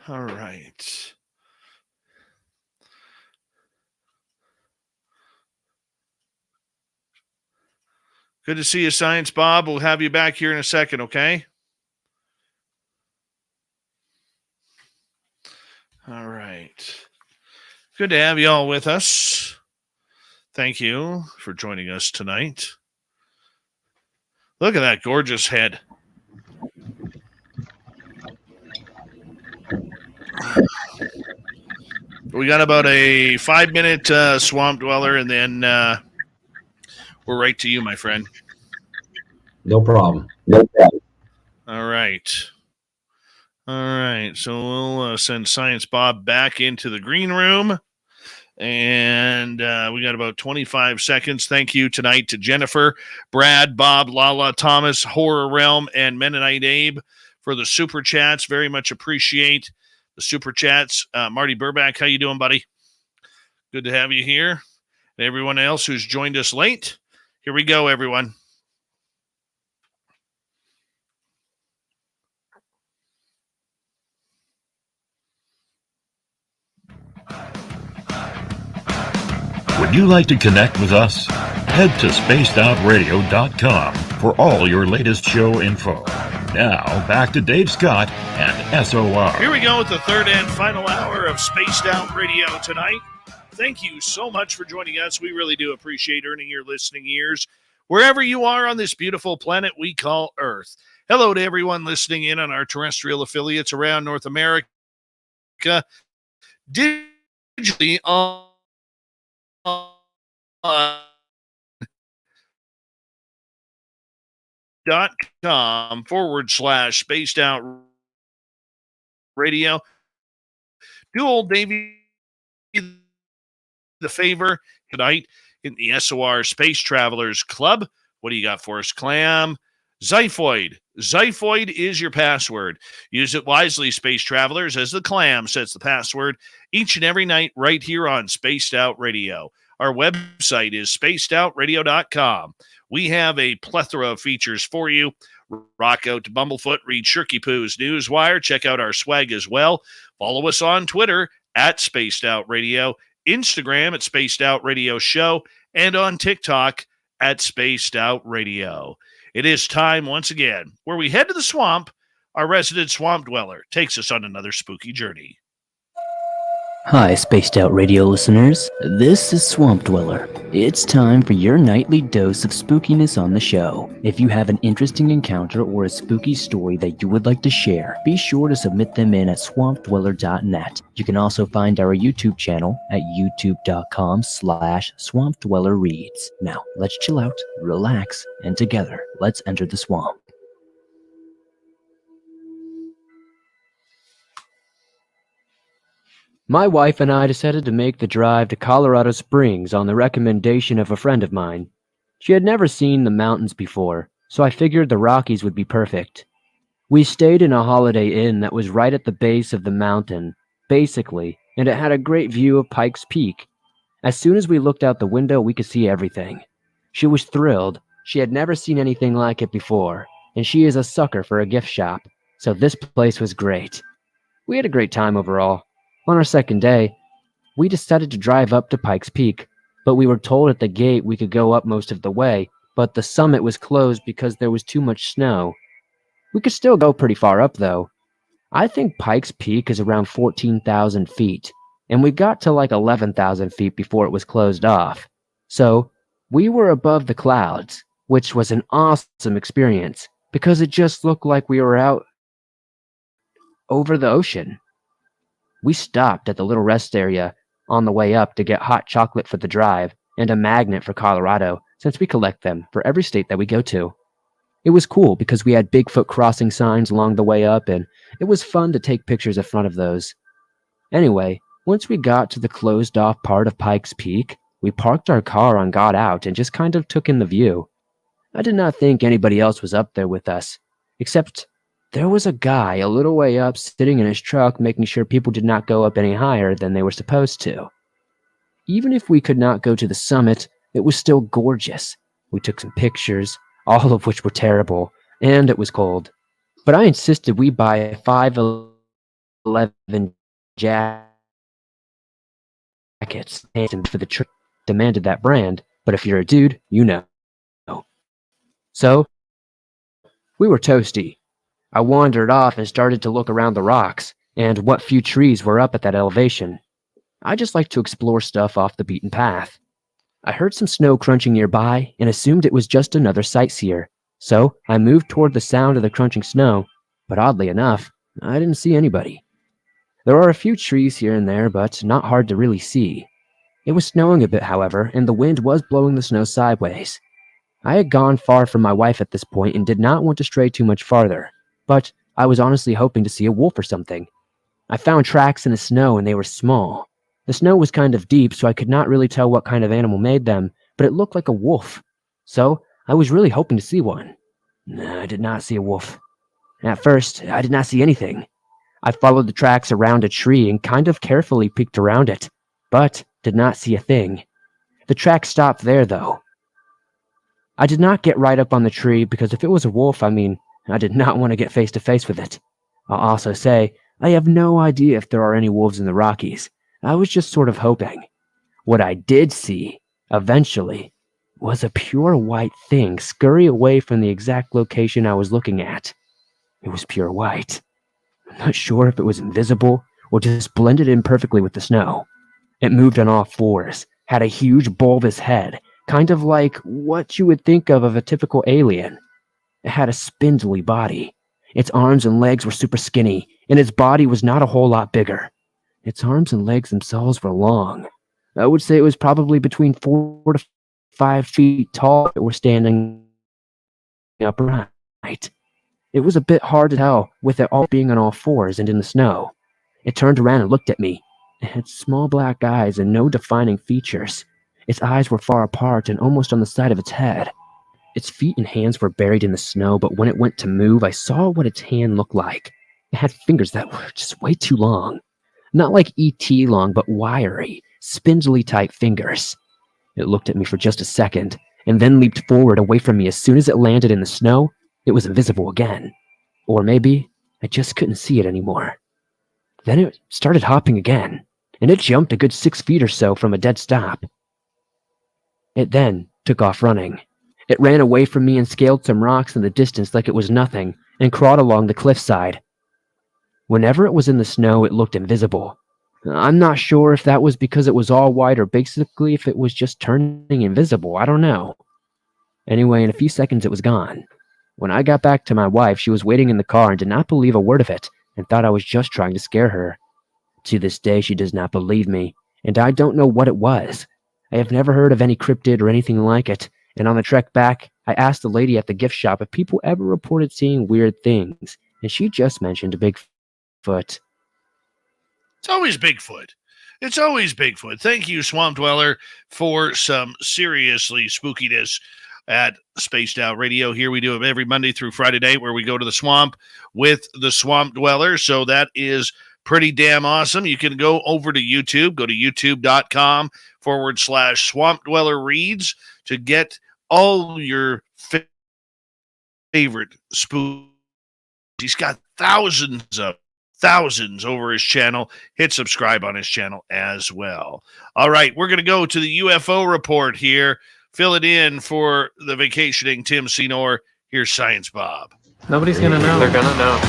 All right. Good to see you, Science Bob. We'll have you back here in a second, okay? All right. Good to have you all with us. Thank you for joining us tonight. Look at that gorgeous head. We got about a 5-minute swamp dweller, and then we're right to you, my friend. No problem. All right. All right. So we'll send Science Bob back into the green room. And we got about 25 seconds. Thank you tonight to Jennifer, Brad, Bob, Lala, Thomas, Horror Realm, and Mennonite Abe for the super chats. Very much appreciate the super chats. Marty Burback, how you doing, buddy? Good to have you here. And everyone else who's joined us late. Here we go, everyone. Would you like to connect with us? Head to spacedoutradio.com for all your latest show info. Now, back to Dave Scott and SOR. Here we go with the third and final hour of Spaced Out Radio tonight. Thank you so much for joining us. We really do appreciate earning your listening ears wherever you are on this beautiful planet we call Earth. Hello to everyone listening in on our terrestrial affiliates around North America, digitally on .com/spaced out radio. Do old Davey the favor tonight in the SOR Space Travelers Club. What do you got for us, Clam? Xiphoid. Xiphoid is your password. Use it wisely, Space Travelers, as the Clam sets the password each and every night right here on Spaced Out Radio. Our website is spacedoutradio.com. We have a plethora of features for you. Rock out to Bumblefoot, read Shirky Poo's Newswire, check out our swag as well. Follow us on Twitter at Spaced Out Radio, Instagram at Spaced Out Radio Show, and on TikTok at Spaced Out Radio. It is time once again where we head to the swamp. Our resident swamp dweller takes us on another spooky journey. Hi, Spaced Out Radio listeners. This is Swamp Dweller. It's time for your nightly dose of spookiness on the show. If you have an interesting encounter or a spooky story that you would like to share, be sure to submit them in at swampdweller.net. You can also find our YouTube channel at youtube.com/swampdwellerreads. Now, let's chill out, relax, and together, let's enter the swamp. My wife and I decided to make the drive to Colorado Springs on the recommendation of a friend of mine. She had never seen the mountains before, so I figured the Rockies would be perfect. We stayed in a Holiday Inn that was right at the base of the mountain, basically, and it had a great view of Pikes Peak. As soon as we looked out the window, we could see everything. She was thrilled. She had never seen anything like it before, and she is a sucker for a gift shop, so this place was great. We had a great time overall. On our second day, we decided to drive up to Pikes Peak, but we were told at the gate we could go up most of the way, but the summit was closed because there was too much snow. We could still go pretty far up, though. I think Pikes Peak is around 14,000 feet, and we got to like 11,000 feet before it was closed off. So, we were above the clouds, which was an awesome experience, because it just looked like we were out over the ocean. We stopped at the little rest area on the way up to get hot chocolate for the drive and a magnet for Colorado, since we collect them for every state that we go to. It was cool because we had Bigfoot crossing signs along the way up, and it was fun to take pictures in front of those. Anyway, once we got to the closed-off part of Pikes Peak, we parked our car and got out and just kind of took in the view. I did not think anybody else was up there with us, except there was a guy a little way up sitting in his truck making sure people did not go up any higher than they were supposed to. Even if we could not go to the summit, it was still gorgeous. We took some pictures, all of which were terrible, and it was cold. But I insisted we buy 5 11 jackets and for the trip demanded that brand, but if you're a dude, you know. So, we were toasty. I wandered off and started to look around the rocks and what few trees were up at that elevation. I just like to explore stuff off the beaten path. I heard some snow crunching nearby and assumed it was just another sightseer, so I moved toward the sound of the crunching snow, but oddly enough, I didn't see anybody. There are a few trees here and there, but not hard to really see. It was snowing a bit, however, and the wind was blowing the snow sideways. I had gone far from my wife at this point and did not want to stray too much farther, but I was honestly hoping to see a wolf or something. I found tracks in the snow and they were small. The snow was kind of deep, so I could not really tell what kind of animal made them, but it looked like a wolf. So I was really hoping to see one. I did not see a wolf. At first, I did not see anything. I followed the tracks around a tree and kind of carefully peeked around it, but did not see a thing. The track stopped there, though. I did not get right up on the tree because if it was a wolf, I did not want to get face to face with it. I'll also say, I have no idea if there are any wolves in the Rockies. I was just sort of hoping. What I did see, eventually, was a pure white thing scurry away from the exact location I was looking at. It was pure white. I'm not sure if it was invisible or just blended in perfectly with the snow. It moved on all fours, had a huge bulbous head, kind of like what you would think of a typical alien. It had a spindly body. Its arms and legs were super skinny, and its body was not a whole lot bigger. Its arms and legs themselves were long. I would say it was probably between 4 to 5 feet tall if it were standing upright. It was a bit hard to tell with it all being on all fours and in the snow. It turned around and looked at me. It had small black eyes and no defining features. Its eyes were far apart and almost on the side of its head. Its feet and hands were buried in the snow, but when it went to move, I saw what its hand looked like. It had fingers that were just way too long. Not like E.T. long, but wiry, spindly type fingers. It looked at me for just a second, and then leaped forward away from me. As soon as it landed in the snow, it was invisible again. Or maybe I just couldn't see it anymore. Then it started hopping again, and it jumped a good 6 feet or so from a dead stop. It then took off running. It ran away from me and scaled some rocks in the distance like it was nothing, and crawled along the cliffside. Whenever it was in the snow, it looked invisible. I'm not sure if that was because it was all white or basically if it was just turning invisible. I don't know. Anyway, in a few seconds it was gone. When I got back to my wife, she was waiting in the car and did not believe a word of it and thought I was just trying to scare her. To this day, she does not believe me, and I don't know what it was. I have never heard of any cryptid or anything like it, and on the trek back, I asked the lady at the gift shop if people ever reported seeing weird things, and she just mentioned Bigfoot. It's always Bigfoot. It's always Bigfoot. Thank you, Swamp Dweller, for some seriously spookiness at Spaced Out Radio. Here we do it every Monday through Friday night where we go to the swamp with the Swamp Dweller. So that is pretty damn awesome. You can go over to YouTube. Go to youtube.com/Swamp Dweller Reads to get all your favorite spooks. He's got thousands over his channel. Hit subscribe on his channel as well. All right, we're going to go to the UFO report here. Fill it in for the vacationing Tim Senor. Here's Science Bob. Nobody's going to know. They're going to know.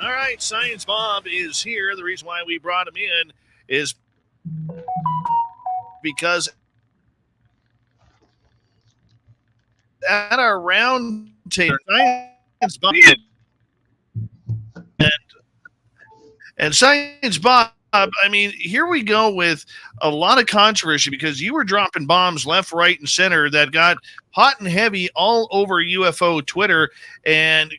All right, Science Bob is here. The reason why we brought him in is because at our round table, Science Bob and Science Bob, I mean, here we go with a lot of controversy because you were dropping bombs left, right, and center that got hot and heavy all over UFO Twitter and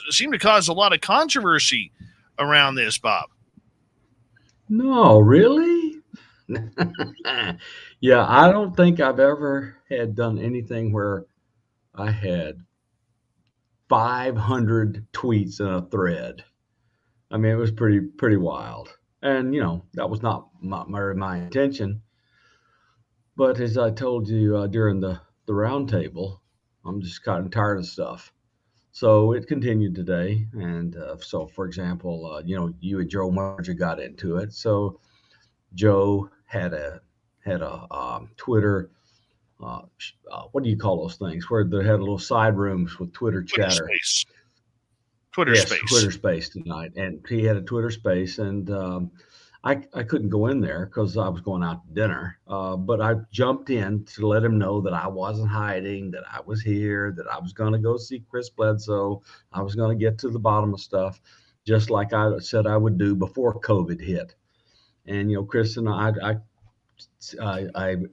seemed to cause a lot of controversy around this, Bob. No, really? Yeah, I don't think I've ever had done anything where I had 500 tweets in a thread. I mean, it was pretty wild. And, that was not my intention. But as I told you during the round table, I'm just kind of tired of stuff. So it continued today. And so, for example, you and Joe Merger got into it. So Joe had a Twitter. What do you call those things? Where they had little side rooms with Twitter chatter. Twitter space. Twitter space tonight, and he had a Twitter space, and I couldn't go in there because I was going out to dinner. But I jumped in to let him know that I wasn't hiding, that I was here, that I was going to go see Chris Bledsoe. I was going to get to the bottom of stuff, just like I said I would do before COVID hit. And Chris and I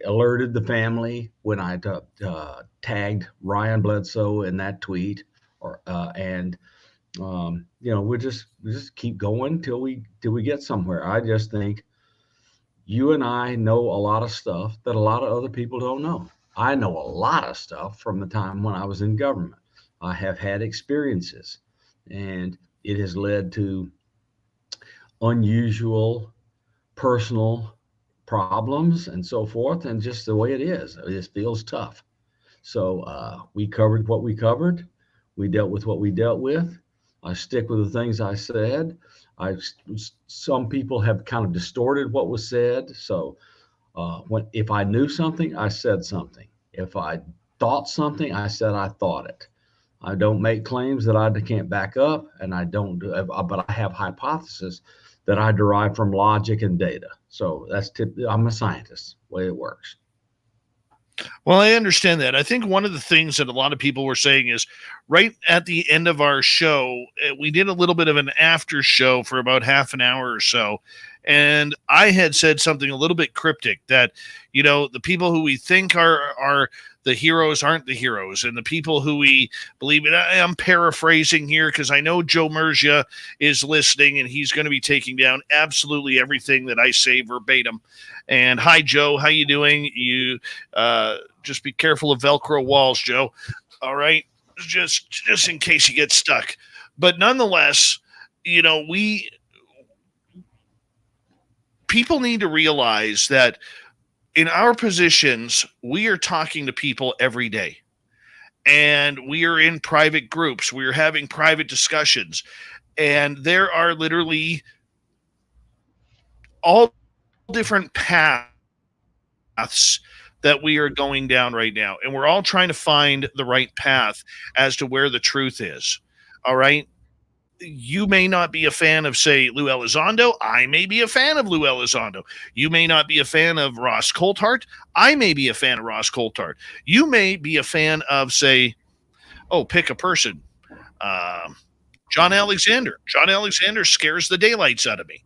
alerted the family when I tagged Ryan Bledsoe in that tweet, we just keep going till we get somewhere. I just think you and I know a lot of stuff that a lot of other people don't know. I know a lot of stuff from the time when I was in government. I have had experiences, and it has led to unusual personal problems and so forth, and just the way it is. It just feels tough. So we covered what we covered. We dealt with what we dealt with. I stick with the things I said. Some people have kind of distorted what was said. So if I knew something, I said something. If I thought something, I said I thought it. I don't make claims that I can't back up, and I don't do, but I have hypotheses that I derive from logic and data. So I'm a scientist, the way it works. Well, I understand that. I think one of the things that a lot of people were saying is right at the end of our show, we did a little bit of an after show for about half an hour or so. And I had said something a little bit cryptic that, the people who we think are the heroes aren't the heroes. And the people who we believe in, I'm paraphrasing here because I know Joe Mergia is listening and he's going to be taking down absolutely everything that I say verbatim. And hi, Joe, how you doing? You just be careful of Velcro walls, Joe. All right. Just in case you get stuck. But nonetheless, people need to realize that in our positions, we are talking to people every day, and we are in private groups. We are having private discussions, and there are literally all different paths that we are going down right now. And we're all trying to find the right path as to where the truth is. All right. You may not be a fan of, say, Lou Elizondo. I may be a fan of Lou Elizondo. You may not be a fan of Ross Coulthart. I may be a fan of Ross Coulthart. You may be a fan of, say, pick a person. John Alexander. John Alexander scares the daylights out of me.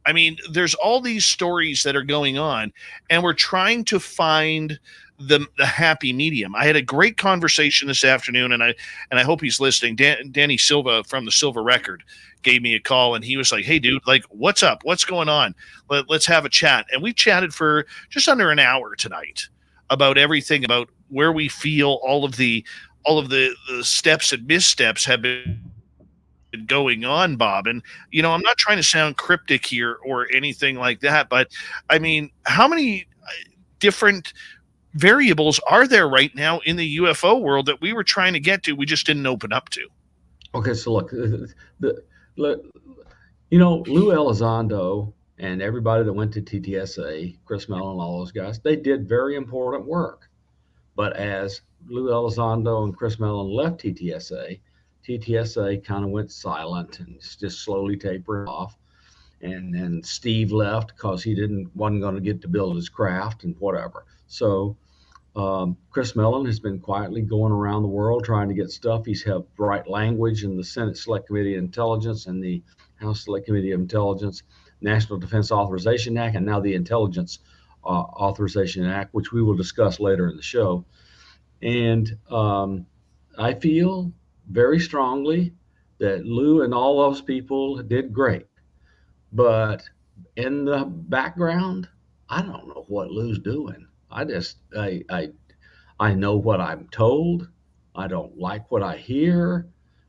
I mean, there's all these stories that are going on, and we're trying to find the happy medium. I had a great conversation this afternoon, and I hope he's listening. Danny Silva from the Silver Record gave me a call, and he was like, "Hey, dude, like, what's up? What's going on? Let's have a chat." And we chatted for just under an hour tonight about everything, about where we feel all of the steps and missteps have been going on, Bob. And I'm not trying to sound cryptic here or anything like that, but I mean, how many different variables are there right now in the UFO world that we were trying to get to, we just didn't open up to? Okay, so look, Lou Elizondo and everybody that went to TTSA, Chris Mellon, all those guys, they did very important work. But as Lou Elizondo and Chris Mellon left TTSA kind of went silent and just slowly tapered off. And then Steve left because he wasn't going to get to build his craft and whatever. So Chris Mellon has been quietly going around the world trying to get stuff. He's helped write language in the Senate Select Committee of Intelligence and the House Select Committee of Intelligence, National Defense Authorization Act, and now the Intelligence Authorization Act, which we will discuss later in the show. And I feel very strongly that Lou and all those people did great. But in the background, I don't know what Lou's doing. I know what I'm told. I don't like what I hear.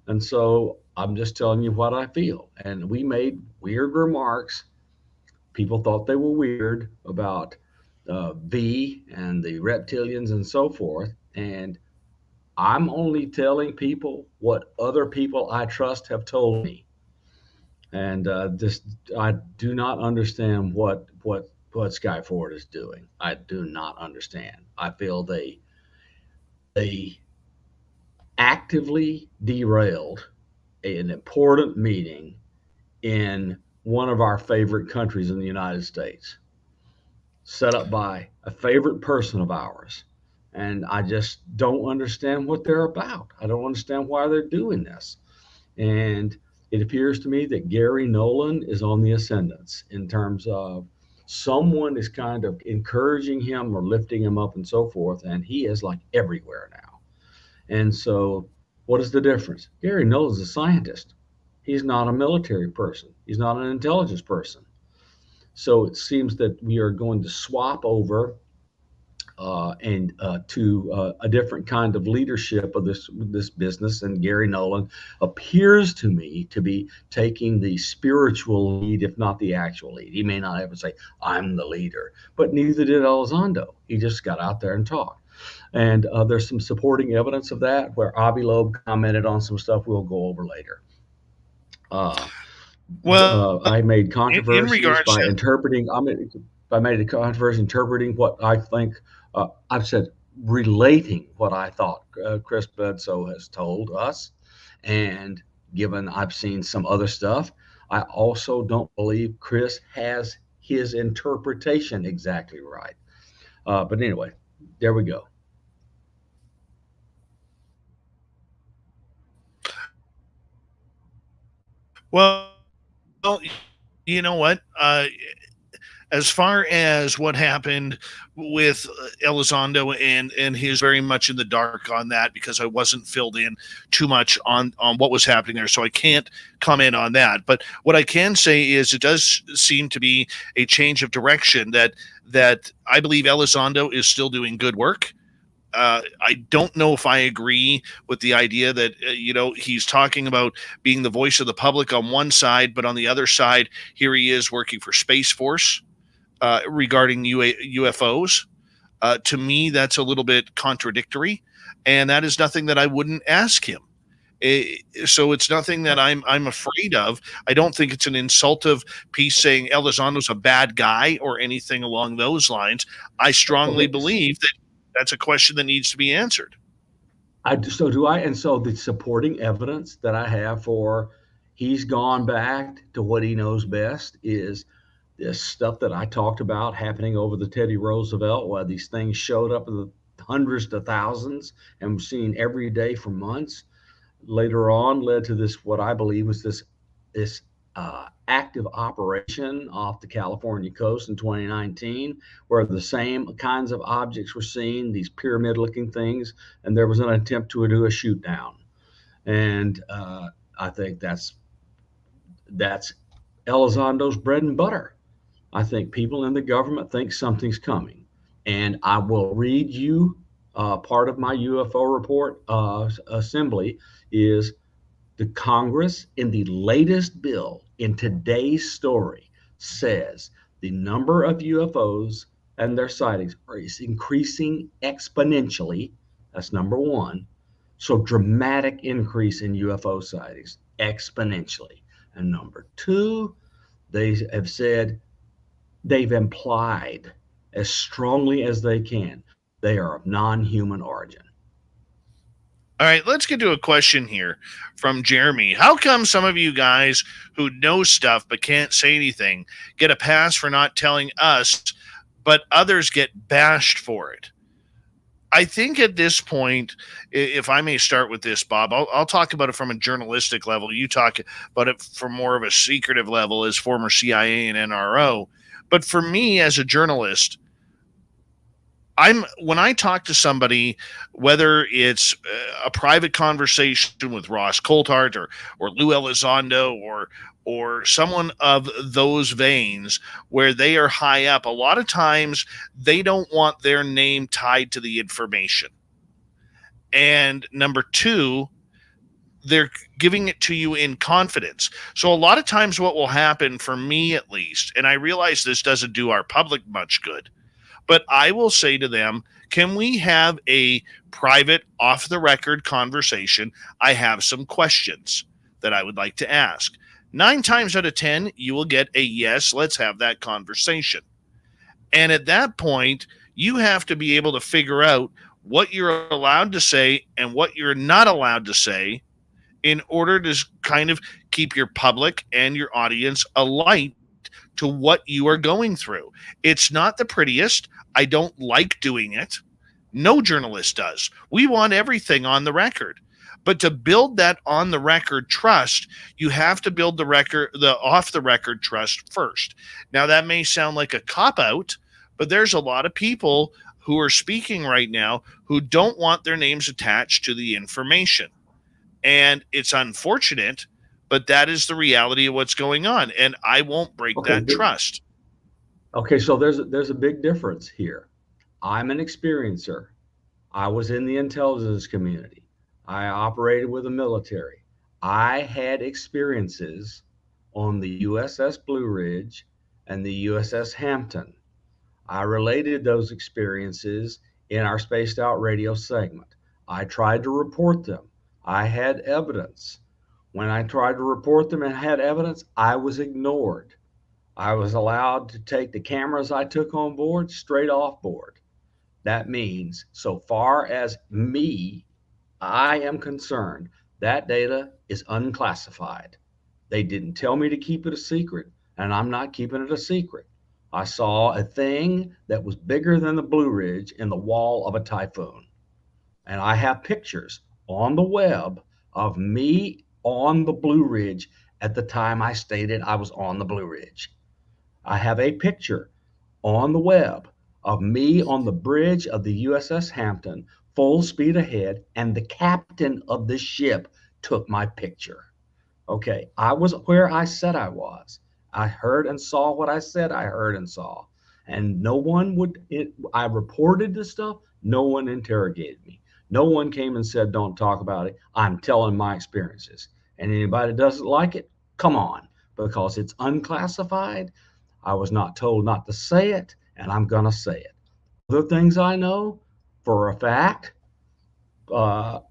And so I'm just telling you what I feel. And we made weird remarks. People thought they were weird about V and the reptilians and so forth. And I'm only telling people what other people I trust have told me. And I do not understand what Sky Ford is doing. I do not understand. I feel they actively derailed an important meeting in one of our favorite countries in the United States, set up by a favorite person of ours. And I just don't understand what they're about. I don't understand why they're doing this. And it appears to me that Gary Nolan is on the ascendance in terms of someone is kind of encouraging him or lifting him up and so forth. And he is like everywhere now. And so, what is the difference? Gary Nolan is a scientist. He's not a military person. He's not an intelligence person. So it seems that we are going to swap over and to a different kind of leadership of this business. And Gary Nolan appears to me to be taking the spiritual lead, if not the actual lead. He may not ever say, "I'm the leader," but neither did Elizondo. He just got out there and talked. And there's some supporting evidence of that, where Avi Loeb commented on some stuff we'll go over later. I made controversies in regards by to interpreting. I made a controversy interpreting what I think. I've said relating what I thought Chris Bledsoe has told us, and given I've seen some other stuff, I also don't believe Chris has his interpretation exactly right. But anyway, there we go. well, you know what? As far as what happened with Elizondo and his very much in the dark on that, because I wasn't filled in too much on what was happening there, so I can't comment on that. But what I can say is it does seem to be a change of direction that I believe Elizondo is still doing good work. I don't know if I agree with the idea that, he's talking about being the voice of the public on one side, but on the other side, here he is working for Space Force regarding UFOs. To me, that's a little bit contradictory, and that is nothing that I wouldn't ask him. So it's nothing that I'm afraid of. I don't think it's an insultive piece saying Elizondo's a bad guy or anything along those lines. I strongly believe that that's a question that needs to be answered. So do I. And so the supporting evidence that I have for he's gone back to what he knows best is this stuff that I talked about happening over the Teddy Roosevelt, where these things showed up in the hundreds to thousands and were seen every day for months. Later on, led to this, what I believe was this active operation off the California coast in 2019, where the same kinds of objects were seen, these pyramid-looking things, and there was an attempt to do a shoot down. And I think that's Elizondo's bread and butter. I think people in the government think something's coming. And I will read you part of my UFO report assembly is the Congress in the latest bill in today's story says the number of UFOs and their sightings is increasing exponentially. That's number one. So dramatic increase in UFO sightings exponentially. And number two, they have said, they've implied as strongly as they can, they are of non-human origin. All right, let's get to a question here from Jeremy. How come some of you guys who know stuff but can't say anything get a pass for not telling us, but others get bashed for it? I think at this point, if I may start with this, Bob, I'll talk about it from a journalistic level. You talk about it from more of a secretive level as former CIA and NRO. But for me as a journalist, when I talk to somebody, whether it's a private conversation with Ross Coulthart or Lou Elizondo or someone of those veins where they are high up, a lot of times they don't want their name tied to the information. And number two, they're giving it to you in confidence. So a lot of times what will happen, for me at least, and I realize this doesn't do our public much good, but I will say to them, can we have a private, off the record conversation? I have some questions that I would like to ask. 9 times out of 10, you will get a yes, let's have that conversation. And at that point, you have to be able to figure out what you're allowed to say and what you're not allowed to say in order to kind of keep your public and your audience alight to what you are going through. It's not the prettiest. I don't like doing it. No journalist does. We want everything on the record. But to build that on the record trust, you have to build the off the record trust first. Now, that may sound like a cop out, but there's a lot of people who are speaking right now who don't want their names attached to the information. And it's unfortunate, but that is the reality of what's going on. And I won't break that trust. Okay, so there's a big difference here. I'm an experiencer. I was in the intelligence community. I operated with the military. I had experiences on the USS Blue Ridge and the USS Hampton. I related those experiences in our Spaced Out Radio segment. I tried to report them. I had evidence. When I tried to report them and had evidence, I was ignored. I was allowed to take the cameras I took on board straight off board. That means, so far as I am concerned, that data is unclassified. They didn't tell me to keep it a secret, and I'm not keeping it a secret. I saw a thing that was bigger than the Blue Ridge in the wall of a typhoon. And I have pictures on the web of me on the Blue Ridge at the time I stated I was on the Blue Ridge. I have a picture on the web of me on the bridge of the USS Hampton, full speed ahead, and the captain of the ship took my picture. Okay, I was where I said I was. I heard and saw what I said I heard and saw. And no one I reported this stuff, no one interrogated me. No one came and said, don't talk about it. I'm telling my experiences. And anybody that doesn't like it, come on, because it's unclassified. I was not told not to say it, and I'm going to say it. Other things I know for a fact,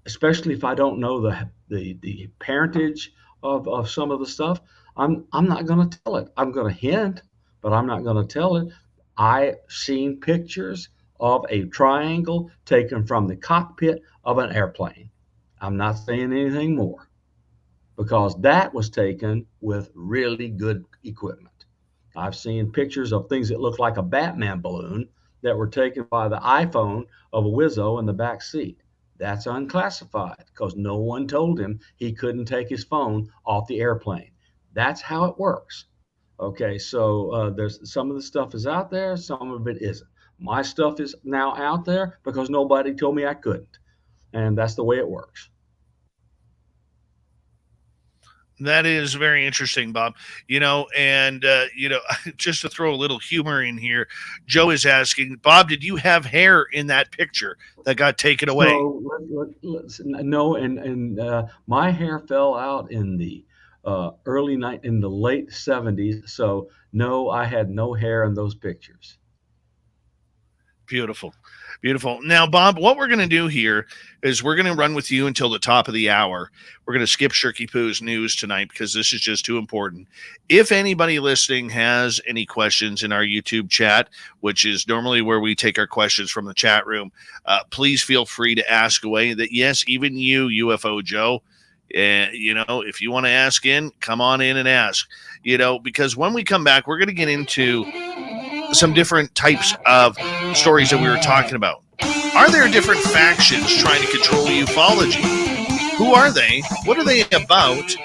especially if I don't know the parentage of some of the stuff, I'm not going to tell it. I'm going to hint, but I'm not going to tell it. I seen pictures of a triangle taken from the cockpit of an airplane. I'm not saying anything more because that was taken with really good equipment. I've seen pictures of things that look like a Batman balloon that were taken by the iPhone of a Wizzo in the back seat. That's unclassified because no one told him he couldn't take his phone off the airplane. That's how it works. Okay, so there's some of the stuff is out there, some of it isn't. My stuff is now out there because nobody told me I couldn't, and that's the way it works. That is very interesting, Bob. And just to throw a little humor in here, Joe is asking, Bob, did you have hair in that picture that got taken away? So no, and my hair fell out in the in the late 70s. So no, I had no hair in those pictures. Beautiful. Beautiful. Now, Bob, what we're going to do here is we're going to run with you until the top of the hour. We're going to skip Shirky Poo's news tonight because this is just too important. If anybody listening has any questions in our YouTube chat, which is normally where we take our questions from the chat room, please feel free to ask away. That yes, even you, UFO Joe, if you want to ask in, come on in and ask. Because when we come back, we're going to get into some different types of stories that we were talking about. Are there different factions trying to control ufology? Who are they? What are they about?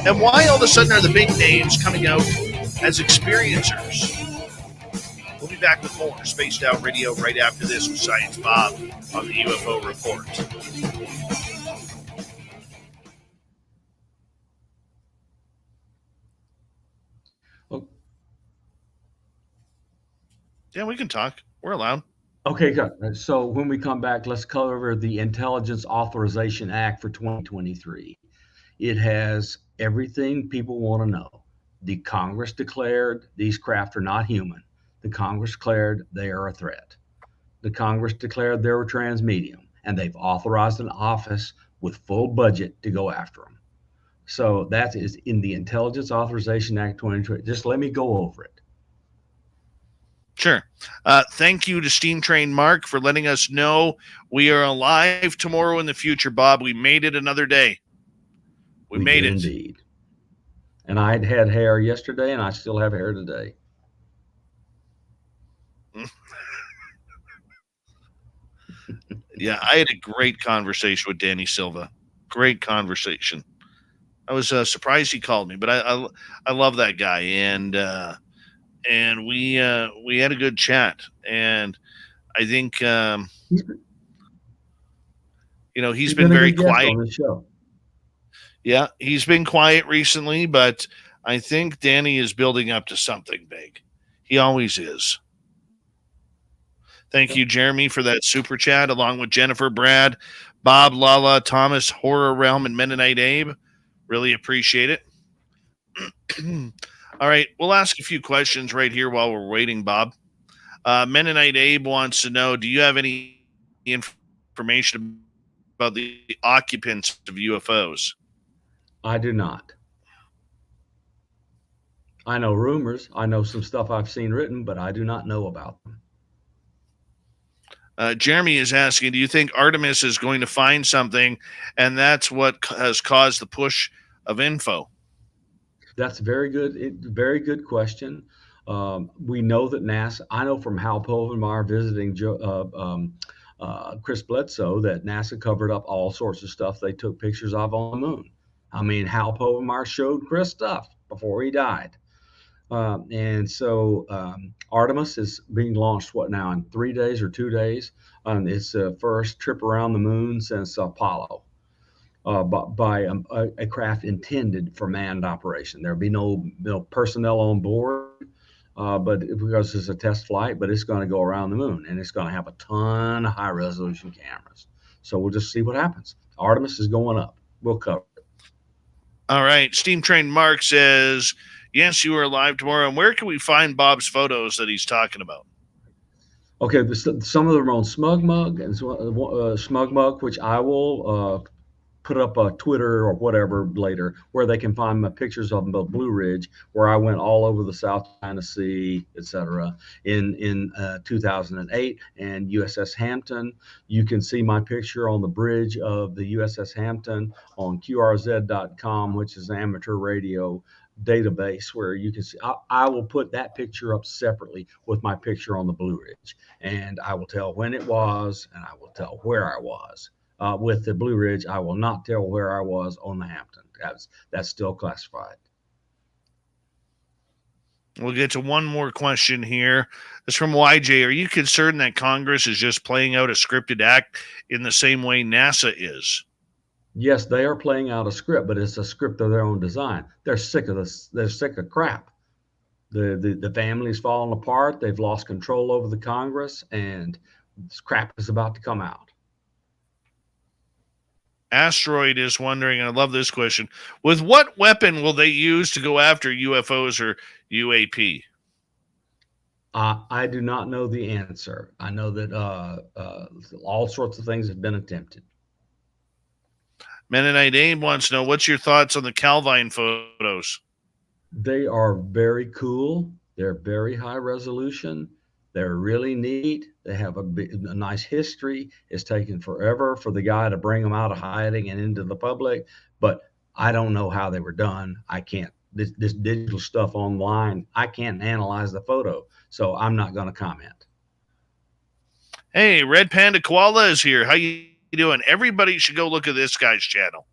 And why all of a sudden are the big names coming out as experiencers? We'll be back with more Spaced Out Radio right after this with Science Bob on the UFO Report. Yeah, we can talk. We're allowed. Okay, good. So when we come back, let's cover the Intelligence Authorization Act for 2023. It has everything people want to know. The Congress declared these craft are not human. The Congress declared they are a threat. The Congress declared they were transmedium, and they've authorized an office with full budget to go after them. So that is in the Intelligence Authorization Act 2020. Just let me go over it. Sure. Thank you to Steam Train Mark for letting us know we are alive tomorrow in the future, Bob. We made it another day. We made did it. Indeed. And I had hair yesterday, and I still have hair today. Yeah, I had a great conversation with Danny Silva. Great conversation. I was surprised he called me, but I love that guy, and we had a good chat, and I think He's he's been been a very good guest quiet. on the show. Yeah, he's been quiet recently, but I think Danny is building up to something big. He always is. Thank you, Jeremy, for that super chat, along with Jennifer, Brad, Bob, Lala, Thomas, Horror Realm, and Mennonite Abe. Really appreciate it. All right, we'll ask a few questions right here while we're waiting, Bob. Mennonite Abe wants to know, do you have any information about the occupants of UFOs? I do not. I know rumors. I know some stuff I've seen written, but I do not know about them. Jeremy is asking, do you think Artemis is going to find something, and that's what has caused the push of info? That's very good question. We know that NASA, I know from Hal Povenmire visiting Chris Bledsoe that NASA covered up all sorts of stuff they took pictures of on the moon. I mean, Hal Povenmire showed Chris stuff before he died. And so Artemis is being launched, what now, in 3 days or 2 days? It's the first trip around the moon since Apollo. By a craft intended for manned operation. There'll be no personnel on board, but because it's a test flight, but it's going to go around the moon, and it's going to have a ton of high resolution cameras. So we'll just see what happens. Artemis is going up. We'll cover it. All right. Steam Train Mark says, yes, you are live tomorrow. And where can we find Bob's photos that he's talking about? Okay, some of them are on SmugMug and SmugMug, which I will put up a Twitter or whatever later, where they can find my pictures of the Blue Ridge, where I went all over the South China Sea, etc. in 2008, and USS Hampton. You can see my picture on the bridge of the USS Hampton on QRZ.com, which is an amateur radio database where you can see. I will put that picture up separately with my picture on the Blue Ridge, and I will tell when it was, and I will tell where I was. With the Blue Ridge, I will not tell where I was on the Hampton. That's still classified. We'll get to one more question here. It's from YJ. Are you concerned that Congress is just playing out a scripted act in the same way NASA is? Yes, they are playing out a script, but it's a script of their own design. They're sick of this. They're sick of crap. The family's falling apart. They've lost control over the Congress, and this crap is about to come out. Asteroid is wondering, and I love this question, with what weapon will they use to go after UFOs or UAP? I do not know the answer. I know that all sorts of things have been attempted. Mennonite Abe wants to know, what's your thoughts on the Calvine photos? They are very cool. They're very high resolution. They're really neat. They have a nice history. It's taken forever for the guy to bring them out of hiding and into the public, but I don't know how they were done. I can't, this digital stuff online, I can't analyze the photo, so I'm not going to comment. Hey, Red Panda Koala is here. How you doing? Everybody should go look at this guy's channel.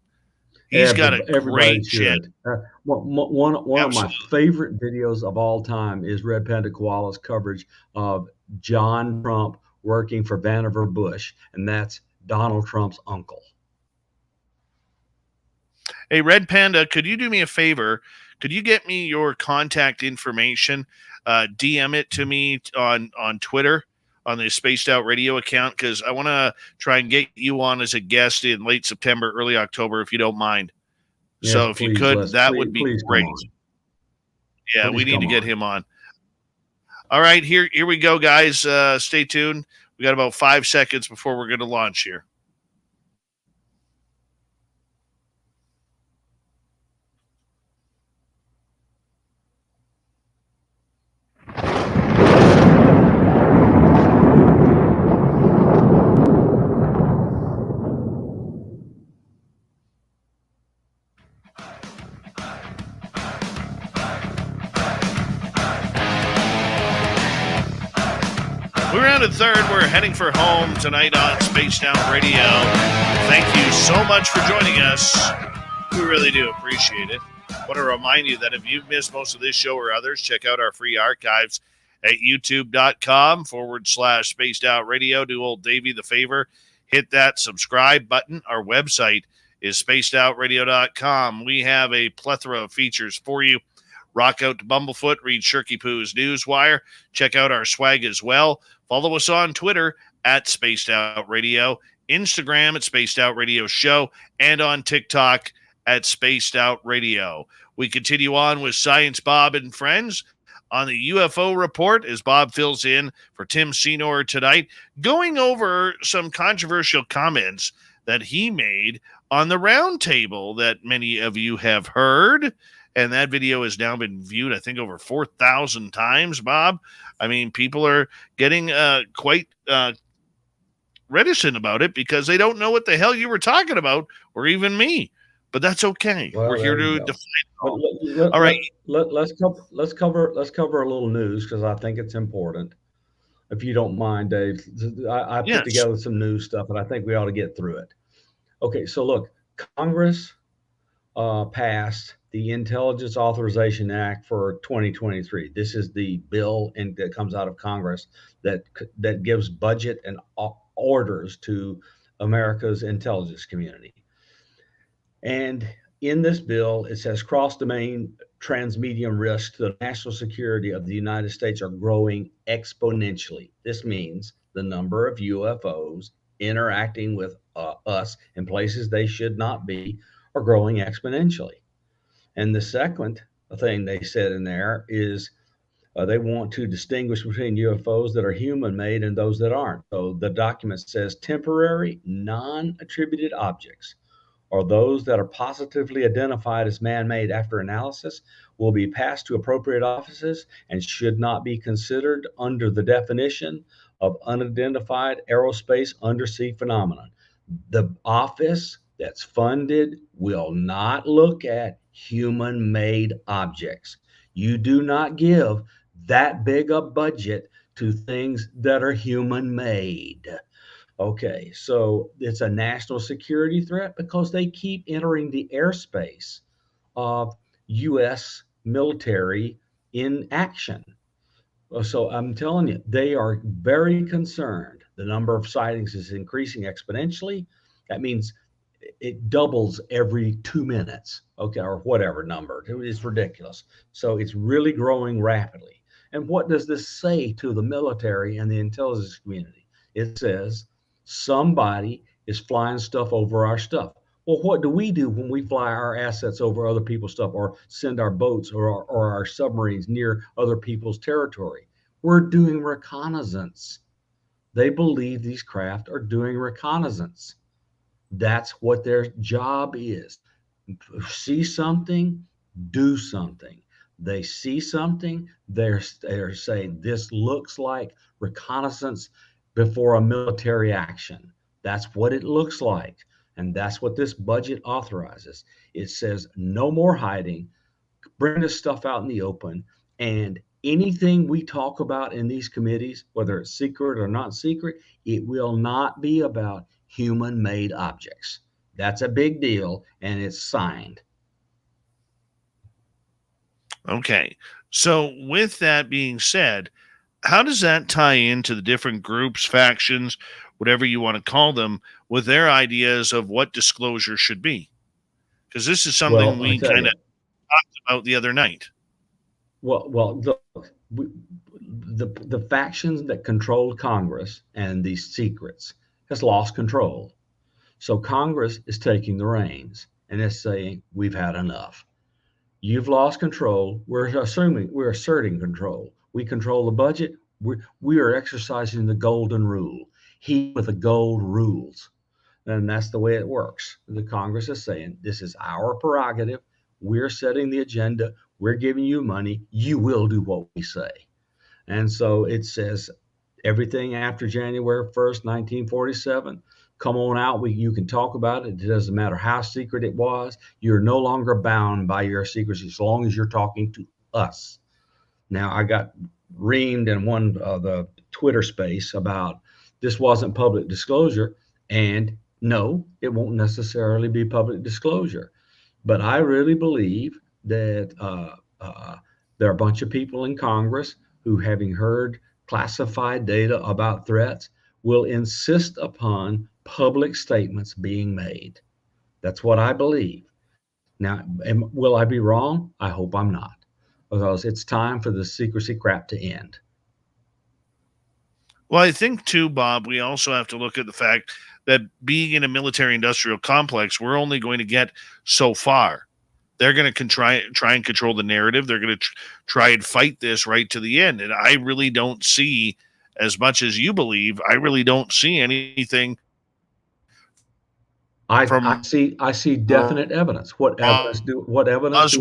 He's got a great channel. One of my favorite videos of all time is Red Panda Koala's coverage of John Trump working for Vannevar Bush, and that's Donald Trump's uncle. Hey, Red Panda, could you do me a favor? Could you get me your contact information? DM it to me on Twitter. on the Spaced Out Radio account, because I want to try and get you on as a guest in late September, early October, if you don't mind. Yes, So if please, you could, Les, that please, would be please come great. on. Yeah, Please we need come to get on. him on. All right, here we go, guys. Stay tuned. We got about 5 seconds before we're going to launch here. We're rounded third. We're heading for home tonight on Spaced Out Radio. Thank you so much for joining us. We really do appreciate it. I want to remind you that if you've missed most of this show or others, check out our free archives at youtube.com/Spaced Out Radio. Do old Davey the favor. Hit that subscribe button. Our website is spacedoutradio.com. We have a plethora of features for you. Rock out to Bumblefoot, read Shirky Poo's Newswire. Check out our swag as well. Follow us on Twitter at Spaced Out Radio, Instagram at Spaced Out Radio Show, and on TikTok at Spaced Out Radio. We continue on with Science Bob and Friends on the UFO Report as Bob fills in for Tim Senor tonight, going over some controversial comments that he made on the roundtable that many of you have heard. And that video has now been viewed, I think, over 4,000 times, Bob. I mean, people are getting quite reticent about it because they don't know what the hell you were talking about, or even me. But that's okay. Well, we're here there you to go. define it all. All right. Let's cover a little news because I think it's important. If you don't mind, Dave, I put together some news stuff, and I think we ought to get through it. Okay, so look, Congress passed the Intelligence Authorization Act for 2023. This is the bill that comes out of Congress that gives budget and orders to America's intelligence community. And in this bill, it says cross-domain transmedium risks to the national security of the United States are growing exponentially. This means the number of UFOs interacting with us in places they should not be are growing exponentially. And the second thing they said in there is they want to distinguish between UFOs that are human-made and those that aren't. So the document says temporary, non-attributed objects, or those that are positively identified as man-made after analysis, will be passed to appropriate offices and should not be considered under the definition of unidentified aerospace undersea phenomenon. The office that's funded will not look at human-made objects. You do not give that big a budget to things that are human-made. Okay, so it's a national security threat because they keep entering the airspace of U.S. military in action. So I'm telling you, they are very concerned. The number of sightings is increasing exponentially. That means it doubles every 2 minutes, okay, or whatever number. It's ridiculous. So it's really growing rapidly. And what does this say to the military and the intelligence community? It says somebody is flying stuff over our stuff. Well, what do we do when we fly our assets over other people's stuff or send our boats or our submarines near other people's territory? We're doing reconnaissance. They believe these craft are doing reconnaissance. That's what their job is. See something, do something. They see something, they're saying this looks like reconnaissance before a military action. That's what it looks like. And that's what this budget authorizes. It says no more hiding, bring this stuff out in the open, and anything we talk about in these committees, whether it's secret or not secret, it will not be about human-made objects. That's a big deal, and it's signed. Okay. So with that being said, how does that tie into the different groups, factions, whatever you want to call them, with their ideas of what disclosure should be? Because this is something we kind of talked about the other night. Well, look, the factions that controlled Congress and these secrets has lost control. So Congress is taking the reins and is saying, we've had enough. You've lost control. We're asserting control. We control the budget. We are exercising the golden rule. He with the gold rules. And that's the way it works. The Congress is saying, this is our prerogative. We're setting the agenda. We're giving you money. You will do what we say. And so it says everything after January 1st, 1947, come on out. You can talk about it. It doesn't matter how secret it was. You're no longer bound by your secrecy as long as you're talking to us. Now, I got reamed in one of the Twitter space about this wasn't public disclosure. And no, it won't necessarily be public disclosure. But I really believe that there are a bunch of people in Congress who, having heard classified data about threats, will insist upon public statements being made. That's what I believe. Now, will I be wrong? I hope I'm not, because it's time for the secrecy crap to end. Well, I think too, Bob, we also have to look at the fact that being in a military-industrial complex, we're only going to get so far. They're going to try and control the narrative. They're going to try and fight this right to the end. And I really don't see, as much as you believe, I really don't see anything. I see definite evidence. What evidence do I see?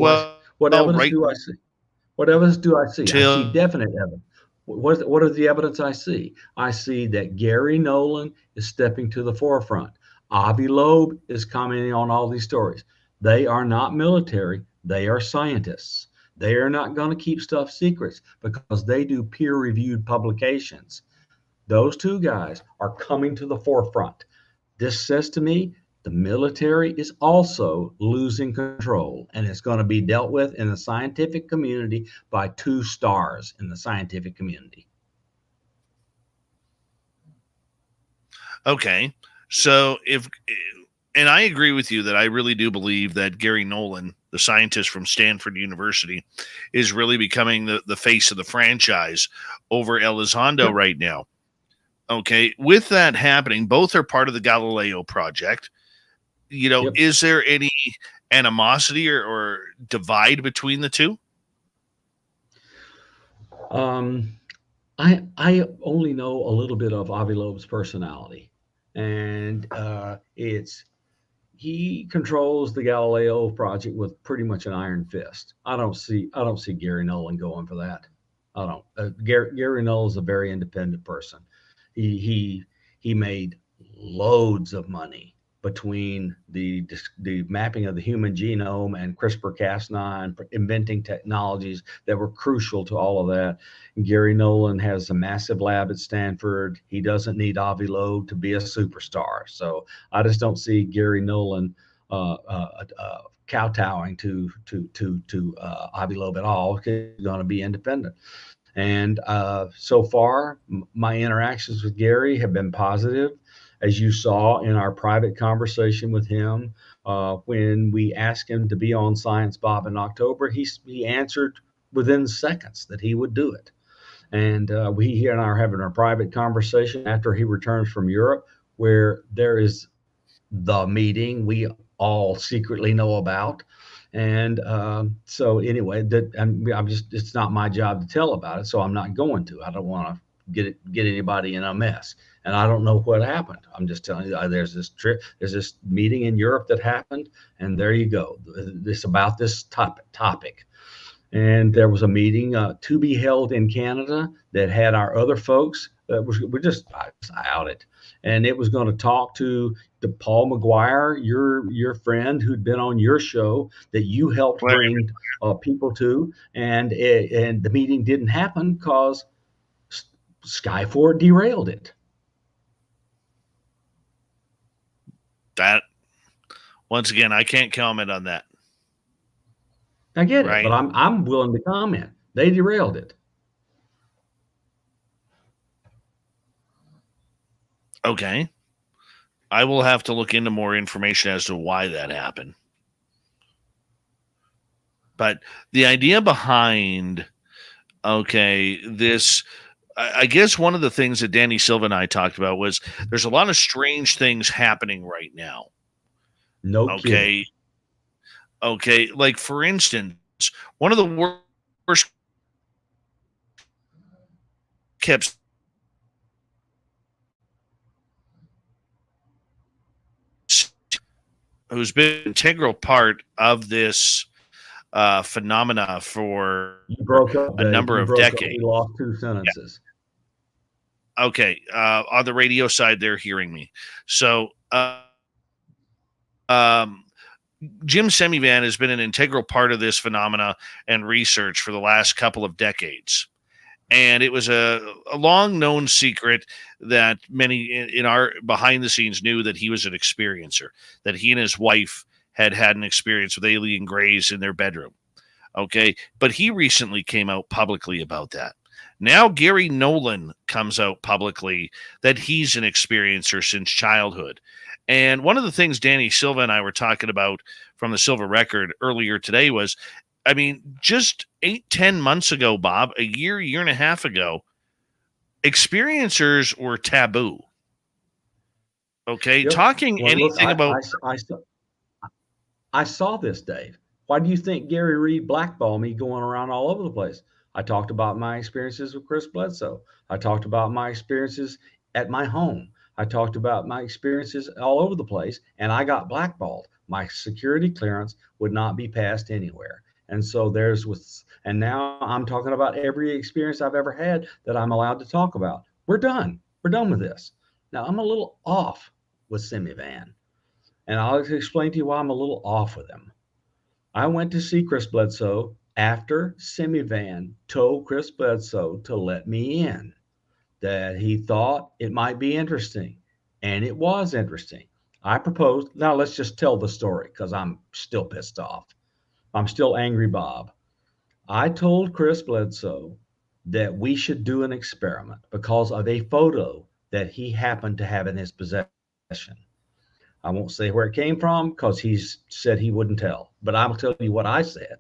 What evidence do I see? I see definite evidence. What are the evidence I see? I see that Gary Nolan is stepping to the forefront. Avi Loeb is commenting on all these stories. They are not military. They are scientists. They are not going to keep stuff secrets because they do peer-reviewed publications. Those two guys are coming to the forefront. This says to me the military is also losing control, and it's going to be dealt with in the scientific community by two stars in the scientific community. Okay. So and I agree with you that I really do believe that Gary Nolan, the scientist from Stanford University, is really becoming the face of the franchise over Elizondo right now. Okay. With that happening, both are part of the Galileo project. Is there any animosity or divide between the two? I only know a little bit of Avi Loeb's personality, and he controls the Galileo project with pretty much an iron fist. I don't see Gary Nolan going for that. I don't. Gary Nolan is a very independent person. He made loads of money between the mapping of the human genome and CRISPR-Cas9, inventing technologies that were crucial to all of that. And Gary Nolan has a massive lab at Stanford. He doesn't need Avi Loeb to be a superstar. So I just don't see Gary Nolan kowtowing to Avi Loeb at all. He's going to be independent. And so far, my interactions with Gary have been positive. As you saw in our private conversation with him, when we asked him to be on Science Bob in October, he answered within seconds that he would do it. And he and I are having a private conversation after he returns from Europe, where there is the meeting we all secretly know about. And so anyway, it's not my job to tell about it, so I'm not going to. I don't want to get anybody in a mess. And I don't know what happened. I'm just telling you, there's this meeting in Europe that happened, and there you go. This about this topic. And there was a meeting to be held in Canada that had our other folks. We just out it, and it was going to talk to Paul McGuire, your friend who'd been on your show that you helped bring people to, and the meeting didn't happen because Skyfort derailed it. That, once again, I can't comment on that. I get it, but I'm willing to comment. They derailed it. Okay. I will have to look into more information as to why that happened. But the idea behind Okay, I guess one of the things that Danny Silva and I talked about was there's a lot of strange things happening right now. No Okay. kidding. Okay. Like, for instance, one of the worst kept who's been an integral part of this phenomena for You broke up, a Dave. number You of broke up. decades. We lost 2 sentences. Okay. On the radio side, they're hearing me. So, um, Jim Semivan has been an integral part of this phenomena and research for the last couple of decades. And it was a long known secret that many in our behind the scenes knew that he was an experiencer, that he and his wife had an experience with alien grays in their bedroom. Okay. But he recently came out publicly about that. Now Gary Nolan comes out publicly that he's an experiencer since childhood. And one of the things Danny Silva and I were talking about from the Silva Record earlier today was, I mean, just 8-10 months ago, Bob, a year and a half ago, experiencers were taboo. Okay, Yep. talking Well, look, anything about I saw this, Dave. Why do you think Gary Reed blackballed me going around all over the place? I talked about my experiences with Chris Bledsoe. I talked about my experiences at my home. I talked about my experiences all over the place, and I got blackballed. My security clearance would not be passed anywhere. And so and now I'm talking about every experience I've ever had that I'm allowed to talk about. We're done. We're done with this. Now I'm a little off with Semivan, and I'll explain to you why I'm a little off with him. I went to see Chris Bledsoe after Semivan told Chris Bledsoe to let me in, that he thought it might be interesting. And it was interesting. I proposed, now let's just tell the story because I'm still pissed off. I'm still angry, Bob. I told Chris Bledsoe that we should do an experiment because of a photo that he happened to have in his possession. I won't say where it came from because he said he wouldn't tell, but I will tell you what I said.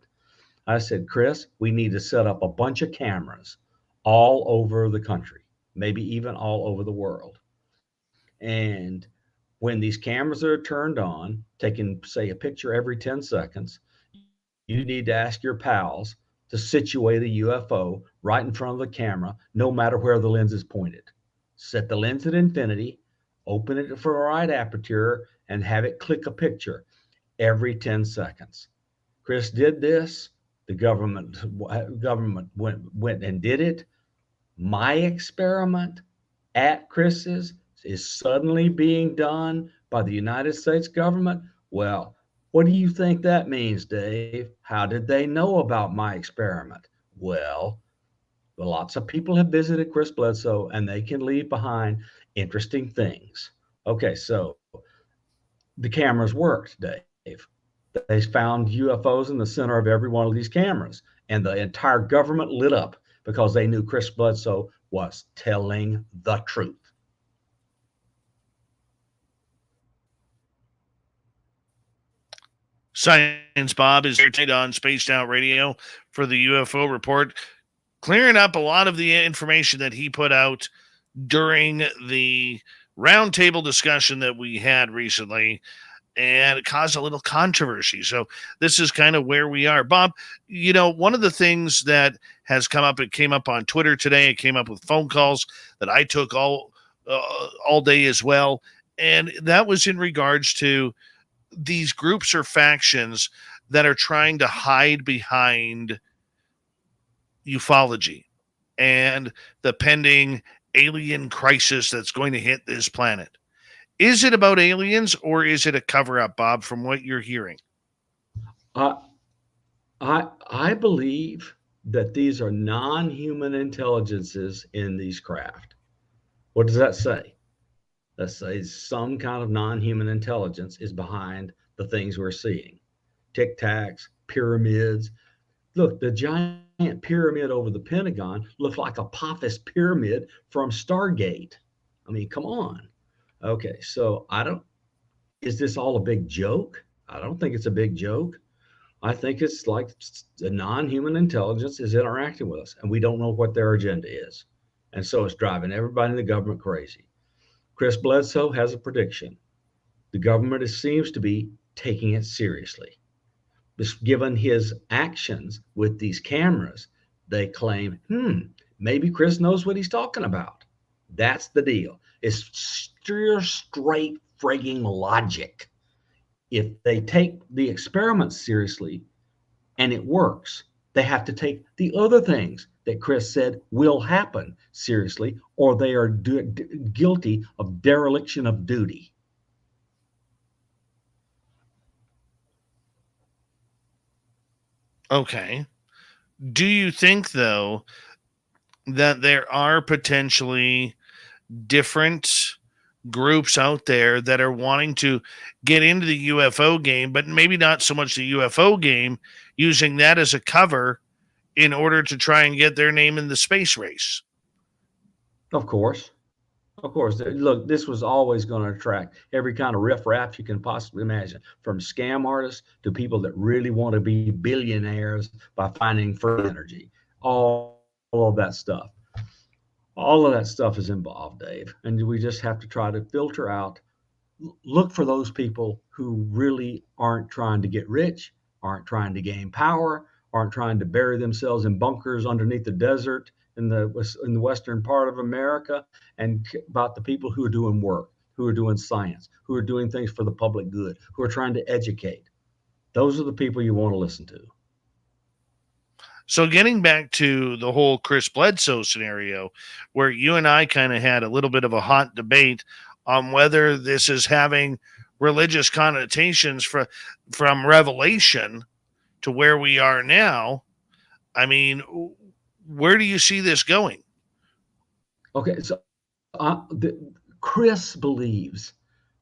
I said, Chris, we need to set up a bunch of cameras all over the country, maybe even all over the world. And when these cameras are turned on, taking, say, a picture every 10 seconds, you need to ask your pals to situate a UFO right in front of the camera, no matter where the lens is pointed. Set the lens at infinity, open it for a right aperture, and have it click a picture every 10 seconds. Chris did this. The government went and did it. My experiment at Chris's is suddenly being done by the United States government. Well, what do you think that means, Dave? How did they know about my experiment? Well, lots of people have visited Chris Bledsoe and they can leave behind interesting things. Okay, so the cameras worked, Dave. They found UFOs in the center of every one of these cameras, and the entire government lit up because they knew Chris Bledsoe was telling the truth. Science Bob is here today on Spaced Out Radio for the UFO report, clearing up a lot of the information that he put out during the roundtable discussion that we had recently, and it caused a little controversy. So this is kind of where we are. Bob, you know, one of the things that has come up, it came up on Twitter today, it came up with phone calls that I took all day as well, and that was in regards to these groups or factions that are trying to hide behind ufology and the pending alien crisis that's going to hit this planet. Is it about aliens or is it a cover-up, Bob, from what you're hearing? I believe that these are non-human intelligences in these craft. What does that say? That says some kind of non-human intelligence is behind the things we're seeing. Tic-tacs, pyramids. Look, the giant pyramid over the Pentagon looks like Apophis pyramid from Stargate. I mean, come on. Okay, so is this all a big joke? I don't think it's a big joke. I think it's like the non-human intelligence is interacting with us, and we don't know what their agenda is. And so it's driving everybody in the government crazy. Chris Bledsoe has a prediction. The government seems to be taking it seriously. Just given his actions with these cameras, they claim, maybe Chris knows what he's talking about. That's the deal. It's straight frigging logic. If they take the experiment seriously and it works, they have to take the other things that Chris said will happen seriously, or they are guilty of dereliction of duty. Okay. Do you think, though, that there are potentially different groups out there that are wanting to get into the UFO game, but maybe not so much the UFO game, using that as a cover in order to try and get their name in the space race? Of course. Of course. Look, this was always going to attract every kind of riffraff you can possibly imagine, from scam artists to people that really want to be billionaires by finding free energy. All of that stuff. All of that stuff is involved, Dave. And we just have to try to filter out, look for those people who really aren't trying to get rich, aren't trying to gain power, aren't trying to bury themselves in bunkers underneath the desert in the western part of America, and about the people who are doing work, who are doing science, who are doing things for the public good, who are trying to educate. Those are the people you want to listen to. So getting back to the whole Chris Bledsoe scenario, where you and I kind of had a little bit of a hot debate on whether this is having religious connotations from Revelation to where we are now. I mean, where do you see this going? Okay, so Chris believes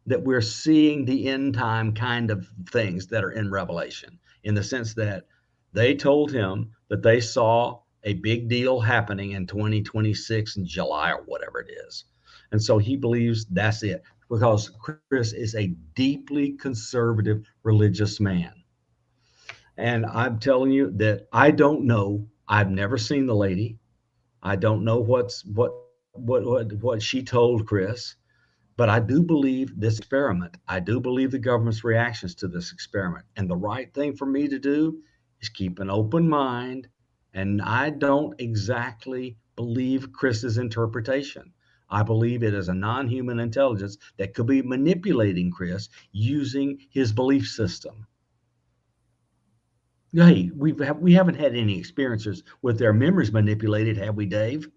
that we're seeing the end time kind of things that are in Revelation, in the sense that they told him that they saw a big deal happening in 2026 in July or whatever it is. And so he believes that's it, because Chris is a deeply conservative religious man. And I'm telling you that I don't know. I've never seen the lady. I don't know what she told Chris, but I do believe this experiment. I do believe the government's reactions to this experiment. And the right thing for me to do is keep an open mind. And I don't exactly believe Chris's interpretation. I believe it is a non-human intelligence that could be manipulating Chris using his belief system. Hey, we haven't had any experiences with their memories manipulated, have we, Dave?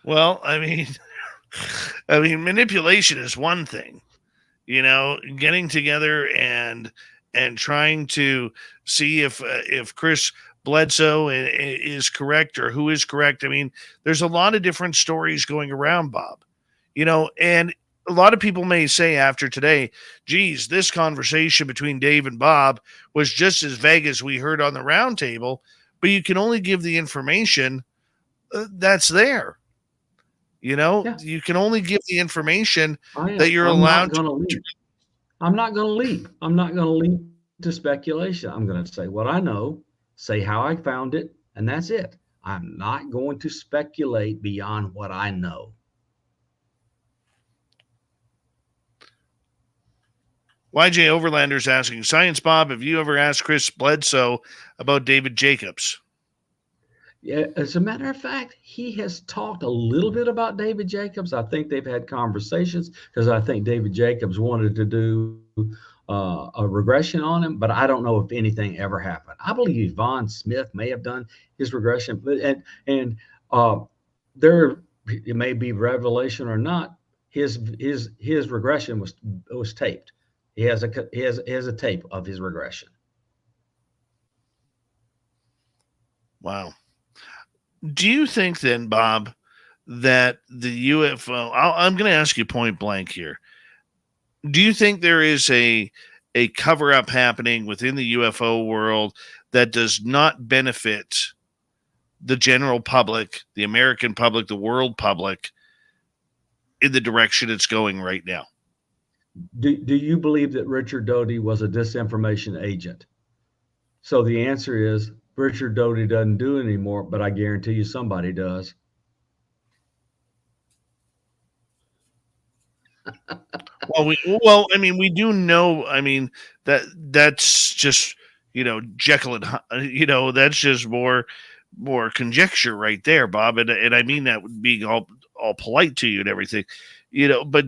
Well, I mean, manipulation is one thing, getting together and trying to see if Chris Bledsoe is correct or who is correct. I mean, there's a lot of different stories going around, Bob, and a lot of people may say after today, geez, this conversation between Dave and Bob was just as vague as we heard on the round table, but you can only give the information that's there. Yeah. You can only give the information that you're allowed to. I'm not going to leap. I'm not going to leap to speculation. I'm going to say what I know, say how I found it, and that's it. I'm not going to speculate beyond what I know. YJ Overlander's asking, Science Bob, have you ever asked Chris Bledsoe about David Jacobs? Yeah, as a matter of fact, he has talked a little bit about David Jacobs. I think they've had conversations, because I think David Jacobs wanted to do a regression on him, but I don't know if anything ever happened. I believe Yvonne Smith may have done his regression, and there, it may be revelation or not, his regression was taped. He has a tape of his regression. Wow. Do you think then, Bob, that the UFO, I'm going to ask you point blank here. Do you think there is a cover-up happening within the UFO world that does not benefit the general public, the American public, the world public, in the direction it's going right now? Do you believe that Richard Doty was a disinformation agent? So the answer is Richard Doty doesn't do it anymore, but I guarantee you somebody does. I mean, we do know. I mean, that's just Jekyll and that's just more conjecture right there, Bob. And I mean that being all polite to you and everything, But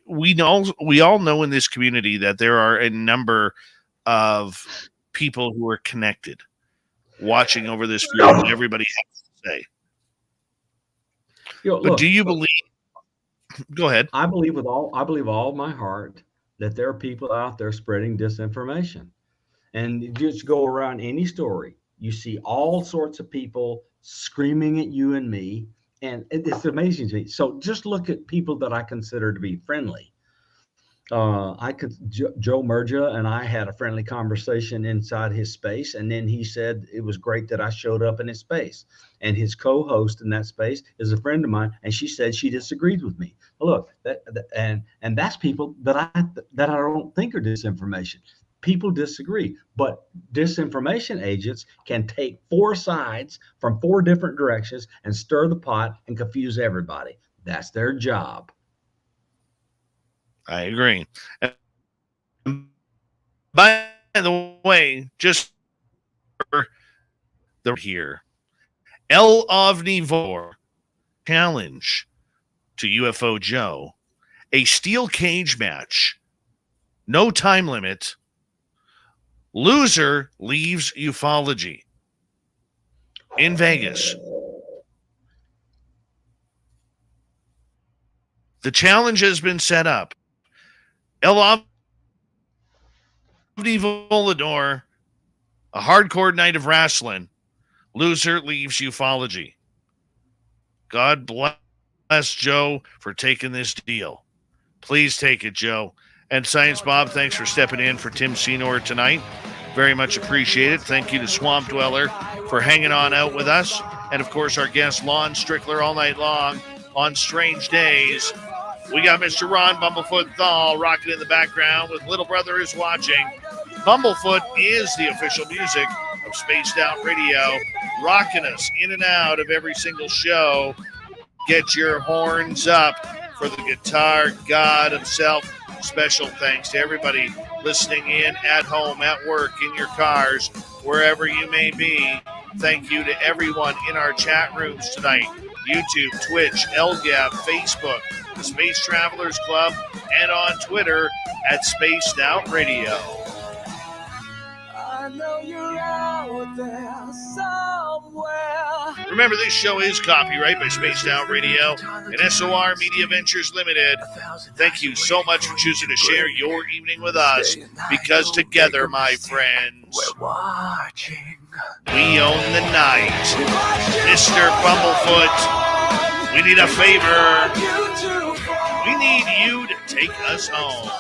we all know in this community that there are a number of people who are connected, watching over this field. And everybody has to say. But do you believe? Go ahead. I believe all of my heart that there are people out there spreading disinformation. And you just go around any story, you see all sorts of people screaming at you and me, and it's amazing to me. So just look at people that I consider to be friendly. Joe Merja and I had a friendly conversation inside his space, and then he said it was great that I showed up in his space. And his co-host in that space is a friend of mine, and she said she disagreed with me. Look, and that's people that I don't think are disinformation. People disagree, but disinformation agents can take four sides from four different directions and stir the pot and confuse everybody. That's their job. I agree. By the way, just here, El Ovnivore challenge to UFO Joe, a steel cage match, no time limit. Loser leaves ufology in Vegas. The challenge has been set up. El Ovnivore, a hardcore night of wrestling. Loser leaves ufology. God bless Joe for taking this deal. Please take it, Joe. And Science Bob, thanks for stepping in for Tim Senor tonight. Very much appreciated. Thank you to Swamp Dweller for hanging on out with us. And, of course, our guest, Lon Strickler, all night long on Strange Days. We got Mr. Ron Bumblefoot Thal rocking in the background with Little Brother Is Watching. Bumblefoot is the official music of Spaced Out Radio, rocking us in and out of every single show. Get your horns up for the guitar god himself. Special thanks to everybody listening in at home, at work, in your cars, wherever you may be. Thank you to everyone in our chat rooms tonight. YouTube, Twitch, LGAB, Facebook, the Space Travelers Club, and on Twitter at Spaced Out Radio. I know you're out there somewhere. Remember, this show is copyright by Spaced Out Radio and SOR Media Ventures Limited. Thank you so much for choosing to share your evening with us, because together, my friends, we're watching. We own the night. Mr. Bumblefoot, we need a favor. We need you to take us home.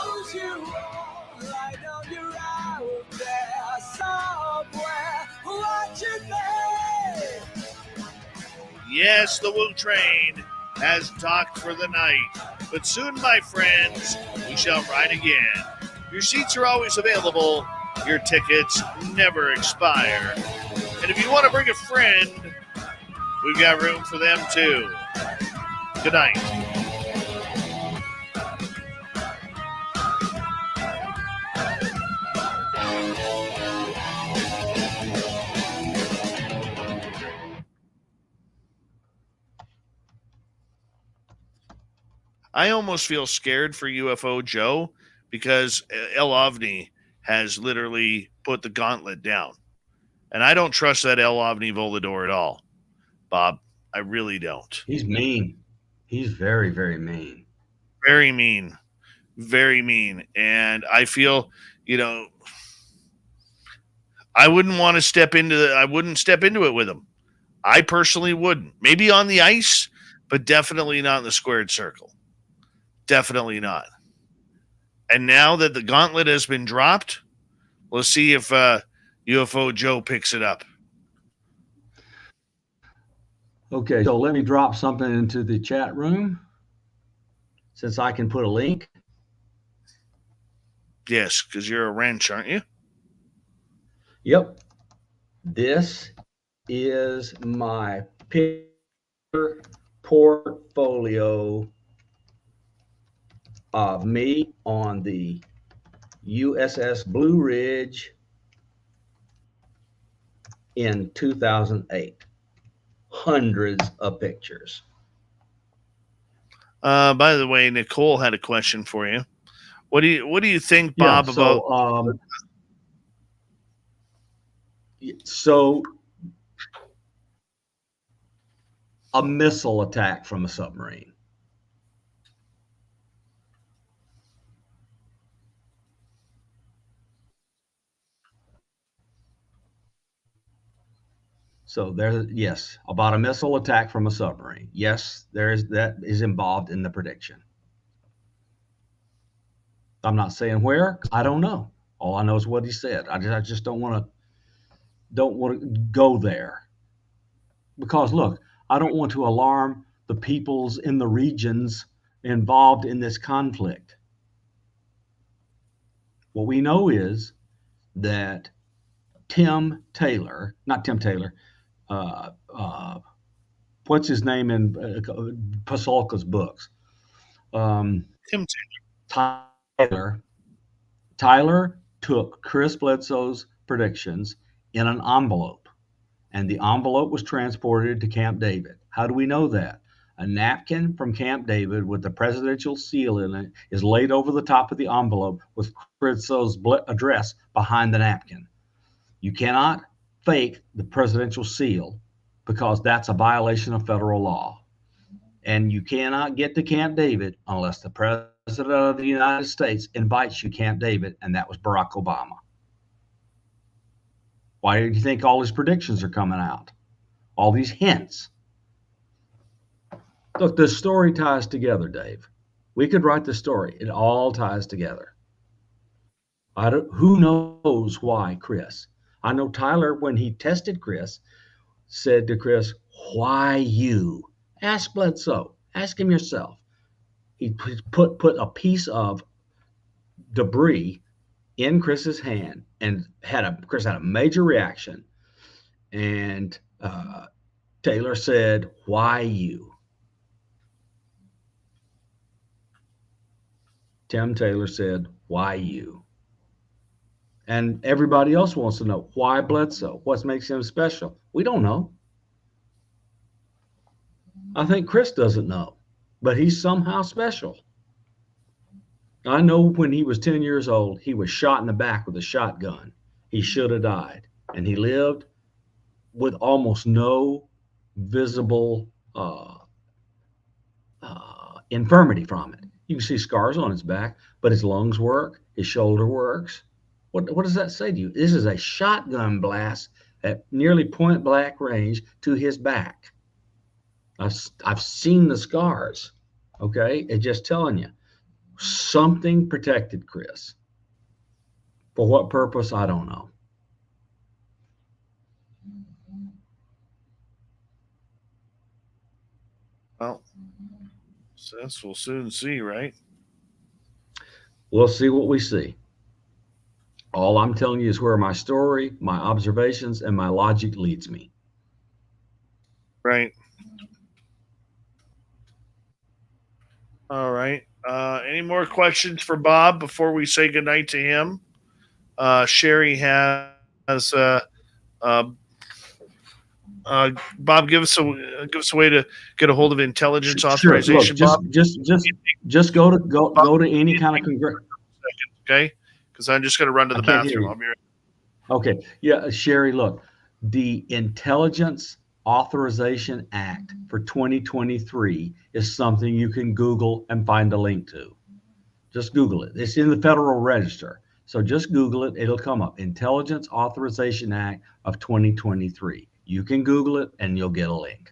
Yes, the Woo Train has docked for the night, but soon, my friends, we shall ride again. Your seats are always available. Your tickets never expire. And if you want to bring a friend, we've got room for them too. Good night. I almost feel scared for UFO Joe, because El Ovni has literally put the gauntlet down. And I don't trust that El Ovni Volador at all, Bob. I really don't. He's mean. He's very, very mean. Very mean. Very mean. And I feel, I wouldn't want to step into it with him. I personally wouldn't. Maybe on the ice, but definitely not in the squared circle. Definitely not. And now that the gauntlet has been dropped, let's see if UFO Joe picks it up. Okay, so let me drop something into the chat room, since I can put a link. Yes, because you're a wrench, aren't you? Yep. This is my picture portfolio of me on the USS Blue Ridge in 2008. Hundreds of pictures. By the way, Nicole had a question for you. What do you think, Yeah. Bob, about? So a missile attack from a submarine. So there's yes, about a missile attack from a submarine. Yes, that is involved in the prediction. I'm not saying where. I don't know. All I know is what he said. I just don't want to go there because look, I don't want to alarm the peoples in the regions involved in this conflict. What we know is that not Tim Taylor, uh, uh, what's his name in Pasolka's books? Tim Tyler. Tyler took Chris Bledsoe's predictions in an envelope, and the envelope was transported to Camp David. How do we know that? A napkin from Camp David with the presidential seal in it is laid over the top of the envelope with Chris Bledsoe's address behind the napkin. You cannot fake the presidential seal because that's a violation of federal law. And you cannot get to Camp David unless the president of the United States invites you to Camp David, and that was Barack Obama. Why do you think all these predictions are coming out? All these hints. Look, the story ties together, Dave. We could write the story. It all ties together. Who knows why Chris? I know Tyler, when he tested Chris, said to Chris, why you? Ask Bledsoe. Ask him yourself. He put a piece of debris in Chris's hand and Chris had a major reaction. And Taylor said, why you? Tim Taylor said, why you? And everybody else wants to know, why Bledsoe? What makes him special? We don't know. I think Chris doesn't know, but he's somehow special. I know when he was 10 years old, he was shot in the back with a shotgun. He should have died. And he lived with almost no visible infirmity from it. You can see scars on his back, but his lungs work, his shoulder works. What does that say to you? This is a shotgun blast at nearly point blank range to his back. I've seen the scars. Okay, it's just telling you something protected Chris. For what purpose, I don't know. Well, we'll soon see, right? We'll see what we see. All I'm telling you is where my story, my observations, and my logic leads me. Right. All right. Any more questions for Bob before we say goodnight to him? Sherry has Bob, give us a way to get a hold of intelligence authorization. Look, Bob, just go to any kind of okay, because I'm just going to run to the bathroom. I'll be right. Okay, yeah, Sherry. Look, the Intelligence Authorization Act for 2023 is something you can Google and find a link to. Just Google it. It's in the Federal Register. So just Google it. It'll come up. Intelligence Authorization Act of 2023. You can Google it and you'll get a link.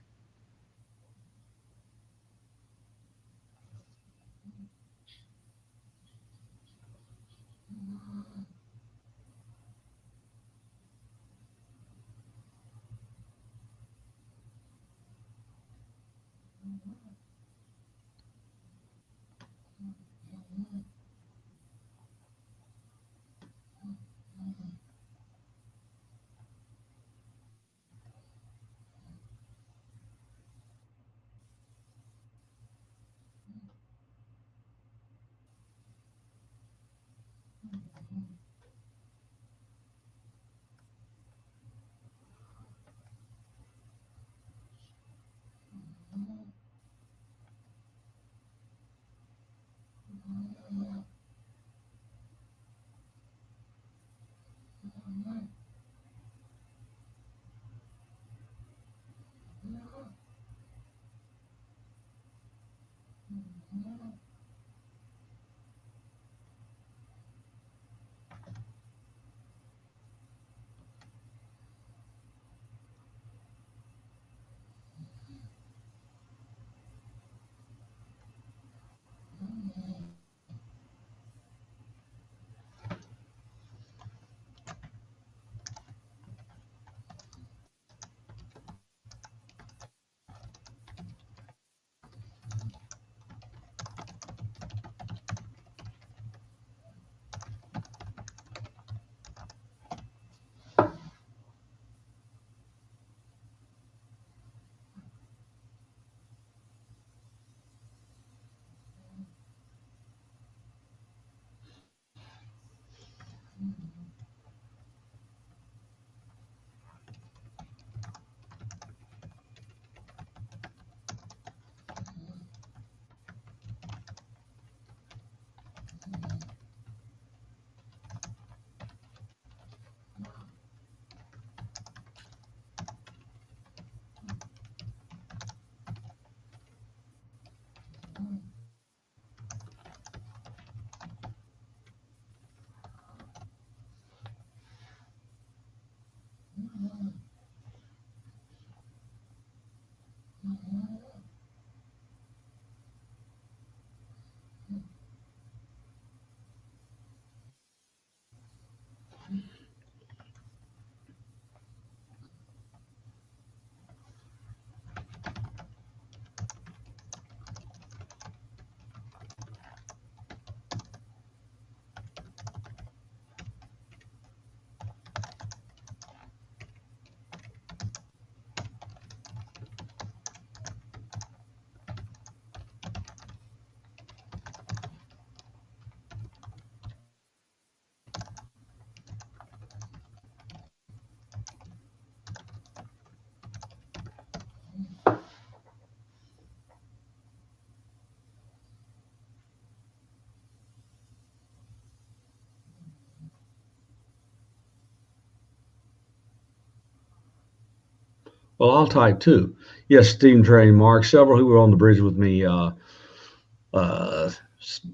Well, I'll type too. Yes, Stephen Trey and Mark, several who were on the bridge with me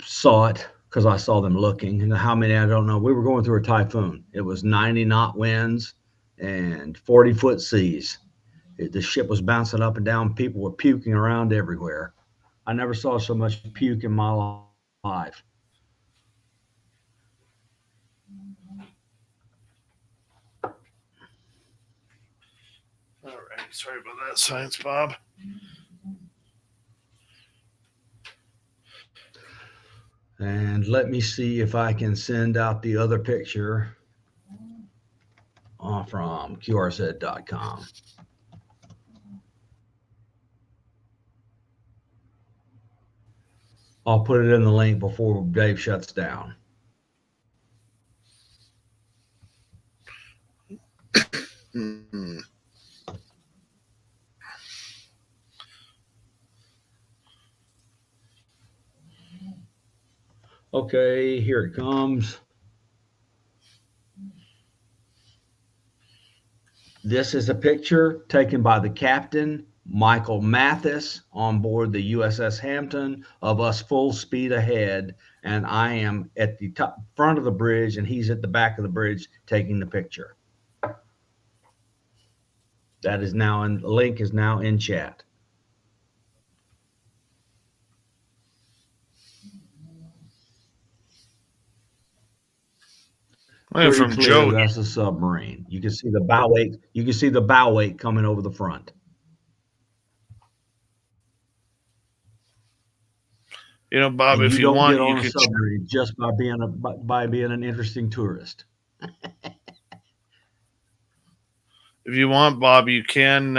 saw it because I saw them looking. And how many, I don't know. We were going through a typhoon. It was 90 knot winds and 40-foot seas. The ship was bouncing up and down. People were puking around everywhere. I never saw so much puke in my life. All right. Sorry about that, Science Bob. And let me see if I can send out the other picture from qrz.com. I'll put it in the link before Dave shuts down. Mm-hmm. Okay, here it comes. This is a picture taken by the captain, Michael Mathis, on board the USS Hampton, of us full speed ahead. And I am at the top front of the bridge, and he's at the back of the bridge taking the picture. That is now in, the link is now in chat. From clear, Joe, that's a submarine. You can see the bow wake. You can see the bow wake coming over the front. You know, Bob, and if you want, get on you a can submarine just by being an interesting tourist. If you want, Bob, you can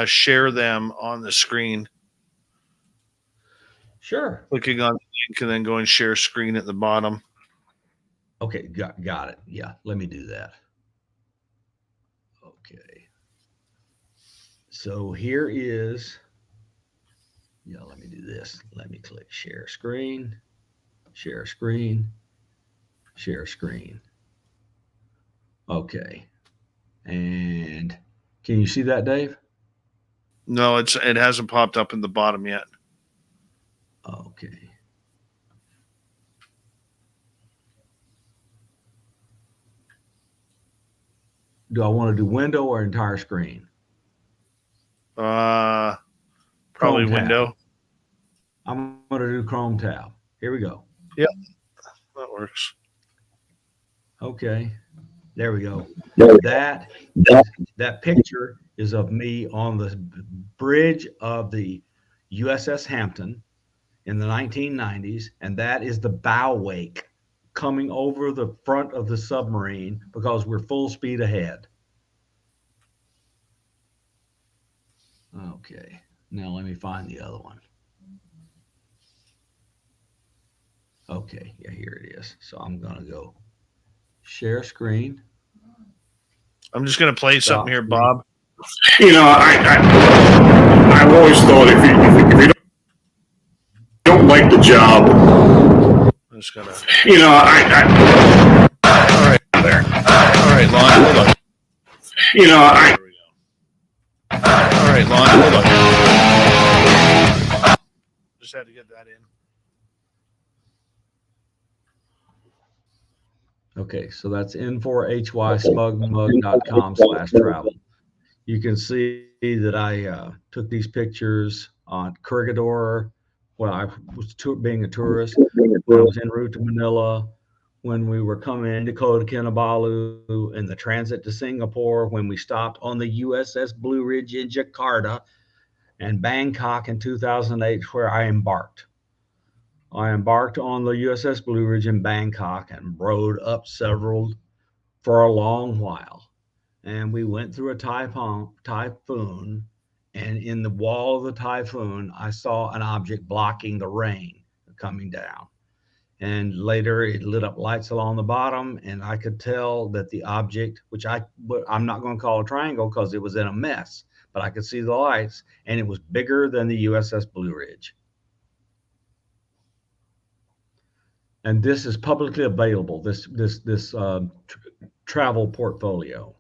share them on the screen. Sure. Clicking on the link and then go and share screen at the bottom. Okay, got it. Yeah, let me do that. Okay. So here is Yeah, let me do this. Let me click share screen, share screen, share screen. Okay. And can you see that, Dave? No, it hasn't popped up in the bottom yet. Okay. Do I want to do window or entire screen? Probably Chrome window. tab. I'm going to do Chrome tab. Here we go. Yep, that works. Okay. There we go. That picture is of me on the bridge of the USS Hampton in the 1990s, and that is the bow wake coming over the front of the submarine because we're full speed ahead. Okay, now let me find the other one. Okay, yeah, here it is. So I'm gonna go share screen. I'm just gonna play something here, Bob. You know, I've always thought if you don't like the job, I'm just gonna. you know, All right, there. All right, Lon, hold on. you know, There we go. All right, Lon, hold on. Just had to get that in. Okay, so that's n4hysmugmug.com/travel. You can see that I took these pictures on Corregidor when I was being a tourist, when I was en route to Manila, when we were coming into Kota Kinabalu, in the transit to Singapore, when we stopped on the USS Blue Ridge in Jakarta, and Bangkok in 2008, where I embarked. I embarked on the USS Blue Ridge in Bangkok and rode up several for a long while. And we went through a typhoon, and in the wall of the typhoon, I saw an object blocking the rain coming down. And later it lit up lights along the bottom, and I could tell that the object, which I'm not going to call a triangle because it was in a mess, but I could see the lights, and it was bigger than the USS Blue Ridge. And this is publicly available, this travel portfolio.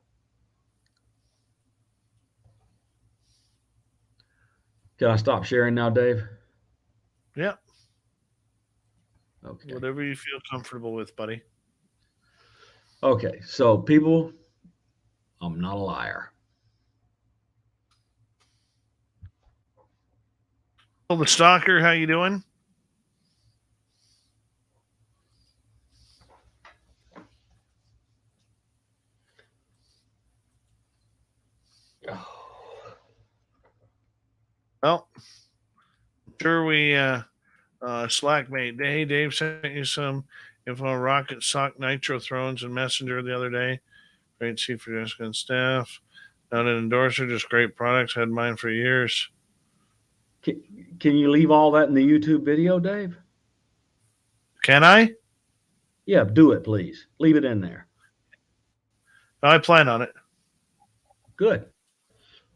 Can I stop sharing now, Dave? Yeah. Okay. Whatever you feel comfortable with, buddy. Okay, so people, I'm not a liar. Well, the stalker, how you doing? Well, sure we Slackmate. Hey, Dave sent you some info on rocket sock nitro thrones and messenger the other day. Great see for Jessica and staff. Not an endorser, just great products. Had mine for years. Can you leave all that in the YouTube video, Dave? Can I? Yeah, do it, please. Leave it in there. I plan on it. Good.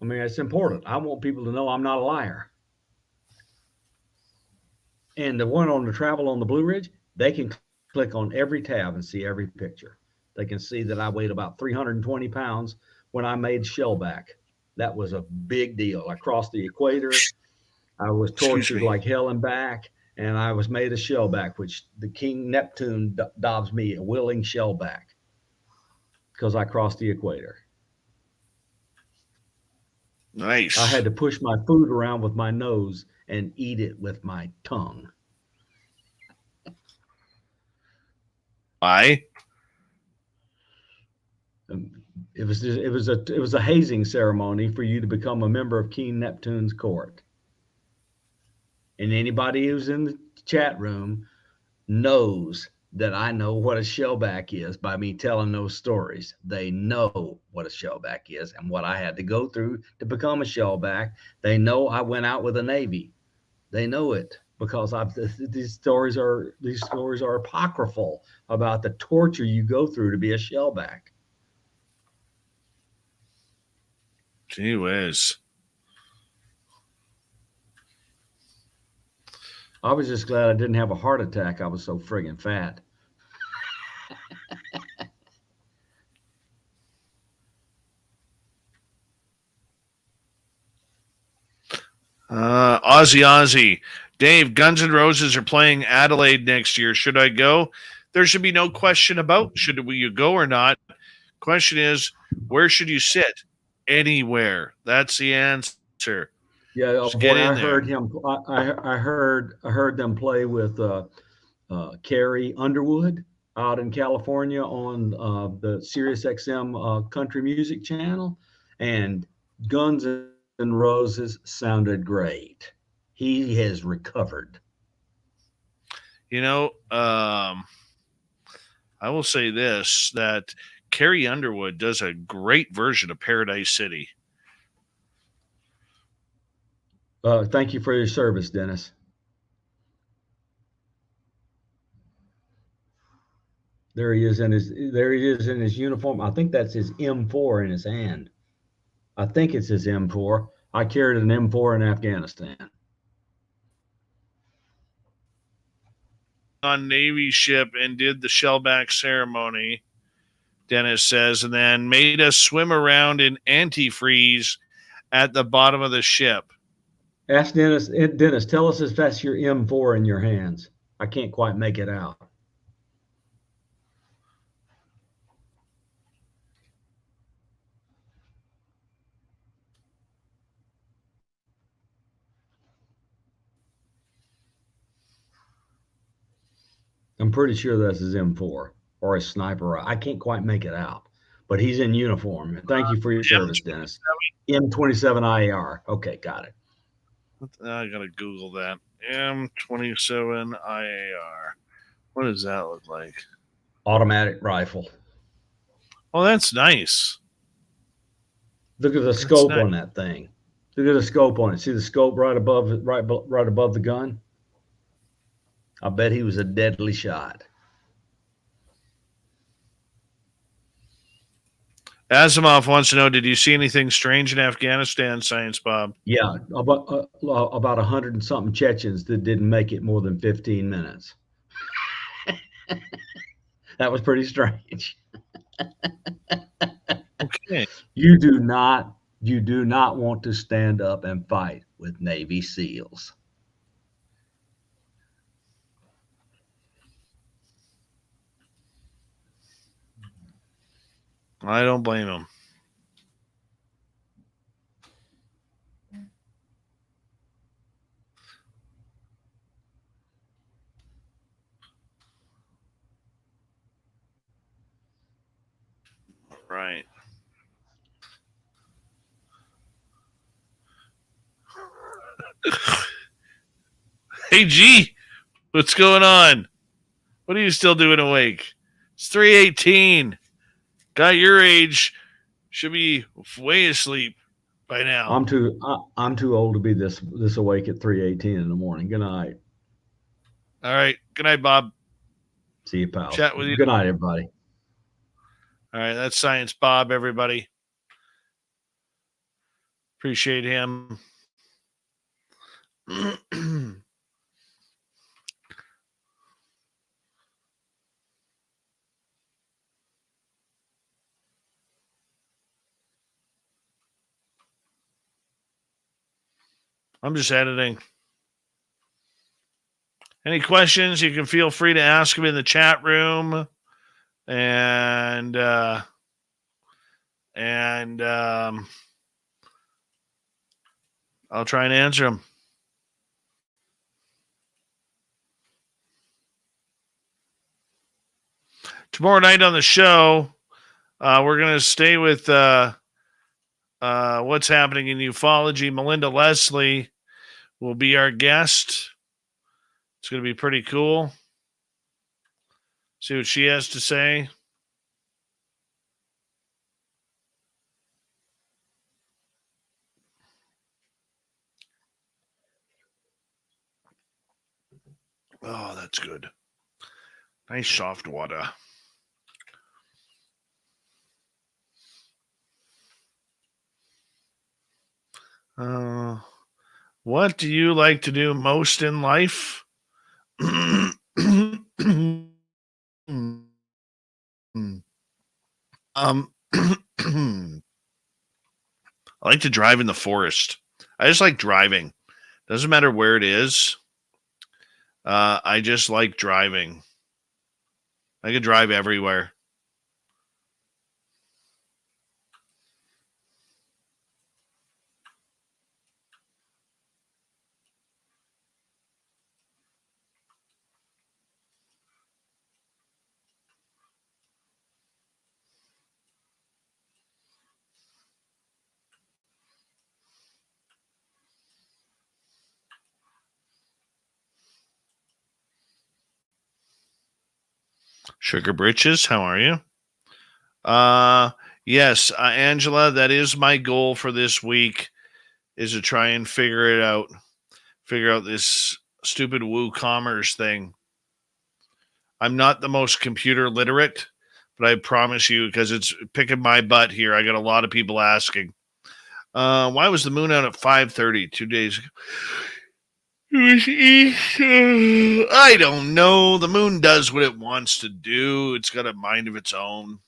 I mean, it's important. I want people to know I'm not a liar. And the one on the travel on the Blue Ridge, they can click on every tab and see every picture. They can see that I weighed about 320 pounds when I made shellback. That was a big deal. I crossed the equator. I was tortured like hell and back, and I was made a shellback, which the King Neptune dobs me a willing shellback because I crossed the equator. Nice. I had to push my food around with my nose and eat it with my tongue. Why? It was a hazing ceremony for you to become a member of King Neptune's court. And anybody who's in the chat room knows that I know what a shellback is by me telling those stories. They know what a shellback is and what I had to go through to become a shellback. They know I went out with the Navy. They know it because these stories are apocryphal about the torture you go through to be a shellback. Gee whiz. I was just glad I didn't have a heart attack. I was so friggin' fat. Ozzy. Dave, Guns N' Roses are playing Adelaide next year. Should I go? There should be no question about should you go or not. Question is, where should you sit? Anywhere. That's the answer. Yeah, Just get boy, in I there. heard him. I heard them play with Carrie Underwood out in California on the Sirius XM country music channel, and Guns N' Roses sounded great. He has recovered. You know, I will say this, that Carrie Underwood does a great version of Paradise City. Thank you for your service, Dennis. There he is in his uniform. I think that's his M4 in his hand. I think it's his M4. I carried an M4 in Afghanistan. On Navy ship and did the shellback ceremony, Dennis says, and then made us swim around in antifreeze at the bottom of the ship. Ask Dennis. Dennis, tell us if that's your M4 in your hands. I can't quite make it out. I'm pretty sure that's his M4 or a sniper. I can't quite make it out, but he's in uniform. Thank you for your service, Dennis. M27 IAR. Okay, got it. I gotta Google that. M27 IAR. What does that look like? Automatic rifle. Oh, that's nice. Look at the scope on that thing. Look at the scope on it. See the scope right above it, right above the gun? I bet he was a deadly shot. Asimov wants to know, did you see anything strange in Afghanistan, Science Bob? Yeah, about 100 and something Chechens that didn't make it more than 15 minutes. That was pretty strange. Okay. You do not want to stand up and fight with Navy SEALs. I don't blame him. Right. Hey, G, what's going on? What are you still doing awake? It's 3:18. Guy your age should be way asleep by now. I'm too old to be this awake at 3:18 in the morning. Good night. All right. Good night, Bob. See you, pal. Chat with you. Good night, everybody. All right. That's Science Bob, everybody. Appreciate him. I'm just editing. Any questions, you can feel free to ask them in the chat room. And I'll try and answer them. Tomorrow night on the show, we're going to stay with what's happening in ufology. Melinda Leslie will be our guest. It's going to be pretty cool. See what she has to say. Oh, that's good. Nice soft water. What do you like to do most in life? I like to drive in the forest. I just like driving. Doesn't matter where it is. I just like driving. I could drive everywhere. Sugar Britches, how are you? Yes, Angela, that is my goal for this week, is to try and figure out this stupid WooCommerce thing. I'm not the most computer literate, but I promise you, because it's picking my butt here, I got a lot of people asking. Why was the moon out at 5:30 2 days ago? It was Easter. I don't know. The moon does what it wants to do. It's got a mind of its own.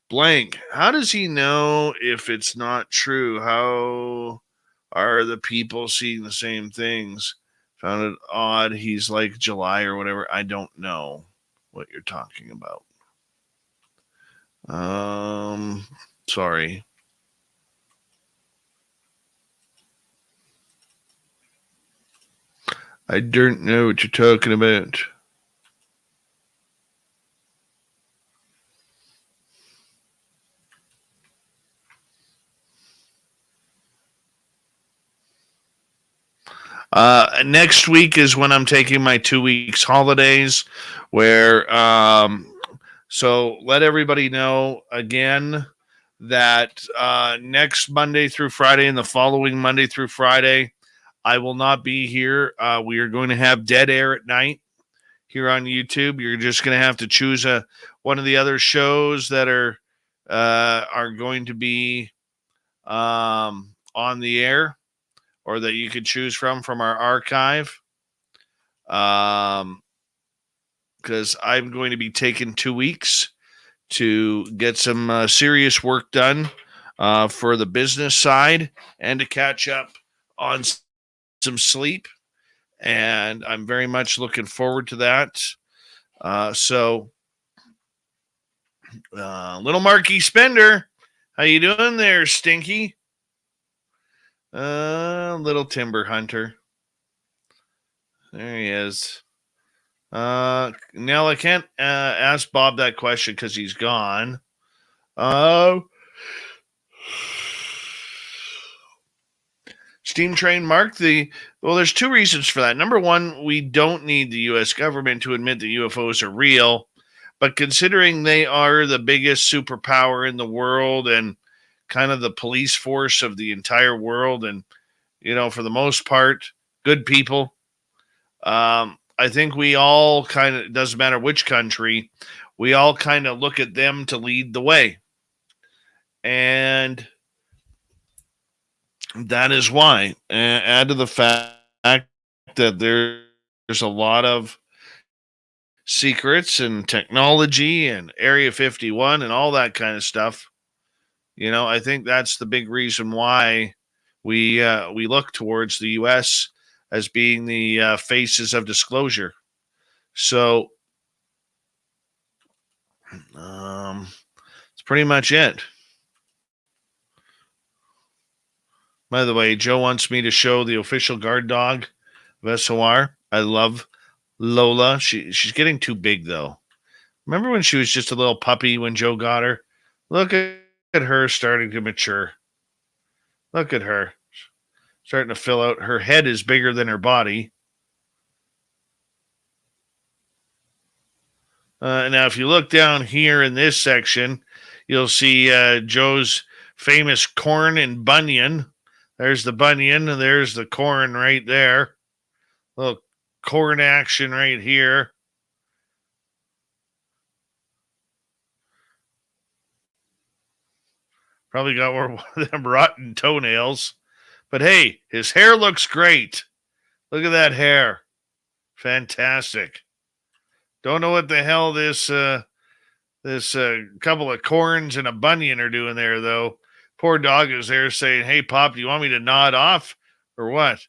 Blank. How does he know if it's not true? How are the people seeing the same things? Found it odd. He's like July or whatever. I don't know what you're talking about. Sorry. I don't know what you're talking about. Next week is when I'm taking my 2 weeks holidays, where so let everybody know again that next Monday through Friday and the following Monday through Friday, I will not be here. We are going to have dead air at night here on YouTube. You're just going to have to choose one of the other shows that are going to be on the air, or that you could choose from our archive. Because I'm going to be taking 2 weeks to get some serious work done for the business side and to catch up on some sleep. And I'm very much looking forward to that. So, little Marky Spender, how you doing there, Stinky? Little Timber Hunter. There he is. Now I can't ask Bob that question because he's gone. Steam Train Mark, there's two reasons for that. Number one, we don't need the U.S. government to admit that UFOs are real, but considering they are the biggest superpower in the world and kind of the police force of the entire world, and for the most part, good people. I think we all kind of, it doesn't matter which country, we all kind of look at them to lead the way. And that is why. Add to the fact that there's a lot of secrets and technology and Area 51 and all that kind of stuff. I think that's the big reason why we look towards the U.S. as being the faces of disclosure. So it's pretty much it. By the way, Joe wants me to show the official guard dog of SOR. I love Lola. She's getting too big, though. Remember when she was just a little puppy when Joe got her? Look at her starting to mature. Look at her. Starting to fill out. Her head is bigger than her body. Now, if you look down here in this section, you'll see Joe's famous corn and bunion. There's the bunion, and there's the corn right there. Little corn action right here. Probably got one of them rotten toenails. But hey, his hair looks great. Look at that hair. Fantastic. Don't know what the hell this couple of corns and a bunion are doing there, though. Poor dog is there saying, "Hey, Pop, do you want me to nod off or what?"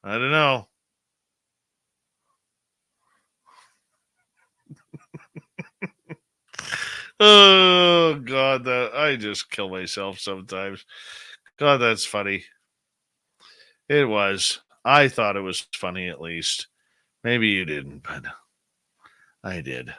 I don't know. Oh, God, I just kill myself sometimes. God, that's funny. It was. I thought it was funny, at least. Maybe you didn't, but I did.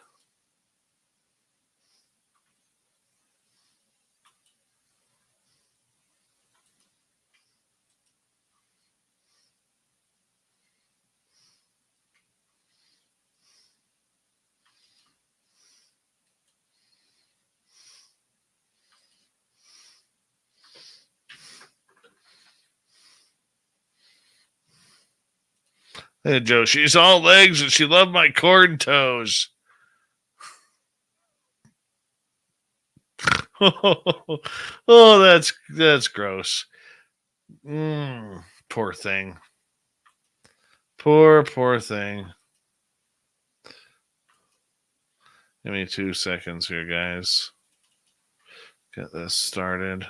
Hey, Joe, she's all legs and she loved my corn toes. Oh, that's gross. Poor thing. Poor thing. Give me 2 seconds here, guys. Get this started.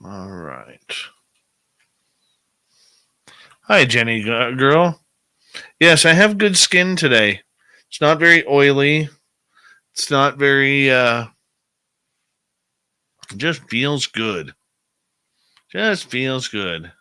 All right. Hi, Jenny girl. Yes, I have good skin today. It's not very oily. It's not very, it just feels good. Just feels good.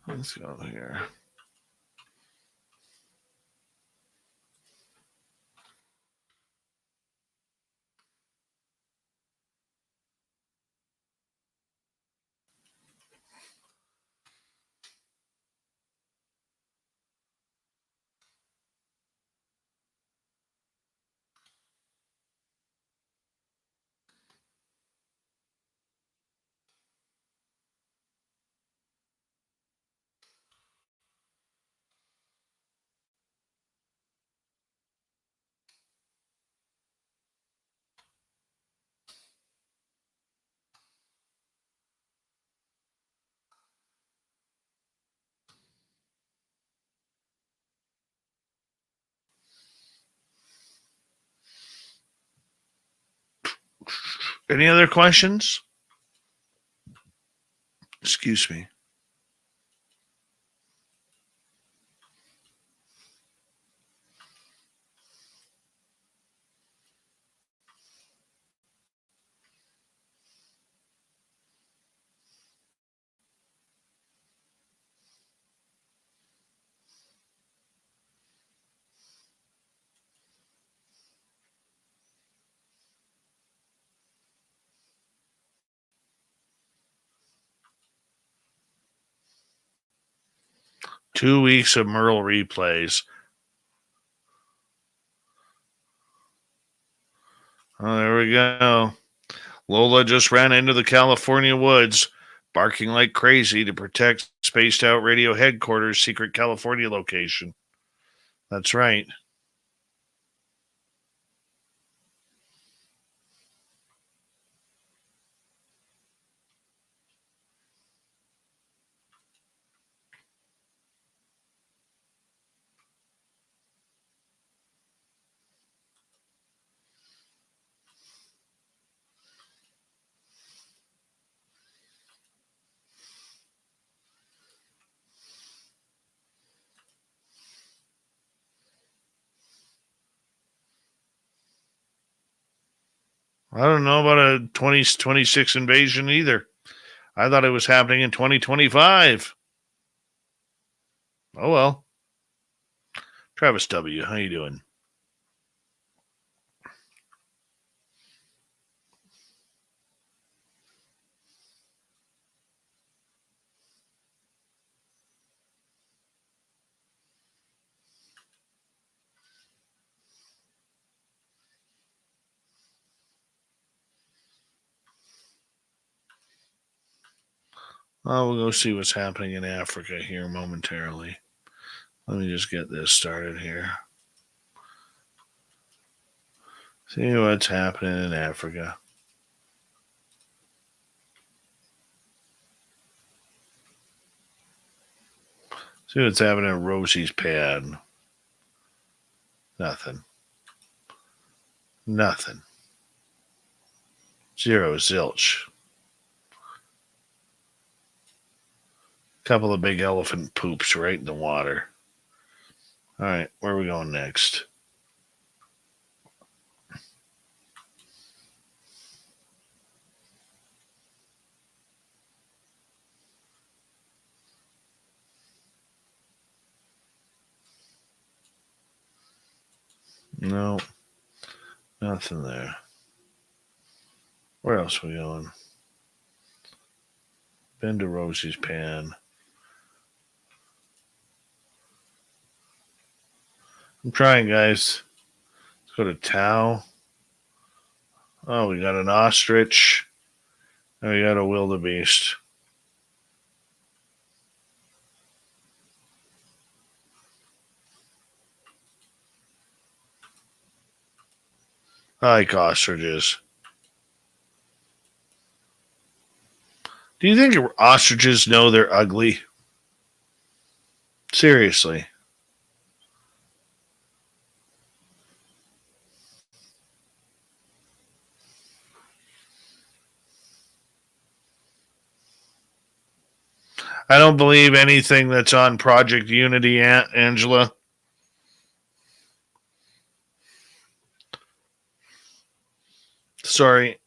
Let's go here. Any other questions? Excuse me. Two weeks of Merle replays. Oh, there we go. Lola just ran into the California woods, barking like crazy to protect Spaced Out Radio headquarters' secret California location. That's right. I don't know about a 2026 invasion either. I thought it was happening in 2025. Oh, well. Travis W., how you doing? We'll go see what's happening in Africa here momentarily. Let me just get this started here. See what's happening in Africa. See what's happening in Rosie's pad. Nothing. Zero, zilch. Couple of big elephant poops right in the water. All right, where are we going next? No, nothing there. Where else are we going? Been to Rosie's pan. I'm trying, guys. Let's go to Tau. Oh, we got an ostrich. And we got a wildebeest. I like ostriches. Do you think ostriches know they're ugly? Seriously. I don't believe anything that's on Project Unity, Angela. Sorry.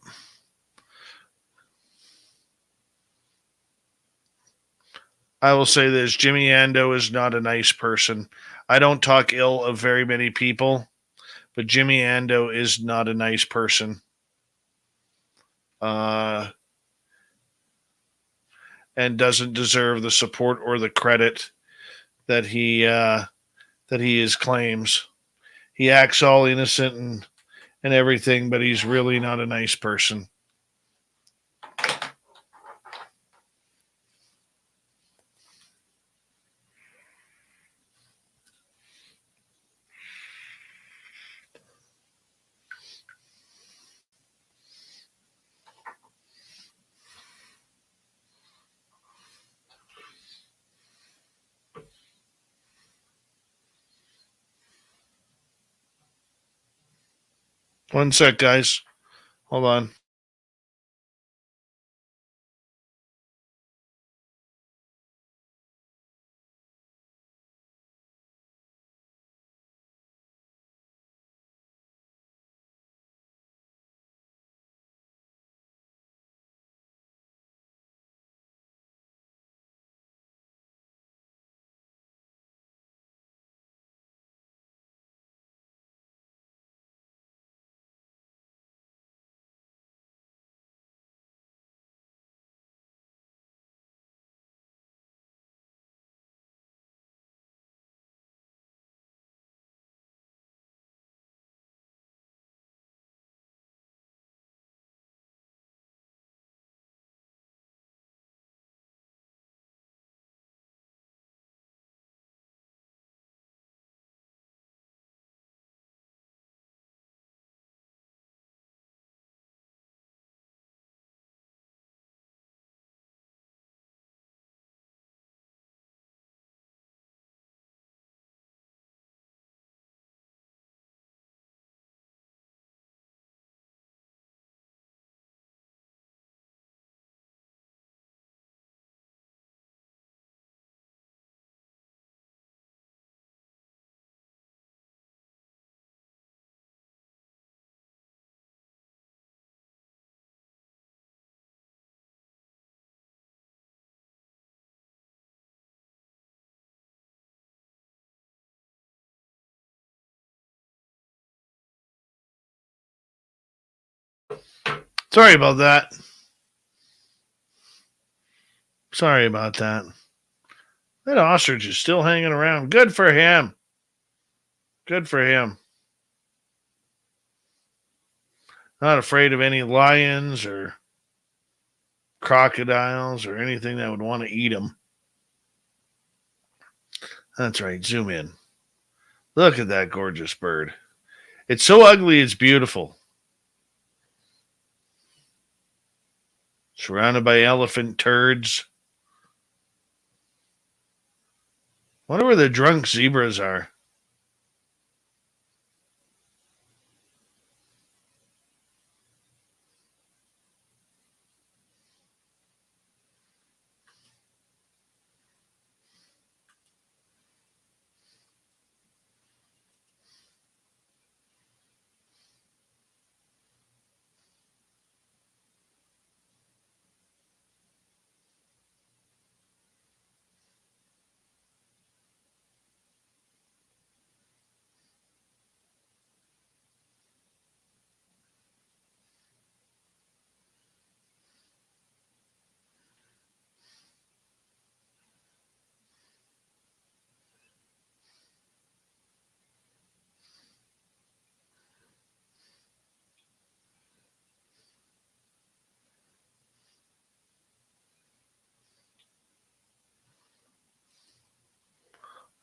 I will say this. Jimmy Ando is not a nice person. I don't talk ill of very many people, but Jimmy Ando is not a nice person. And doesn't deserve the support or the credit that he is claims. He acts all innocent and everything, but he's really not a nice person. One sec, guys. Hold on. Sorry about that. Sorry about that. That ostrich is still hanging around. Good for him. Good for him. Not afraid of any lions or crocodiles or anything that would want to eat him. That's right. Zoom in. Look at that gorgeous bird. It's so ugly, it's beautiful. Surrounded by elephant turds. Wonder where the drunk zebras are.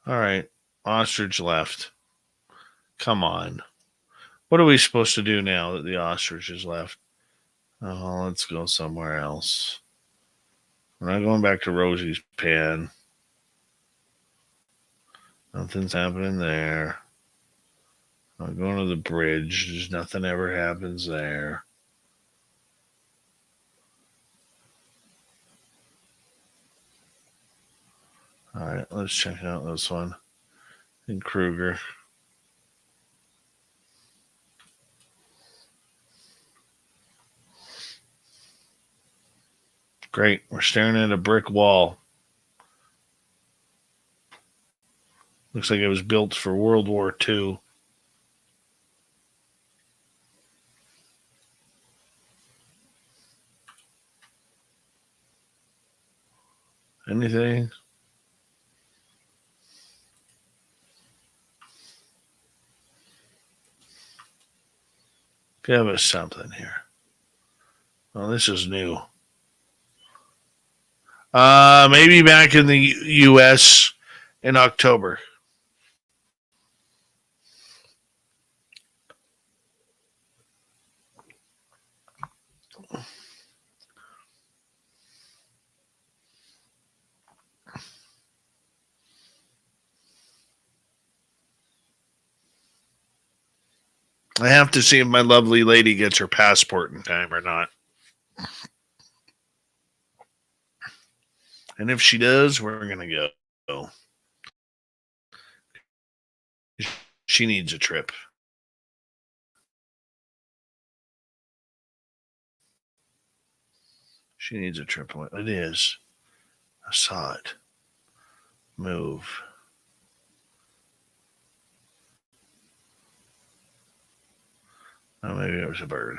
All right. Ostrich left. Come on. What are we supposed to do now that the ostrich is left? Oh, let's go somewhere else. We're not going back to Rosie's pen. Nothing's happening there. I'm going to the bridge. There's nothing ever happens there. All right, let's check out this one in Kruger. Great. We're staring at a brick wall. Looks like it was built for World War II. Anything? Give us something here. Oh, this is new. Maybe back in the U.S. in October. I have to see if my lovely lady gets her passport in time or not. And if she does, we're going to go. She needs a trip. She needs a trip. It is. I saw it. Move. Oh, maybe it was a bird.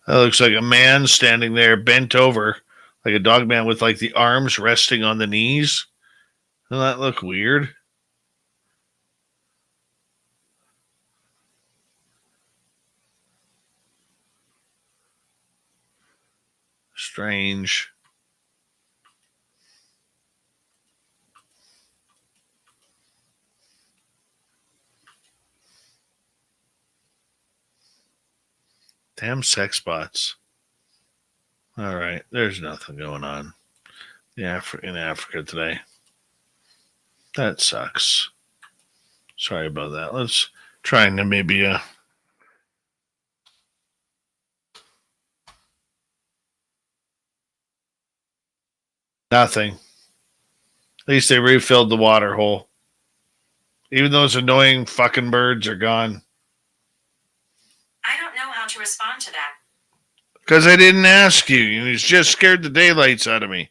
That looks like a man standing there bent over, like a dog man with like the arms resting on the knees. Doesn't that look weird? Strange. Damn sex bots. All right, there's nothing going on in Africa today. That sucks. Sorry about that. Let's try Namibia. Nothing. At least they refilled the water hole. Even those annoying fucking birds are gone. I don't know how to respond to that. Because I didn't ask you. You just scared the daylights out of me.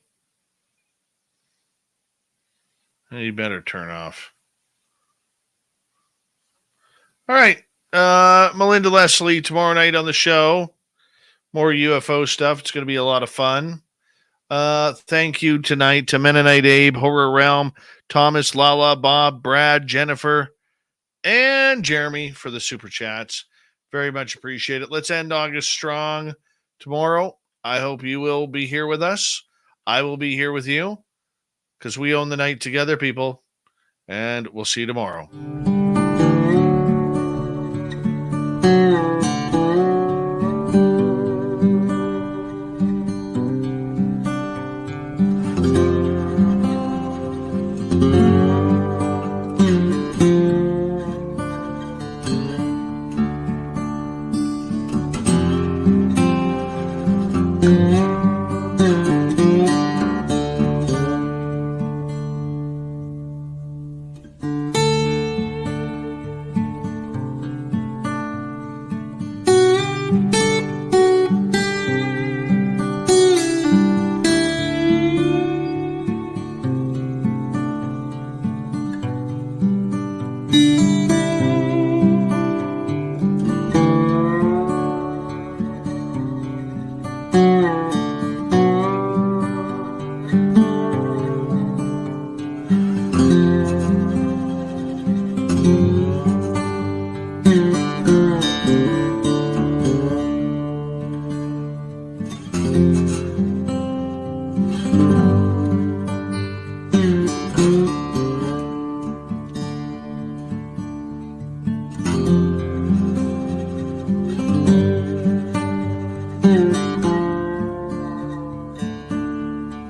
You better turn off. All right. Melinda Leslie, tomorrow night on the show. More UFO stuff. It's going to be a lot of fun. Thank you tonight to Mennonite Abe, Horror Realm, Thomas, Lala, Bob, Brad, Jennifer, and Jeremy for the super chats. Very much appreciate it. Let's end August strong tomorrow. I hope you will be here with us. I will be here with you because we own the night together, people. And we'll see you tomorrow.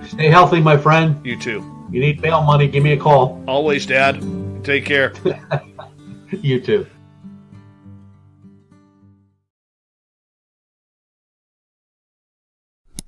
Stay healthy, my friend. You too. You need bail money, give me a call. Always, Dad. Take care. You too.